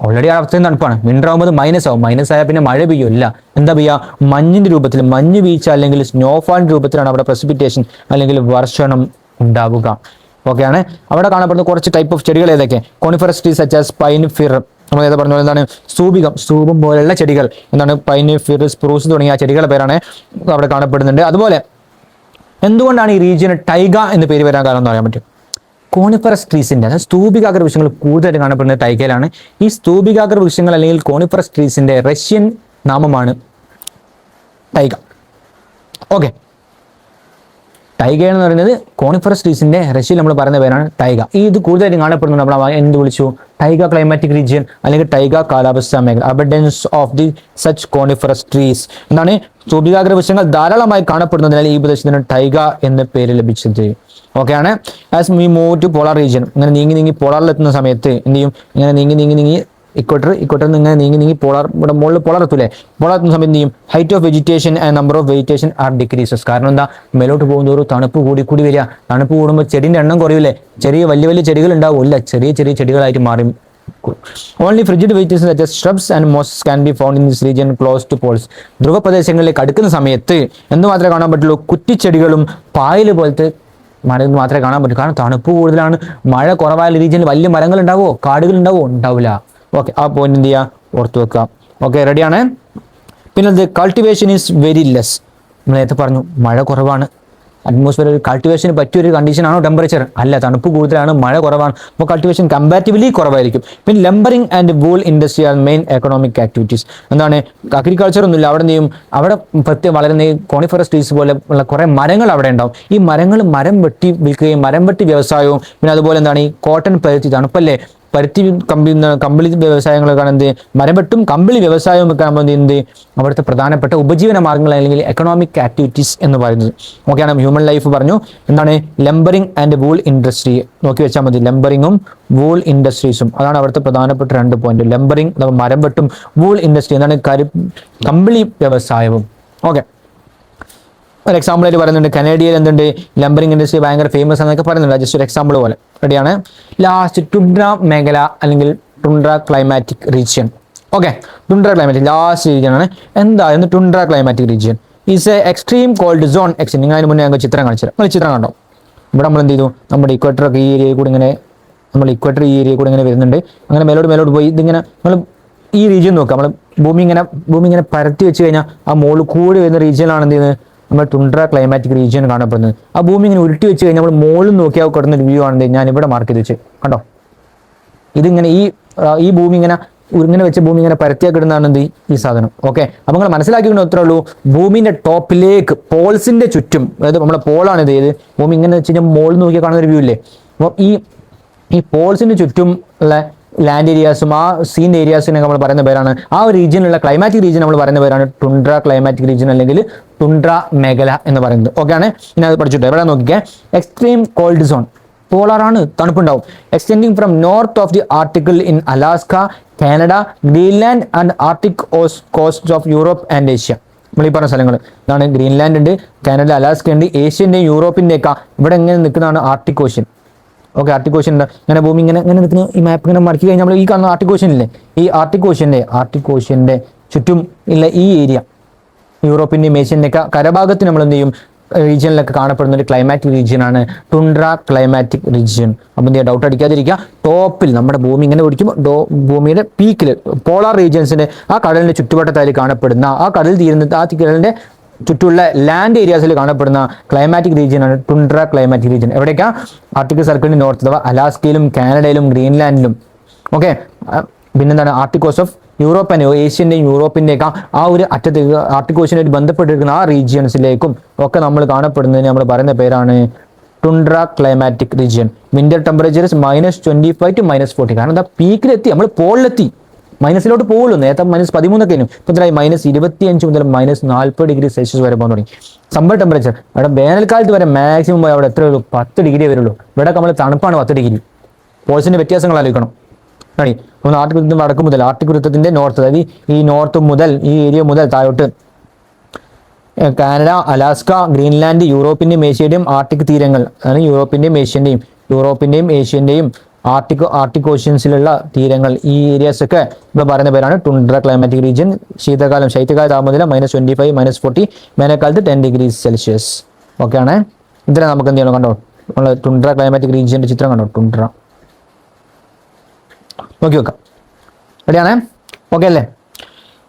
Already അത്രയും തണുപ്പാണ്. വിന്റർ ആകുമ്പോൾ മൈനസ് ആവും. മൈനസ് ആയാൽ പിന്നെ മഴ പെയ്യുമില്ല. എന്താ പെയ്യുക, മഞ്ഞിന്റെ രൂപത്തിൽ, മഞ്ഞ് വീഴ്ച അല്ലെങ്കിൽ സ്നോഫാളിന്റെ രൂപത്തിലാണ് അവിടെ പ്രസിപ്പിറ്റേഷൻ അല്ലെങ്കിൽ വർഷണം ഉണ്ടാവുക. ഓക്കെയാണ്. അവിടെ കാണപ്പെടുന്ന കുറച്ച് ടൈപ്പ് ഓഫ് ചെടികൾ ഏതൊക്കെ, coniferous trees such as pine, fir, നമ്മൾ നേരത്തെ പറഞ്ഞ പോലെ എന്താണ് സ്തൂപം പോലെയുള്ള ചെടികൾ എന്താണ് പൈന്, ഫിർ, സ്പ്രൂസ് തുടങ്ങിയ ആ ചെടികളുടെ പേരാണ് അവിടെ കാണപ്പെടുന്നുണ്ട്. അതുപോലെ എന്തുകൊണ്ടാണ് ഈ റീജിയന് ടൈഗ എന്ന് പേര് വരാൻ കാരണം എന്ന് പറയാൻ പറ്റും. കോണിഫറസ് ട്രീസിന്റെ അതായത് സ്തൂപികാഗ്ര വൃക്ഷങ്ങൾ കൂടുതലായിട്ട് കാണപ്പെടുന്നത് ടൈഗയിലാണ്. ഈ സ്തൂപികാഗ്ര വൃക്ഷങ്ങൾ അല്ലെങ്കിൽ കോണിഫറസ് ട്രീസിന്റെ റഷ്യൻ നാമമാണ് ടൈഗ. ഓക്കെ, ടൈഗ എന്ന് പറയുന്നത് കോണിഫറസ് ട്രീസിന്റെ റഷ്യയിൽ നമ്മൾ പറയുന്ന പേരാണ് ടൈഗ. ഇത് കൂടുതലായിട്ട് കാണപ്പെടുന്നത് നമ്മൾ എന്ത് വിളിച്ചു? ടൈഗ ക്ലൈമാറ്റിക് റീജിയൻ അല്ലെങ്കിൽ ടൈഗ കാലാവസ്ഥാ മേഖല. Abundance of the such coniferous trees എന്താണ്? സ്തൂപികാഗ്ര വൃക്ഷങ്ങൾ ധാരാളമായി കാണപ്പെടുന്നതിനാൽ ഈ പ്രദേശത്തിന് ടൈഗ എന്ന പേര് ലഭിച്ചത്. ഓക്കെ ആണ്. As we move to polar region, ഇങ്ങനെ നീങ്ങി പോളാറിലെത്തുന്ന സമയത്ത് എന്ത് ചെയ്യും? ഇങ്ങനെ നീങ്ങി ഇക്വട്ടർ ഇങ്ങനെ നീങ്ങി പോളാർ, ഇവിടെ മുകളിൽ പോളാർ എത്തൂലേ, പോളാർ എത്തുന്ന സമയത്ത് എന്ത് ചെയ്യും? Height of vegetation and number of vegetation are decreases. കാരണം എന്താ? മേലോട്ട് പോകുന്നതോറും തണുപ്പ് കൂടി വരിക. തണുപ്പ് കൂടുമ്പോൾ ചെടിന്റെ എണ്ണം കുറയൂലേ, വലിയ ചെടികൾ ഉണ്ടാവില്ല, ചെറിയ ചെടികളായിട്ട് മാറി. Only frigid vegetation such as shrubs and mosses can be found in this region close to poles. ധ്രുവ പ്രദേശങ്ങളിലേക്ക് അടുക്കുന്ന സമയത്ത് എന്ത് മാത്രമേ കാണാൻ പറ്റുള്ളൂ? കുറ്റിച്ചെടികളും പായൽ പോലത്തെ മരം മാത്രമേ കാണാൻ പറ്റൂ. കാരണം തണുപ്പ് കൂടുതലാണ്. മഴ കുറവായ റീജിയനിൽ വലിയ മരങ്ങൾ ഉണ്ടാവോ, കാടുകൾ ഉണ്ടാവോ? ഉണ്ടാവില്ല. ഓക്കെ, ആ പോയിന്റ് എന്ത് ചെയ്യുക? ഓർത്ത് വെക്കുക. ഓക്കെ, റെഡിയാണ്. പിന്നെ കൾട്ടിവേഷൻ ഈസ് വെരി ലെസ്. നമ്മൾ നേരത്തെ പറഞ്ഞു മഴ കുറവാണ്. അറ്റ്മോസ്ഫിയർ കൾട്ടിവേഷന് പറ്റിയൊരു കണ്ടീഷനാണോ ടെമ്പറേച്ചർ? അല്ല, തണുപ്പ് കൂടുതലാണ്, മഴ കുറവാണ്. അപ്പോൾ കൾട്ടിവേഷൻ കമ്പാരിറ്റീവ്ലി കുറവായിരിക്കും. പിന്നെ lumbering and wool industry are main economic activities. എന്താണ്? അഗ്രികൾച്ചർ ഒന്നുമില്ല അവിടെ. എന്ത് ചെയ്യും? അവിടെ പ്രത്യേകം വളരുന്ന കോണിഫറസ് ട്രീസ് പോലെ ഉള്ള കുറേ മരങ്ങൾ അവിടെ ഉണ്ടാവും. ഈ മരം വെട്ടി വിൽക്കുകയും മരം വെട്ടി വ്യവസായവും പിന്നെ അതുപോലെ എന്താണ് ഈ കോട്ടൺ പരുത്തി, തണുപ്പല്ലേ, പരുത്തി കമ്പിളി വ്യവസായങ്ങളൊക്കെ എന്ത് മരം വെട്ടും കമ്പിളി വ്യവസായവും ഒക്കെ ആകുമ്പോൾ എന്ത് അവിടുത്തെ പ്രധാനപ്പെട്ട ഉപജീവന മാർഗ്ഗങ്ങൾ അല്ലെങ്കിൽ എക്കണോമിക് ആക്ടിവിറ്റീസ് എന്ന് പറയുന്നത്. ഓക്കെയാണ്. ഹ്യൂമൻ ലൈഫ് പറഞ്ഞു. എന്താണ്? ലംബറിംഗ് ആൻഡ് വൂൾ ഇൻഡസ്ട്രി നോക്കി വെച്ചാൽ മതി. ലംബറിങ്ങും വൂൾ ഇൻഡസ്ട്രീസും അതാണ് അവിടുത്തെ പ്രധാനപ്പെട്ട 2 പോയിന്റ്. ലംബറിംഗ് മരം വെട്ടും, വൂൾ ഇൻഡസ്ട്രി എന്താണ് കമ്പിളി വ്യവസായവും. ഓക്കെ, ഒരു എക്സാമ്പിൾ ആയിട്ട് പറയുന്നുണ്ട്. കനേഡിയയിൽ എന്തുണ്ട്? ലംബറിംഗ് ഇൻഡസ്ട്രി ഭയങ്കര ഫേമസ് എന്നൊക്കെ പറയുന്നുണ്ട്. ജസ്റ്റ് ഒരു എക്സാമ്പിൾ പോലെ. റെഡിയാണ്. ലാസ്റ്റ് ടുണ്ട്ര മേഖല അല്ലെങ്കിൽ Tundra climatic region. Okay, Tundra climatic last region ആണ്. എന്തായിരുന്നു Tundra climatic region? Is A extreme cold zone. നിങ്ങൾ അതിന് മുന്നേ ഞങ്ങൾക്ക് ചിത്രം കാണിച്ചു തരാം. നിങ്ങൾ ചിത്രം കണ്ടോ? ഇവിടെ നമ്മൾ എന്ത് ചെയ്തു? നമ്മുടെ ഇക്വേറ്ററൊക്കെ ഈ ഏരിയയിൽ കൂടി ഇങ്ങനെ വരുന്നുണ്ട്. അങ്ങനെ മേലോട്ട് പോയി ഇതിങ്ങനെ നമ്മൾ ഈ റീജിയൻ നോക്കുക. നമ്മൾ ഭൂമി ഇങ്ങനെ പരത്തി വെച്ച് കഴിഞ്ഞാൽ ആ മുകളിൽ കൂടി വരുന്ന റീജിയനാണ് എന്ത് ചെയ്യുന്നത്? നമ്മൾ ടുണ്ട്ര ക്ലൈമാറ്റിക് റീജിയൻ കാണപ്പെടുന്നത്. ആ ഭൂമി ഇങ്ങനെ ഉരുട്ടി വെച്ച് കഴിഞ്ഞാൽ നമ്മൾ മുകളിൽ നോക്കിയാൽ കിടന്ന ഒരു വ്യൂ ആണെന്ന് ഞാൻ ഇവിടെ മാർക്ക് ചെയ്ത് വെച്ച് കണ്ടോ? ഇതിങ്ങനെ ഈ ഭൂമി ഇങ്ങനെ വെച്ച ഭൂമി ഇങ്ങനെ പരത്തിയാൽ കിടുന്നതാണ് എന്ത് ഈ സാധനം. ഓക്കെ, അപ്പോൾ നിങ്ങൾ മനസ്സിലാക്കിക്കൊണ്ട് അത്രേ ഉള്ളൂ. ഭൂമിന്റെ ടോപ്പിലേക്ക് പോൾസിന്റെ ചുറ്റും, അതായത് നമ്മളെ പോളാണ് ഇത്. ഭൂമി ഇങ്ങനെ വെച്ച് കഴിഞ്ഞാൽ മുകളിൽ നോക്കിയാൽ കാണുന്ന ഒരു വ്യൂ ഇല്ലേ? അപ്പോൾ ഈ പോൾസിന്റെ ചുറ്റും ഉള്ള ലാൻഡ് ഏരിയാസും ആ സീൻ ഏരിയാസിനെ നമ്മൾ പറയുന്ന പേരാണ്, ആ ഒരു റീജിയനിലുള്ള ക്ലൈമാറ്റിക് റീജിയൻ നമ്മൾ പറയുന്ന പേരാണ് ടുണ്ട്ര ക്ലൈമാറ്റിക് റീജിയൻ അല്ലെങ്കിൽ ടുണ്ട്ര മേഖല എന്ന് പറയുന്നത്. ഓക്കെ ആണ്. ഇനി അത് പഠിച്ചിട്ട് എവിടെ നോക്കിക്കേ? എക്സ്ട്രീം കോൾഡ് സോൺ, പോളാറാണ്, തണുപ്പുണ്ടാവും. Extending from north of the article in Alaska, Canada, Greenland and Arctic coast of Europe and Asia. നമ്മൾ ഈ പറഞ്ഞ സ്ഥലങ്ങൾ ഇതാണ്. ഗ്രീൻലാൻഡ് ഉണ്ട്, കാനഡ, അലാസ്ക ഉണ്ട്, ഏഷ്യൻ്റെയും യൂറോപ്പിൻ്റെയൊക്കെ ഇവിടെ എങ്ങനെ നിൽക്കുന്നതാണ് Arctic ocean. Okay, Arctic ocean ഉണ്ട്. ഇങ്ങനെ ഭൂമി ഇങ്ങനെ നിൽക്കുന്ന ഈ മാപ്പ് ഇങ്ങനെ മടക്കി കഴിഞ്ഞാൽ നമ്മൾ ഈ കാണുന്ന ആർട്ടിക് ഓഷ്യൻ ഇല്ലേ, ഈ ആർട്ടിക് ഓഷ്യൻ്റെ ചുറ്റും ഉള്ള ഈ ഏരിയ യൂറോപ്പിൻ്റെയും ഏഷ്യൻ്റെയൊക്കെ കരഭാഗത്ത് നമ്മൾ എന്ത് ചെയ്യും? റീജിയനിലൊക്കെ കാണപ്പെടുന്ന ഒരു ക്ലൈമാറ്റിക് റീജിയനാണ് ടുണ്ട്ര ക്ലൈമാറ്റിക് റീജിയൻ. അപ്പം എന്ത് ചെയ്യുക? ഡൗട്ട് അടിക്കാതിരിക്കുക. ടോപ്പിൽ നമ്മുടെ ഭൂമി ഇങ്ങനെ ഓടിക്കുമ്പോൾ ഭൂമിയുടെ പീക്കിൽ പോളാർ റീജിയൻസിൻ്റെ ആ കടലിൻ്റെ ചുറ്റുവട്ടത്തായി കാണപ്പെടുന്ന ആ കടലിൻ്റെ ചുറ്റുള്ള ലാൻഡ് ഏരിയാസിൽ കാണപ്പെടുന്ന ക്ലൈമാറ്റിക് റീജിയനാണ് ടുണ്ട്ര ക്ലൈമാറ്റിക് റീജിയൻ. എവിടേക്കാ? ആർട്ടിക് സർക്കിളിന് നോർത്ത് അഥവാ അലാസ്കയിലും കാനഡയിലും ഗ്രീൻലാൻഡിലും. ഓക്കെ, പിന്നെന്താണ്? Arctic coast of Europe and ഏഷ്യൻ്റെയും യൂറോപ്പിൻ്റെയൊക്കെ ആ ഒരു അറ്റത്തേക്ക് ആർട്ടിക് ഓഷ്യനായിട്ട് ബന്ധപ്പെട്ടിരിക്കുന്ന ആ റീജിയൻസിലേക്കും ഒക്കെ നമ്മൾ കാണപ്പെടുന്നതിന് നമ്മൾ പറയുന്ന പേരാണ് Tundra climatic region. Winter temperature -25 to -40. കാരണം എന്താ? പീക്കിലെത്തി, നമ്മൾ പോളിലെത്തി, മൈനസിലോട്ട് പോകുള്ളൂ. നേരത്തെ -13 ഇപ്പം എത്രയായി? -25 മുതൽ -40°C വരെ പോകാൻ തുടങ്ങി. സമ്മർ ടെമ്പറേച്ചർ അവിടെ വേനൽക്കാലത്ത് വരെ മാക്സിമം പോയി അവിടെ എത്ര ഉള്ളൂ? 10 ഡിഗ്രി വരുള്ളൂ. ഇവിടെ നമ്മൾ തണുപ്പാണ് 10 ഡിഗ്രി. പോൾസിന്റെ വ്യത്യാസങ്ങൾ ആലോചിക്കണം. അപ്പോൾ ആർട്ടിക് വൃത്തം വടക്ക് മുതൽ ആർട്ടിക് വൃത്തത്തിന്റെ നോർത്ത്, അതായത് ഈ നോർത്ത് മുതൽ ഈ ഏരിയ മുതൽ താഴോട്ട് കാനഡ, അലാസ്ക, ഗ്രീൻലാൻഡ്, യൂറോപ്പിന്റെയും ഏഷ്യയുടെയും ആർട്ടിക് തീരങ്ങൾ, അതാണ് യൂറോപ്പിന്റെയും ഏഷ്യന്റെയും ആർട്ടിക് ഓഷ്യൻസിലുള്ള തീരങ്ങൾ, ഈ ഏരിയാസ് ഒക്കെ ഇപ്പോൾ പറയുന്ന പേരാണ് ടുണ്ട്ര ക്ലൈമാറ്റിക് റീജിയൻ. ശൈത്യകാല താപനില -25, -40, വേനൽക്കാലത്ത് 10°C. ഓക്കെ ആണ്. ഇതിനെ നമുക്ക് എന്ത് ചെയ്യണം? കണ്ടോ, നമ്മൾ ടുണ്ട്ര ക്ലൈമാറ്റിക് റീജിയന്റെ ചിത്രം കണ്ടോ? ടുണ്ട്ര നോക്കി വെക്കാം. റെഡിയാണേ? ഓക്കെ അല്ലേ?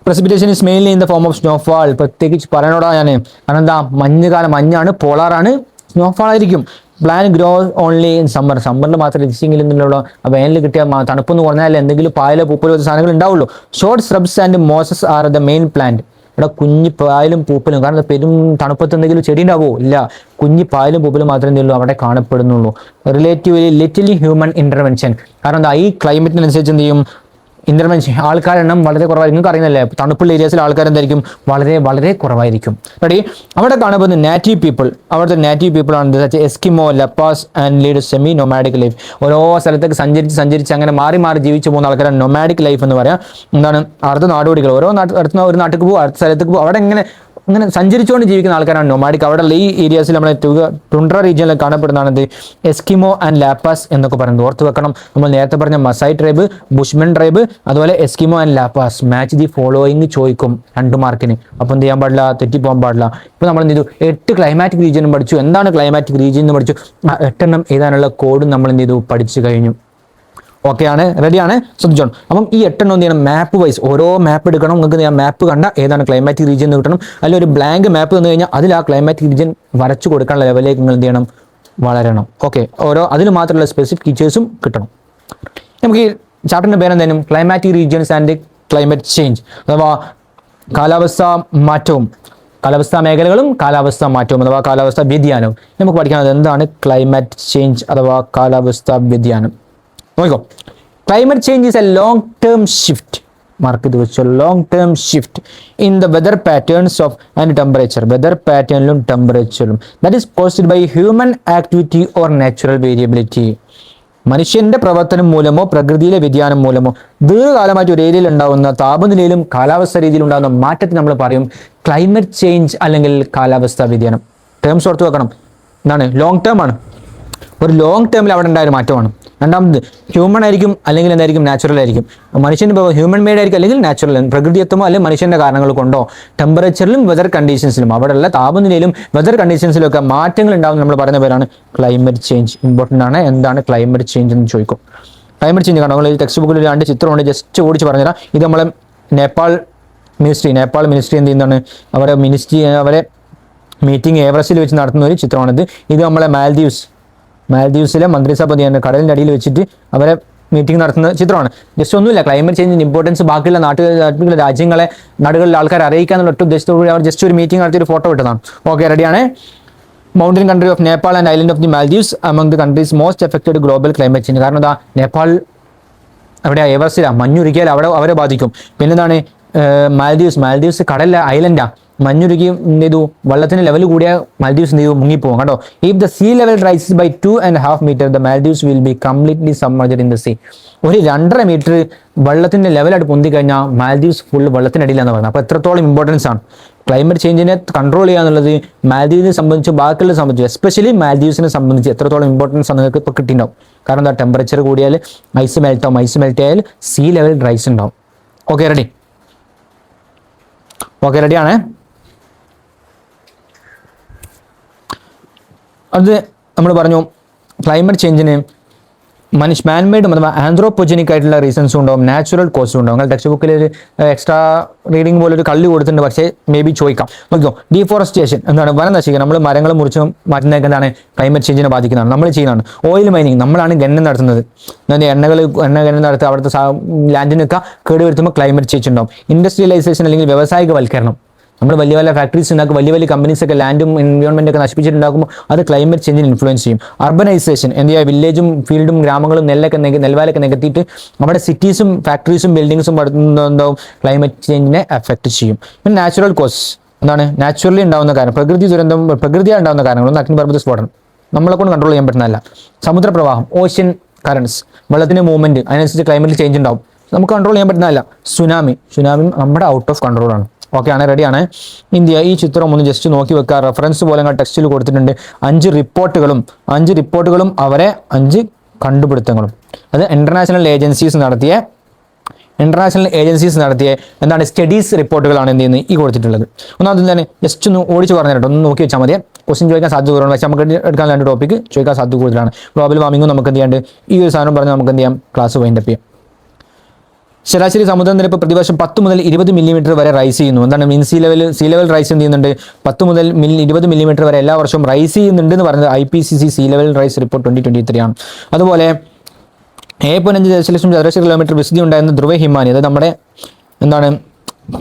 Precipitation is mainly in the form of snowfall. പ്രത്യേകിച്ച് പറയണോടാ ഞാൻ, കാരണം എന്താ, മഞ്ഞുകാലം, മഞ്ഞാണ്, പോളാറാണ്, സ്നോഫാൾ ആയിരിക്കും. Plan grow only in summer. സമ്മറിൽ മാത്രം രജിച്ചെങ്കിലും എന്നുള്ള വേനൽ കിട്ടിയാൽ തണുപ്പെന്ന് പറഞ്ഞാൽ എന്തെങ്കിലും പായലോ പൂപ്പലോ സാധനങ്ങൾ ഉണ്ടാവുള്ളൂ. Short shrubs and mosses are the main plant. ഇവിടെ കുഞ്ഞി പായലും പൂപ്പലും, കാരണം പെരും തണുപ്പത്ത് എന്തെങ്കിലും ചെടി ഉണ്ടാവോ? ഇല്ല, കുഞ്ഞി പായലും പൂപ്പലും മാത്രമേ എന്തുള്ളൂ അവിടെ കാണപ്പെടുന്നുള്ളൂ. Relatively little human intervention. കാരണം എന്താ, ഈ ക്ലൈമറ്റിനനുസരിച്ച് എന്ത് ചെയ്യും, ഇന്റർവെൻഷൻ, ആൾക്കാരുടെ എണ്ണം വളരെ കുറവായിരിക്കും. നിങ്ങൾക്ക് അറിയുന്നല്ലേ, തണുപ്പുള്ള ഏരിയസിൽ ആൾക്കാർ എന്തായിരിക്കും, വളരെ വളരെ കുറവായിരിക്കും. റെഡി? അവിടെ കാണുന്നത് നാറ്റീവ് പീപ്പിൾ. അവിടുത്തെ നാറ്റീവ് പീപ്പിൾ ആണ് Eskimo, Lapps and lead semi nomadic life. ഓരോ സ്ഥലത്തേക്ക് സഞ്ചരിച്ച് അങ്ങനെ മാറി മാറി ജീവിച്ചു പോകുന്ന ആൾക്കാരാണ് നൊമാഡിക് ലൈഫ് എന്ന് പറയാം. എന്താണ്, അടുത്ത നാടുപിടികൾ, ഓരോ അടുത്ത ഒരു നാട്ടിലേക്ക് പോകും, അടുത്ത സ്ഥലത്തേക്ക് പോകും, അവിടെ അങ്ങനെ സഞ്ചരിച്ചുകൊണ്ട് ജീവിക്കുന്ന ആൾക്കാരാണ് നൊമാഡിക്. അവിടെ ഈ ഏരിയാസിൽ നമ്മളെ ടുണ്ട്ര റീജിയനിൽ കാണപ്പെടുന്നതാണ് എസ്കിമോ ആൻഡ് ലാപ്പാസ് എന്നൊക്കെ പറയുന്നത്. ഓർത്ത് വെക്കണം, നമ്മൾ നേരത്തെ പറഞ്ഞ മസായി ട്രൈബ്, ബുഷ്മൻ ട്രൈബ്, അതുപോലെ Eskimo and Lapps. Match the following ചോദിക്കും 2 മാർക്കിന്. അപ്പം എന്ത് ചെയ്യാൻ പാടില്ല, തെറ്റിപ്പോകാൻ പാടില്ല. ഇപ്പോൾ നമ്മൾ എന്ത് ചെയ്തു, 8 ക്ലൈമാറ്റിക് റീജിയനും പഠിച്ചു. എന്താണ് ക്ലൈമാറ്റിക് റീജിയൻ എന്ന് പഠിച്ചു. 8 എഴുതാനുള്ള കോഡും നമ്മൾ എന്ത് ചെയ്തു, പഠിച്ചു കഴിഞ്ഞു. ഓക്കെ ആണ്? റെഡിയാണ്? ശ്രദ്ധിച്ചോണം. അപ്പം ഈ 8 എന്ത് ചെയ്യണം, മാപ്പ് വൈസ് ഓരോ മാപ്പ് എടുക്കണം. നിങ്ങൾക്ക് മാപ്പ് കണ്ട ഏതാണ് ക്ലൈമാറ്റിക് റീജിയൻ എന്ന് കിട്ടണം. അല്ലെങ്കിൽ ഒരു ബ്ലാങ്ക് മാപ്പ് തന്നു കഴിഞ്ഞാൽ അതിൽ ആ ക്ലൈമാറ്റിക് റീജിയൻ വരച്ചു കൊടുക്കാനുള്ള ലെവലിലേക്ക് നിങ്ങൾ എന്ത് ചെയ്യണം, വളരണം. ഓക്കെ, ഓരോ അതിന് മാത്രമുള്ള സ്പെസിഫിക് ഫീച്ചേഴ്സും കിട്ടണം. നമുക്ക് ഈ ചാപ്റ്ററിന്റെ പേരെന്തായാലും climatic regions and climate change, അഥവാ കാലാവസ്ഥാ മാറ്റവും, കാലാവസ്ഥാ മേഖലകളും കാലാവസ്ഥാ മാറ്റവും അഥവാ കാലാവസ്ഥാ വ്യതിയാനവും. നമുക്ക് പഠിക്കാനുള്ളത് എന്താണ് ക്ലൈമറ്റ് ചേഞ്ച് അഥവാ കാലാവസ്ഥാ വ്യതിയാനം. നോക്കിക്കോ, climate change is a long term shift. Mark ചെയ്ത് വെച്ചോ, long term shift in the weather patterns of and temperature. Weather പാറ്റേണിലും ടെമ്പറേച്ചറിലും that is caused by human activity or natural variability. മനുഷ്യന്റെ പ്രവർത്തനം മൂലമോ പ്രകൃതിയിലെ വ്യതിയാനം മൂലമോ ദീർഘകാലമായിട്ട് ഒരു ഏരിയയിൽ ഉണ്ടാകുന്ന താപനിലയിലും കാലാവസ്ഥ രീതിയിൽ ഉണ്ടാകുന്ന മാറ്റത്തിന് നമ്മൾ പറയും ക്ലൈമറ്റ് ചേഞ്ച് അല്ലെങ്കിൽ കാലാവസ്ഥാ വ്യതിയാനം. ടേംസ് ഓർത്ത് വെക്കണം. എന്താണ്, ലോങ് ടേം ആണ്. ഒരു ലോങ് ടേമിൽ അവിടെ ഉണ്ടായ ഒരു മാറ്റമാണ്. രണ്ടാമത് ഹ്യൂമൺ ആയിരിക്കും, അല്ലെങ്കിൽ എന്തായിരിക്കും, നാച്ചുറൽ ആയിരിക്കും. മനുഷ്യൻ്റെ ഹ്യൂമൻ മെയ്ഡ് ആയിരിക്കും, അല്ലെങ്കിൽ നാച്ചുറൽ, പ്രകൃതിയത്വമോ അല്ലെങ്കിൽ മനുഷ്യന്റെ കാരണങ്ങൾ കൊണ്ടോ ടെമ്പറേച്ചറിലും വെതർ കണ്ടീഷൻസിലും അവിടെയുള്ള താപനിലയിലും വെതർ കണ്ടീഷൻസിലും ഒക്കെ മാറ്റങ്ങൾ ഉണ്ടാകുന്ന നമ്മൾ പറയുന്ന പേരാണ് ക്ലൈമറ്റ് ചേഞ്ച്. ഇമ്പോർട്ടൻ്റ് ആണ്. എന്താണ് ക്ലൈമറ്റ് ചേഞ്ച് എന്ന് ചോദിക്കും. ക്ലൈമറ്റ് ചേഞ്ച് കാണാം. നമ്മൾ ടെക്സ്റ്റ് ബുക്കിൽ 2 ചിത്രമുണ്ട്, ജസ്റ്റ് ഓടിച്ച് പറഞ്ഞുതരാം. ഇത് നമ്മളെ നേപ്പാൾ മിനിസ്ട്രി എന്ത് ചെയ്യുന്നതാണ്, അവരെ മീറ്റിംഗ് എവറസ്റ്റിൽ വെച്ച് നടത്തുന്ന ഒരു ചിത്രമാണിത്. ഇത് നമ്മളെ മാൽദീവ്സിലെ മന്ത്രിസഭ കടലിൻ്റെ അടിയിൽ വെച്ചിട്ട് അവരെ മീറ്റിംഗ് നടത്തുന്ന ചിത്രമാണ്. ജസ്റ്റ് ഒന്നുമില്ല, ക്ലൈമറ്റ് ചേഞ്ചിൻ്റെ ഇമ്പോർട്ടൻസ് ബാക്കിയുള്ള നാടുകളിലെ ആൾക്കാരെ അറിയിക്കാന്നുള്ള ഒറ്റ ഉദ്ദേശത്തോടുകൂടി അവർ ജസ്റ്റ് ഒരു മീറ്റിംഗ് നടത്തി ഒരു ഫോട്ടോ ഇട്ടതാണ്. ഓക്കെ, റെഡിയാണ്? Mountain country of Nepal and island of the Maldives among the countries most affected global climate change. കാരണം എന്താ, നേപ്പാൾ അവിടെ എവറസ്റ്റിലാണ്, മഞ്ഞുരുക്കിയാൽ അവരെ ബാധിക്കും. പിന്നെന്താണ്, മാൽദീവ്സ് കടലിലെ ഐലൻഡാണ്, മഞ്ഞുരുക്കി എന്ത് ചെയ്തു, വെള്ളത്തിന്റെ ലെവൽ കൂടിയ മാൽദീവ്സ് എന്ത് ചെയ്തു, മുങ്ങിപ്പോകും. കണ്ടോ, if the sea level rises by 2.5 metre the Maldives will be completely submerged in the sea. ഒരു 2.5 മീറ്റർ വെള്ളത്തിന്റെ ലെവലായിട്ട് പൊന്തി കഴിഞ്ഞാൽ മാൽദീവ്സ് ഫുള്ള് വെള്ളത്തിനടിയിലാന്ന് പറയുന്നത്. അപ്പോൾ എത്രത്തോളം ഇമ്പോർട്ടൻസ് ആണ് ക്ലൈമറ്റ് ചേഞ്ചിനെ കൺട്രോൾ ചെയ്യുക എന്നുള്ളത്. മാൽദീവ്സിനെ സംബന്ധിച്ച്, ബാക്കിയുള്ള സംബന്ധിച്ച്, എസ്പെഷ്യലി മാൽദീവ്സിനെ സംബന്ധിച്ച് എത്രത്തോളം ഇമ്പോർട്ടൻസ് ആണ് നിങ്ങൾക്ക് ഇപ്പോൾ കിട്ടിയിട്ടുണ്ടാവും. കാരണം എന്താ, ടെമ്പറേച്ചർ കൂടിയാൽ ഐസ് മെൽറ്റ് ആയാൽ സീ ലെവൽ റൈസ് ഉണ്ടാവും. ഓക്കെ, റെഡിയാണ്? അത് നമ്മൾ പറഞ്ഞു ക്ലൈമറ്റ് ചേഞ്ചിന് മാൻമെയ്ഡും അഥവാ ആന്ത്രോപോജനിക് ആയിട്ടുള്ള റീസൺസും ഉണ്ടാവും, നാച്ചുറൽ കോസും ഉണ്ടാവും. നിങ്ങൾ ടെക്സ്റ്റ് ബുക്കിൽ ഒരു എക്സ്ട്രാ റീഡിംഗ് പോലെ ഒരു കള്ളി കൊടുത്തിട്ടുണ്ട്, പക്ഷേ മേ ബി ചോദിക്കാം. നോക്കിയോ, ഡീഫോറസ്റ്റേഷൻ എന്താണ്, വനം നശിക്കുക. നമ്മൾ മരങ്ങൾ മുറിച്ച് മാറ്റുന്നതൊക്കെ എന്താണ്, ക്ലൈമറ്റ് ചേഞ്ചിനെ ബാധിക്കുന്നതാണ്, നമ്മൾ ചെയ്യുന്നതാണ്. ഓയിൽ മൈനിങ്, നമ്മളാണ് ഖനനം നടത്തുന്നത്. എണ്ണ ഖനനം നടത്തുക, അവിടുത്തെ ലാൻഡിനൊക്കെ കേടുവരുത്തുമ്പോൾ ക്ലൈമറ്റ് ചേഞ്ച് ഉണ്ടാവും. ഇൻഡസ്ട്രിയലൈസേഷൻ അല്ലെങ്കിൽ വ്യാവസായികവൽക്കരണം, നമ്മൾ വലിയ ഫാക്ടറീസ് ഉണ്ടാക്കും, വലിയ കമ്പനീസ് ഒക്കെ ലാൻഡും എൻവയോൺമെന്റ് ഒക്കെ നശിപ്പിച്ചിട്ടുണ്ടാക്കുമ്പോൾ അത് ക്ലൈമറ്റ് ചേഞ്ചിന് ഇൻഫ്ലുവൻസ് ചെയ്യും. അർബനൈസേഷൻ എന്ത് ചെയ്യുക, വില്ലേജും ഫീൽഡും ഗ്രാമങ്ങളും നെൽവയലൊക്കെ നികത്തിയിട്ട് അവിടെ സിറ്റീസും ഫാക്ടറീസും ബിൽഡിങ്സും പടുത്തുന്നതാവും ക്ലൈമറ്റ് ചേഞ്ചിനെ എഫക്ട് ചെയ്യും. പിന്നെ നാച്ചുറൽ കോസ് എന്താണ്, നാച്ചുറലി ഉണ്ടാകുന്ന കാരണം, പ്രകൃതിയാൽ ഉണ്ടാകുന്ന കാരണങ്ങൾ, അഗ്നിപർവ്വത സ്ഫോടനം നമ്മളെ കൊണ്ട് കൺട്രോൾ ചെയ്യാൻ പറ്റുന്നതല്ല. സമുദ്രപ്രവാഹം, ഓഷ്യൻ കറൻസ്, വെള്ളത്തിന്റെ മൂവ്മെന്റ്, അതിനനുസരിച്ച് ക്ലൈമറ്റ് ചേഞ്ച് ഉണ്ടാവും, നമുക്ക് കൺട്രോൾ ചെയ്യാൻ പറ്റുന്നതല്ല. സുനാമി നമ്മുടെ ഔട്ട് ഓഫ് കൺട്രോളാണ്. ഓക്കെ ആണ്, റെഡിയാണ്? ഇന്ത്യ ഈ ചിത്രം ഒന്ന് ജസ്റ്റ് നോക്കി വെക്കുക. റെഫറൻസ് പോലെ ടെക്സ്റ്റിൽ കൊടുത്തിട്ടുണ്ട്. 5 റിപ്പോർട്ടുകളും അവരെ 5 കണ്ടുപിടുത്തങ്ങളും. അത് ഇന്റർനാഷണൽ ഏജൻസീസ് നടത്തിയ എന്താണ് സ്റ്റഡീസ് റിപ്പോർട്ടുകളാണ് എന്ത് ചെയ്യുന്നത് ഈ കൊടുത്തിട്ടുള്ളത്. ഒന്നാമത് തന്നെ ജസ്റ്റ് ഒന്ന് ഓടിച്ച് പറഞ്ഞിട്ട് ഒന്ന് നോക്കി വെച്ചാൽ മതി. ക്വസ്റ്റ്യൻ ചോദിക്കാൻ സാധ്യത കുറവാണ്, പക്ഷേ നമുക്ക് എടുക്കാൻ 2 ടോപ്പിക്ക് ചോദിക്കാൻ സാധ്യത കൂടുതലാണ്. ഗ്ലോബൽ വാർമിംഗും നമുക്ക് എന്ത് ചെയ്യാണ്ട് ഈ ഒരു സാധനം പറഞ്ഞ് നമുക്ക് എന്ത് ചെയ്യാം, ക്ലാസ് വൈൻഡപ്പ് ചെയ്യാം. ശരാശരി സമുദ്രനിരപ്പ് പ്രതിവർഷം 10 മുതൽ 20 മില്ലിമീറ്റർ വരെ റൈസ് ചെയ്യുന്നു. എന്താണ് മീൻ സീ ലെവൽ റൈസ് ചെയ്യുന്നുണ്ട് 10 മുതൽ 20 മില്ലിമീറ്റർ വരെ എല്ലാ വർഷവും റൈസ് ചെയ്യുന്നുണ്ട് എന്ന് പറയുന്നത് IPCC see level rice report 2023 ആണ്. അതുപോലെ 7.5 ദശലക്ഷം ചതുരശ്ര കിലോമീറ്റർ വിസ്തൃതി ഉണ്ടായിരുന്ന ധ്രുവ ഹിമാനി, അതായത് നമ്മുടെ എന്താണ്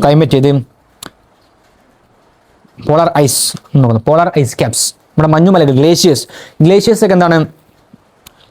ക്ലൈമറ്റ് ഇത് പോളാർ ഐസ് ക്യാപ്സ്, നമ്മുടെ മഞ്ഞുമലകൾ ഗ്ലേഷ്യേഴ്സ് ഒക്കെ എന്താണ്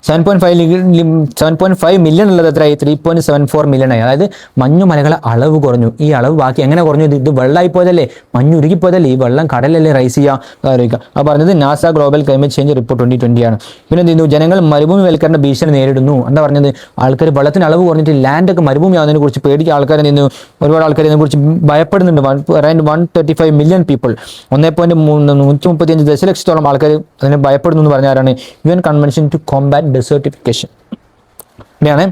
7.5 മില്യൺ ഉള്ളത് എത്രയായി 3.74 മില്യൺ ആയി. അതായത് മഞ്ഞുമലകളെ അളവ് കുറഞ്ഞു. ഈ അളവ് ബാക്കി എങ്ങനെ കുറഞ്ഞു? ഇത് വെള്ളമായി പോയതല്ലേ, മഞ്ഞുരുകിപ്പോയതല്ലേ, ഈ വെള്ളം കടലല്ലേ റൈസ് ചെയ്യുക ആലോചിക്കുക. അപ്പോൾ പറഞ്ഞത് NASA global climate change report 2020 ആണ്. പിന്നെ എന്ത് ചെയ്യുന്നു? ജനങ്ങൾ മരുഭൂമിവൽക്കരണ ഭീഷണി നേരിടുന്നു. എന്താ പറഞ്ഞത്? ആൾക്കാർ വെള്ളത്തിന് അളവ് കുറഞ്ഞിട്ട് ലാൻഡൊക്കെ മരുഭൂമി ആവുന്നതിനെ കുറിച്ച് പേടിക്കുക. ആൾക്കാർ എന്ത് ചെയ്യുന്നു? ഒരുപാട് ആൾക്കാർ ഇതിനെക്കുറിച്ച് ഭയപ്പെടുന്നുണ്ട്. അറൗണ്ട് 135 മില്യൺ പീപ്പിൾ, 1.135 ദശലക്ഷത്തോളം ആൾക്കാർ അതിനെ ഭയപ്പെടുന്നു എന്ന് പറഞ്ഞാലാണ് UN convention to combat desertification. ഇവിടെയാണ്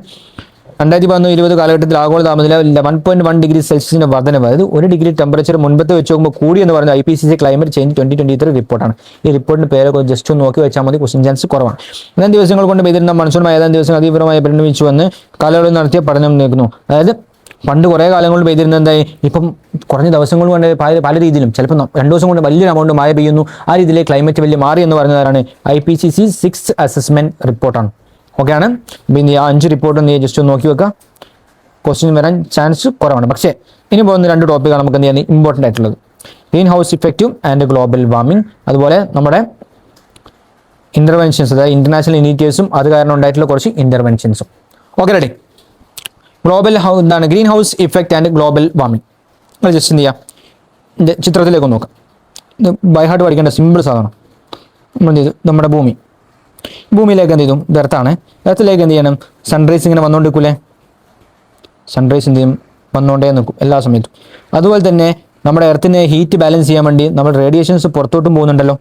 2019-20 കാലഘട്ടത്തിൽ ആഗോള താപനില 1.1 ഡിഗ്രി സെൽഷ്യസിന്റെ വർധനവ്, അതായത് 1 ഡിഗ്രി ടെമ്പറേച്ചർ മുൻപത്തെ വെച്ച് നോക്കുമ്പോൾ കൂടി എന്ന് പറയുന്നത് IPCC ക്ലൈമറ്റ് ചേഞ്ച് 2023 റിപ്പോർട്ടാണ്. ഈ റിപ്പോർട്ടിന്റെ പേരൊക്കെ ജസ്റ്റ് ഒന്ന് നോക്കി വെച്ചാൽ മതി, ക്വസ്റ്റ്യൻ ചാൻസ് കുറവാണ്. ഏതാനും ദിവസങ്ങൾ കൊണ്ട് പെയ്തിരുന്ന മൺസൂണുമായി ഏതാനും ദിവസം അതീവ്രമായി പരിണമിച്ചു വന്ന് കാലയളവിൽ നടത്തിയ പഠനം നിൽക്കുന്നു. അതായത് പണ്ട് കുറേ കാലം കൊണ്ട് പെയ്തിരുന്ന എന്തായി ഇപ്പം കുറഞ്ഞ ദിവസങ്ങൾ കൊണ്ട് പല രീതിയിലും ചിലപ്പോൾ 2 ദിവസം കൊണ്ട് വലിയൊരു എമൗണ്ട് മഴ പെയ്യുന്നു. ആ രീതിയിലെ ക്ലൈമറ്റ് വലിയ മാറി എന്ന് പറയുന്നതാണ് IPCC 6th അസസ്മെന്റ് റിപ്പോർട്ടാണ്. ഓക്കെയാണ്. പിന്നെ ആ 5 റിപ്പോർട്ട് നീ ജസ്റ്റ് ഒന്ന് നോക്കി വെക്കുക, ക്വസ്റ്റ്യൻ വരാൻ ചാൻസ് കുറവാണ്. പക്ഷേ ഇനി പോകുന്ന 2 ടോപ്പിക്കാണ് നമുക്ക് എന്ത് ചെയ്യാൻ ഇമ്പോർട്ടൻ്റ് ആയിട്ടുള്ളത്: ഗ്രീൻ ഹൗസ് ഇഫക്റ്റും ആൻഡ് ഗ്ലോബൽ വാർമിംഗ്, അതുപോലെ നമ്മുടെ ഇന്റർവെൻഷൻസ്, അതായത് ഇന്റർനാഷണൽ ഇനീഷ്യേറ്റീവ്സും അത് കാരണം ഉണ്ടായിട്ടുള്ള കുറച്ച് ഇന്റർവെൻഷൻസും. Okay, ready? എന്താണ് green house effect and global warming? നമ്മൾ ജസ്റ്റ് എന്ത് ചെയ്യാം, ചിത്രത്തിലേക്ക് നോക്കാം. ഇത് ബൈഹാർട്ട് പഠിക്കേണ്ട സിമ്പിൾ സാധനം. നമ്മുടെ ഭൂമിയിലേക്ക് എന്ത് ചെയ്തു? ഇത് എർത്താണ്. എർത്തിലേക്ക് എന്ത് ചെയ്യണം? സൺറൈസ് ഇങ്ങനെ വന്നുകൊണ്ടിരിക്കൂലേ? സൺറൈസ് എന്ത് ചെയ്യും? വന്നുകൊണ്ടേ നിൽക്കും എല്ലാ സമയത്തും. അതുപോലെ തന്നെ നമ്മുടെ എർത്തിനെ ഹീറ്റ് ബാലൻസ് ചെയ്യാൻ വേണ്ടി നമ്മൾ റേഡിയേഷൻസ് പുറത്തോട്ടും പോകുന്നുണ്ടല്ലോ.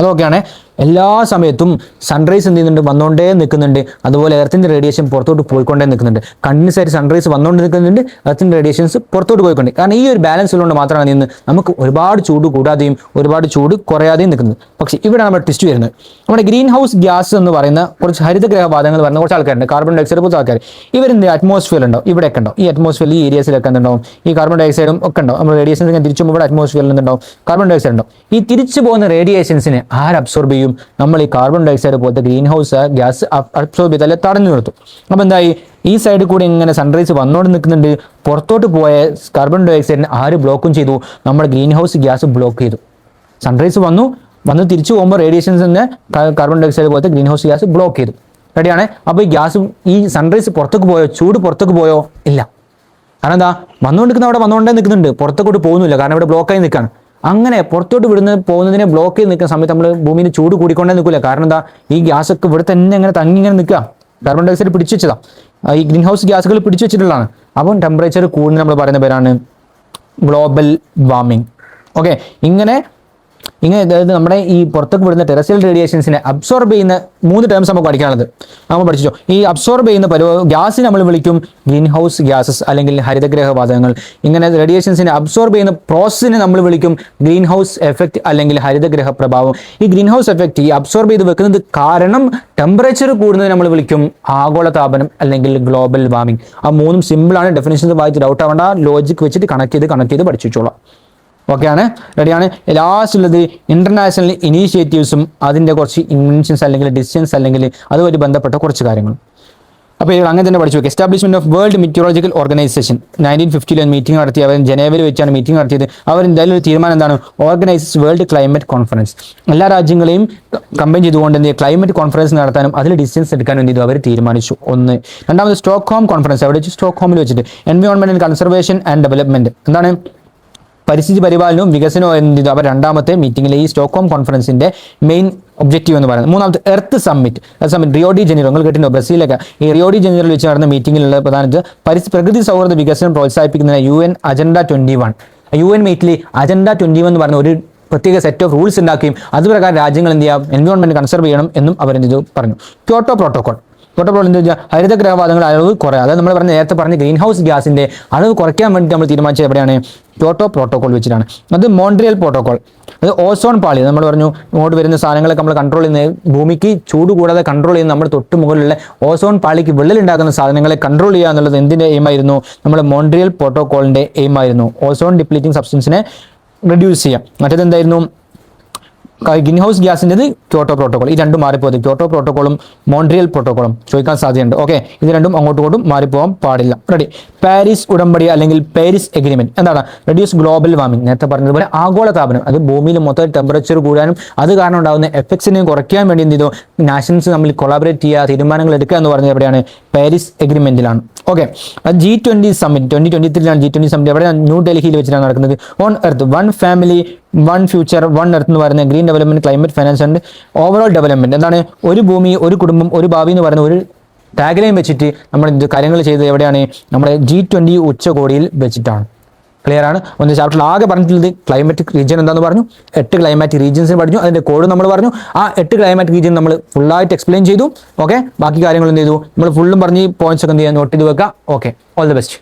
അതൊക്കെയാണ് എല്ലാ സമയത്തും സൺറൈസ് എന്ത് ചെയ്യുന്നുണ്ട്? വന്നുകൊണ്ടേ നിൽക്കുന്നുണ്ട്. അതുപോലെ എർത്തിൻ്റെ റേഡിയേഷൻ പുറത്തോട്ട് പോയിക്കൊണ്ടേ നിൽക്കുന്നുണ്ട്. കണ്ടിന്യൂസ് ആയിട്ട് സൺറൈസ് വന്നുകൊണ്ട് നിൽക്കുന്നുണ്ട്, എർത്തിൻ്റെ റേഡിയേഷൻസ് പുറത്തോട്ട് പോയിക്കൊണ്ട്. കാരണം ഈ ഒരു ബാലൻസ് ഉള്ളതുകൊണ്ട് മാത്രമാണ് നിന്ന് നമുക്ക് ഒരുപാട് ചൂട് കൂടാതെയും ഒരുപാട് ചൂട് കുറയാതെയും നിൽക്കുന്നത്. പക്ഷേ ഇവിടെ നമ്മുടെ ട്വിസ്റ്റ് വരുന്നത്, നമ്മുടെ ഗ്രീൻ ഹൗസ് ഗ്യാസ് എന്ന് പറയുന്ന കുറച്ച് ഹരിതഗ്രഹവാതങ്ങൾ പറയുന്ന കുറച്ച് ആൾക്കാരുണ്ട്, കാർബൺ ഡയോക്സൈഡ് പോലത്തെ ആൾക്കാർ. ഇവരെന്ത് അറ്റ്മോസ്ഫിയർ ഉണ്ടാവും, ഇവിടെയൊക്കെ ഉണ്ടാവും. ഈ അറ്റ്മോസ്ഫിയറിൽ ഈ ഏരിയസിലൊക്കെ എന്തുണ്ടാവും? ഈ കാർബൺ ഡയോക്സൈഡും ഒക്കെ ഉണ്ടാവും. നമ്മൾ റേഡിയേഷൻസ് ഇങ്ങനെ തിരിച്ചു പോകുമ്പോൾ അറ്റ്മോസ്ഫിയറിൽ നിന്നുണ്ടാവും കാർബൺ ഡയോക്സൈഡ് ഉണ്ടാവും. ഈ തിരിച്ചു പോകുന്ന റേഡിയേഷൻസിനെ ആര് അബ്സോർബ് ചെയ്യും? നമ്മൾ ഈ കാർബൺ ഡയോക്സൈഡ് പോലത്തെ ഗ്രീൻ ഹൗസ് ഗ്യാസ് അബ്സോർബ് ചെയ്ത് അല്ലെങ്കിൽ തടഞ്ഞു നിർത്തും. അപ്പോൾ എന്തായി? ഈ സൈഡിൽ കൂടി ഇങ്ങനെ സൺറൈസ് വന്നുകൊണ്ട് നിൽക്കുന്നുണ്ട്. പുറത്തോട്ട് പോയ കാർബൺ ഡയോക്സൈഡിനെ ആര് ബ്ലോക്കും ചെയ്തു? നമ്മുടെ ഗ്രീൻ ഹൗസ് ഗ്യാസ് ബ്ലോക്ക് ചെയ്തു. സൺറൈസ് വന്ന് തിരിച്ചു പോകുമ്പോൾ റേഡിയേഷൻസിനെ കാർബൺ ഡയോക്സൈഡ് പോലത്തെ ഗ്രീൻ ഹൗസ് ഗ്യാസ് ബ്ലോക്ക് ചെയ്തു. റെഡിയാണ്? അപ്പോൾ ഈ ഗ്യാസ് ഈ സൺറൈസ് പുറത്തേക്ക് പോയോ? ചൂട് പുറത്തേക്ക് പോയോ? ഇല്ല. കാരണം എന്താ? വന്നുകൊണ്ടിരിക്കുന്ന അവിടെ വന്നുകൊണ്ടേ നിൽക്കുന്നുണ്ട്, പുറത്തേക്കോട്ട് പോകുന്നില്ല. കാരണം ഇവിടെ ബ്ലോക്കായി നിൽക്കുകയാണ്. അങ്ങനെ പുറത്തോട്ട് പോകുന്നതിനെ ബ്ലോക്ക് ചെയ്ത് നിൽക്കുന്ന സമയത്ത് നമ്മൾ ഭൂമിയിൽ ചൂട് കൂടിക്കൊണ്ടേ നിൽക്കില്ല. കാരണം എന്താ? ഈ ഗ്യാസ് ഒക്കെ ഇവിടെ തന്നെ ഇങ്ങനെ ഇങ്ങനെ നിൽക്കുക. കാർബൺ ഡയോക്സൈഡ് പിടിച്ചു വെച്ചതാണ്, ഈ ഗ്രീൻ ഹൗസ് ഗ്യാസുകൾ പിടിച്ചു വെച്ചിട്ടുള്ളതാണ്. അപ്പം ടെമ്പറേച്ചർ കൂടുന്ന നമ്മൾ പറയുന്ന പേരാണ് ഗ്ലോബൽ വാർമിംഗ്. ഓക്കെ, ഇങ്ങനെ അതായത് നമ്മുടെ ഈ പുറത്തേക്ക് വിടുന്ന ടെറസ്ട്രിയൽ റേഡിയേഷൻസിനെ അബ്സോർബ് ചെയ്യുന്ന 3 ടേംസ് നമുക്ക് പഠിക്കാനുള്ളത്. നമ്മൾ പഠിച്ചോ? ഈ അബ്സോർബ് ചെയ്യുന്ന ഗ്യാസിനെ നമ്മൾ വിളിക്കും ഗ്രീൻ ഹൗസ് ഗ്യാസസ് അല്ലെങ്കിൽ ഹരിതഗ്രഹവാതകങ്ങൾ. ഇങ്ങനെ റേഡിയേഷൻസിനെ അബ്സോർബ് ചെയ്യുന്ന പ്രോസസ്സിനെ നമ്മൾ വിളിക്കും ഗ്രീൻ ഹൗസ് എഫക്റ്റ് അല്ലെങ്കിൽ ഹരിതഗ്രഹ പ്രഭാവം. ഈ ഗ്രീൻ ഹൗസ് എഫക്റ്റ് ഈ അബ്സോർബ് ചെയ്ത് വെക്കുന്നത് കാരണം ടെമ്പറേച്ചർ കൂടുന്നത് നമ്മൾ വിളിക്കും ആഗോളതാപനം അല്ലെങ്കിൽ ഗ്ലോബൽ വാർമിംഗ്. ആ 3 സിമ്പിളാണ്. ഡെഫിനേഷൻസ് വായിച്ച് ഡൗട്ട് ആവേണ്ട, ലോജിക് വെച്ചിട്ട് കണക്ട് ചെയ്ത് പഠിച്ചു വെച്ചോളാം. ഓക്കെയാണ്, റെഡിയാണ്. ലാസ്റ്റ് ഉള്ളത് ഇന്റർനാഷണൽ ഇനീഷ്യേറ്റീവ്സും അതിൻ്റെ കുറച്ച് ഇൻവെൻഷൻസ് അല്ലെങ്കിൽ ഡിസിഷൻസ് അല്ലെങ്കിൽ അതുമായിട്ട് ബന്ധപ്പെട്ട കുറച്ച് കാര്യങ്ങൾ. അപ്പോൾ അങ്ങനെ തന്നെ പഠിച്ചു വെക്കുക. Establishment of world meteorological organisation 1950 meeting നടത്തി. അവർ ജനീവയിൽ വെച്ചാണ് മീറ്റിംഗ് നടത്തിയത്. അവർ എന്തായാലും ഒരു തീരുമാനം എന്താണ്? Organises world climate conference. എല്ലാ രാജ്യങ്ങളെയും കമ്പൈൻ ചെയ്തുകൊണ്ട് എന്ത് ക്ലൈമറ്റ് കോൺഫറൻസ് നടത്താനും അതിൽ ഡിസിഷൻസ് എടുക്കാനും എന്ത് ചെയ്തു? അവർ തീരുമാനിച്ചു. ഒന്ന്. രണ്ടാമത് സ്റ്റോക്ക്ഹോം കോൺഫറൻസ്. അവിടെ വെച്ച് സ്റ്റോക്ക്ഹോമിൽ വെച്ചിട്ട് എൻവയോൺമെന്റ് കൺസർവേഷൻ ആൻഡ് ഡെവലപ്മെന്റ്, എന്താണ് പരിസ്ഥിതി പരിപാലനവും വികസനവും എന്ത് ചെയ്തു? അവർ രണ്ടാമത്തെ മീറ്റിംഗിലെ ഈ സ്റ്റോക്ക്ഹോം കോൺഫറൻസിന്റെ മെയിൻ ഒബ്ജക്റ്റീവ് എന്ന് പറയുന്നത്. മൂന്നാമത്തെ earth summit. Rio de Janeiro, നിങ്ങൾ കേട്ടിട്ടുണ്ടോ? ബ്രസീലൊക്കെ ഈ റിയോ ഡി ജനീറോയിൽ വെച്ച് നടന്ന മീറ്റിംഗിലുള്ള പ്രധാനപ്പെട്ട പ്രകൃതി സൗഹൃദ വികസനം പ്രോത്സാഹിപ്പിക്കുന്ന UN അജണ്ട 21. UN മീറ്റിൽ അജണ്ട 21 എന്ന് പറഞ്ഞ ഒരു പ്രത്യേക സെറ്റ് ഓഫ് റൂൾസ് ഉണ്ടാക്കുകയും അതുപ്രകാരം രാജ്യങ്ങൾ എന്ത് ചെയ്യാം? എൻവയോൺമെന്റ് കൺസർവ് ചെയ്യണം എന്നും അവർ എന്ത് ചെയ്തു? പറഞ്ഞു. Kyoto protocol. ടോട്ടോ പ്രോട്ടോകോൾ എന്താ വെച്ചാൽ ഹരിതഗ്രഹവാതങ്ങളുടെ അളവ് കുറയുക. അതായത് നമ്മൾ നേരത്തെ പറഞ്ഞ ഗ്രീൻ ഹൗസ് ഗ്യാസിന്റെ അളവ് കുറയ്ക്കാൻ വേണ്ടി നമ്മൾ തീരുമാനിച്ചത് എവിടെയാണ്? ക്യോട്ടോ പ്രോട്ടോകോൾ വെച്ചിട്ടാണ്. അത് മോൺട്രിയൽ പ്രോട്ടോകോൾ, അത് ഓസോൺ പാളി നമ്മൾ പറഞ്ഞു ഇങ്ങോട്ട് വരുന്ന സാധനങ്ങളൊക്കെ നമ്മൾ കൺട്രോൾ ചെയ്യുന്ന, ഭൂമിക്ക് ചൂട് കൂടാതെ കൺട്രോൾ ചെയ്യുന്ന നമ്മുടെ തൊട്ട് മുകളിലുള്ള ഓസോൺ പാളിക്ക് വിള്ളലുണ്ടാക്കുന്ന സാധനങ്ങളെ കൺട്രോൾ ചെയ്യുക എന്നുള്ളത് എന്തിന്റെ എയിമായിരുന്നു? നമ്മുടെ മോൺട്രിയൽ പ്രോട്ടോകോളിന്റെ എയിമായിരുന്നു. ഓസോൺ ഡിപ്ലീറ്റിംഗ് സബ്സ്റ്റൻസിനെ റെഡ്യൂസ് ചെയ്യാം. മറ്റേതെന്തായിരുന്നു? ഗ്രീൻ ഹൗസ് ഗ്യാസിൻ്റെത് ക്യോട്ടോ പ്രോട്ടോകോൾ. ഈ രണ്ടും മാറിപ്പോകും. ക്യോട്ടോ പ്രോട്ടോകോളും മോൺട്രിയൽ പ്രോട്ടോകോളും ചോദിക്കാൻ സാധ്യതയുണ്ട്. ഓക്കെ, ഇത് രണ്ടും അങ്ങോട്ടും ഇങ്ങോട്ടും മാറിപ്പോകാൻ പാടില്ല. റെഡി. പാരീസ് ഉടമ്പടി അല്ലെങ്കിൽ പാരീസ് എഗ്രിമെന്റ് എന്താണ്? Reduce global warming. നേരത്തെ പറഞ്ഞതുപോലെ ആഗോള താപനം, അത് ഭൂമിയിൽ മൊത്തം ടെമ്പറേച്ചർ കൂടാനും അത് കാരണം ഉണ്ടാകുന്ന എഫക്ട്സിനെ കുറയ്ക്കാൻ വേണ്ടി എന്ത് ചെയ്തു? നാഷൻസ് തമ്മിൽ കൊളാബറേറ്റ് ചെയ്യുക, തീരുമാനങ്ങൾ എടുക്കുക എന്ന് പറഞ്ഞത് എവിടെയാണ്? പാരീസ് എഗ്രിമെന്റിലാണ്. Okay, G20 summit 2023 G20 summit എവിടെ? ന്യൂഡൽഹിയിൽ വെച്ചിട്ടാണ് നടക്കുന്നത്. On earth one family one future one earth എന്ന് പറയുന്ന green development, climate finance and overall development എന്താണ്? ഒരു ഭൂമി ഒരു കുടുംബം ഒരു ഭാവി എന്ന് പറയുന്ന ഒരു ടാഗ്ലൈൻ വെച്ചിട്ട് നമ്മൾ ഇത് കാര്യങ്ങൾ ചെയ്തത് എവിടെയാണ്? നമ്മുടെ G20 ഉച്ചകോടിയിൽ വെച്ചിട്ടാണ്. ക്ലിയർ ആണ്. ഒന്ന് ചാപ്റ്ററിൽ ആകെ പറഞ്ഞിട്ടുള്ളത് ക്ലൈമാറ്റിക് റീജിയൻ എന്താണെന്ന് പറഞ്ഞു, 8 ക്ലൈമാറ്റിക് റീജിയൻസിന് പറഞ്ഞു, അതിന്റെ കോഡ് നമ്മൾ പറഞ്ഞു. ആ 8 ക്ലൈമാറ്റിക് റീജിയൻ നമ്മൾ ഫുള്ളായിട്ട് എക്സ്പ്ലെയിൻ ചെയ്തു. ഓക്കെ, ബാക്കി കാര്യങ്ങൾ എന്ത് ചെയ്തു? നമ്മൾ ഫുള്ളും പറഞ്ഞ് പോയിന്റ്സ് ഒക്കെ എന്ത് ചെയ്യാൻ നോട്ട് ചെയ്ത് വെക്കുക. Okay, all the best.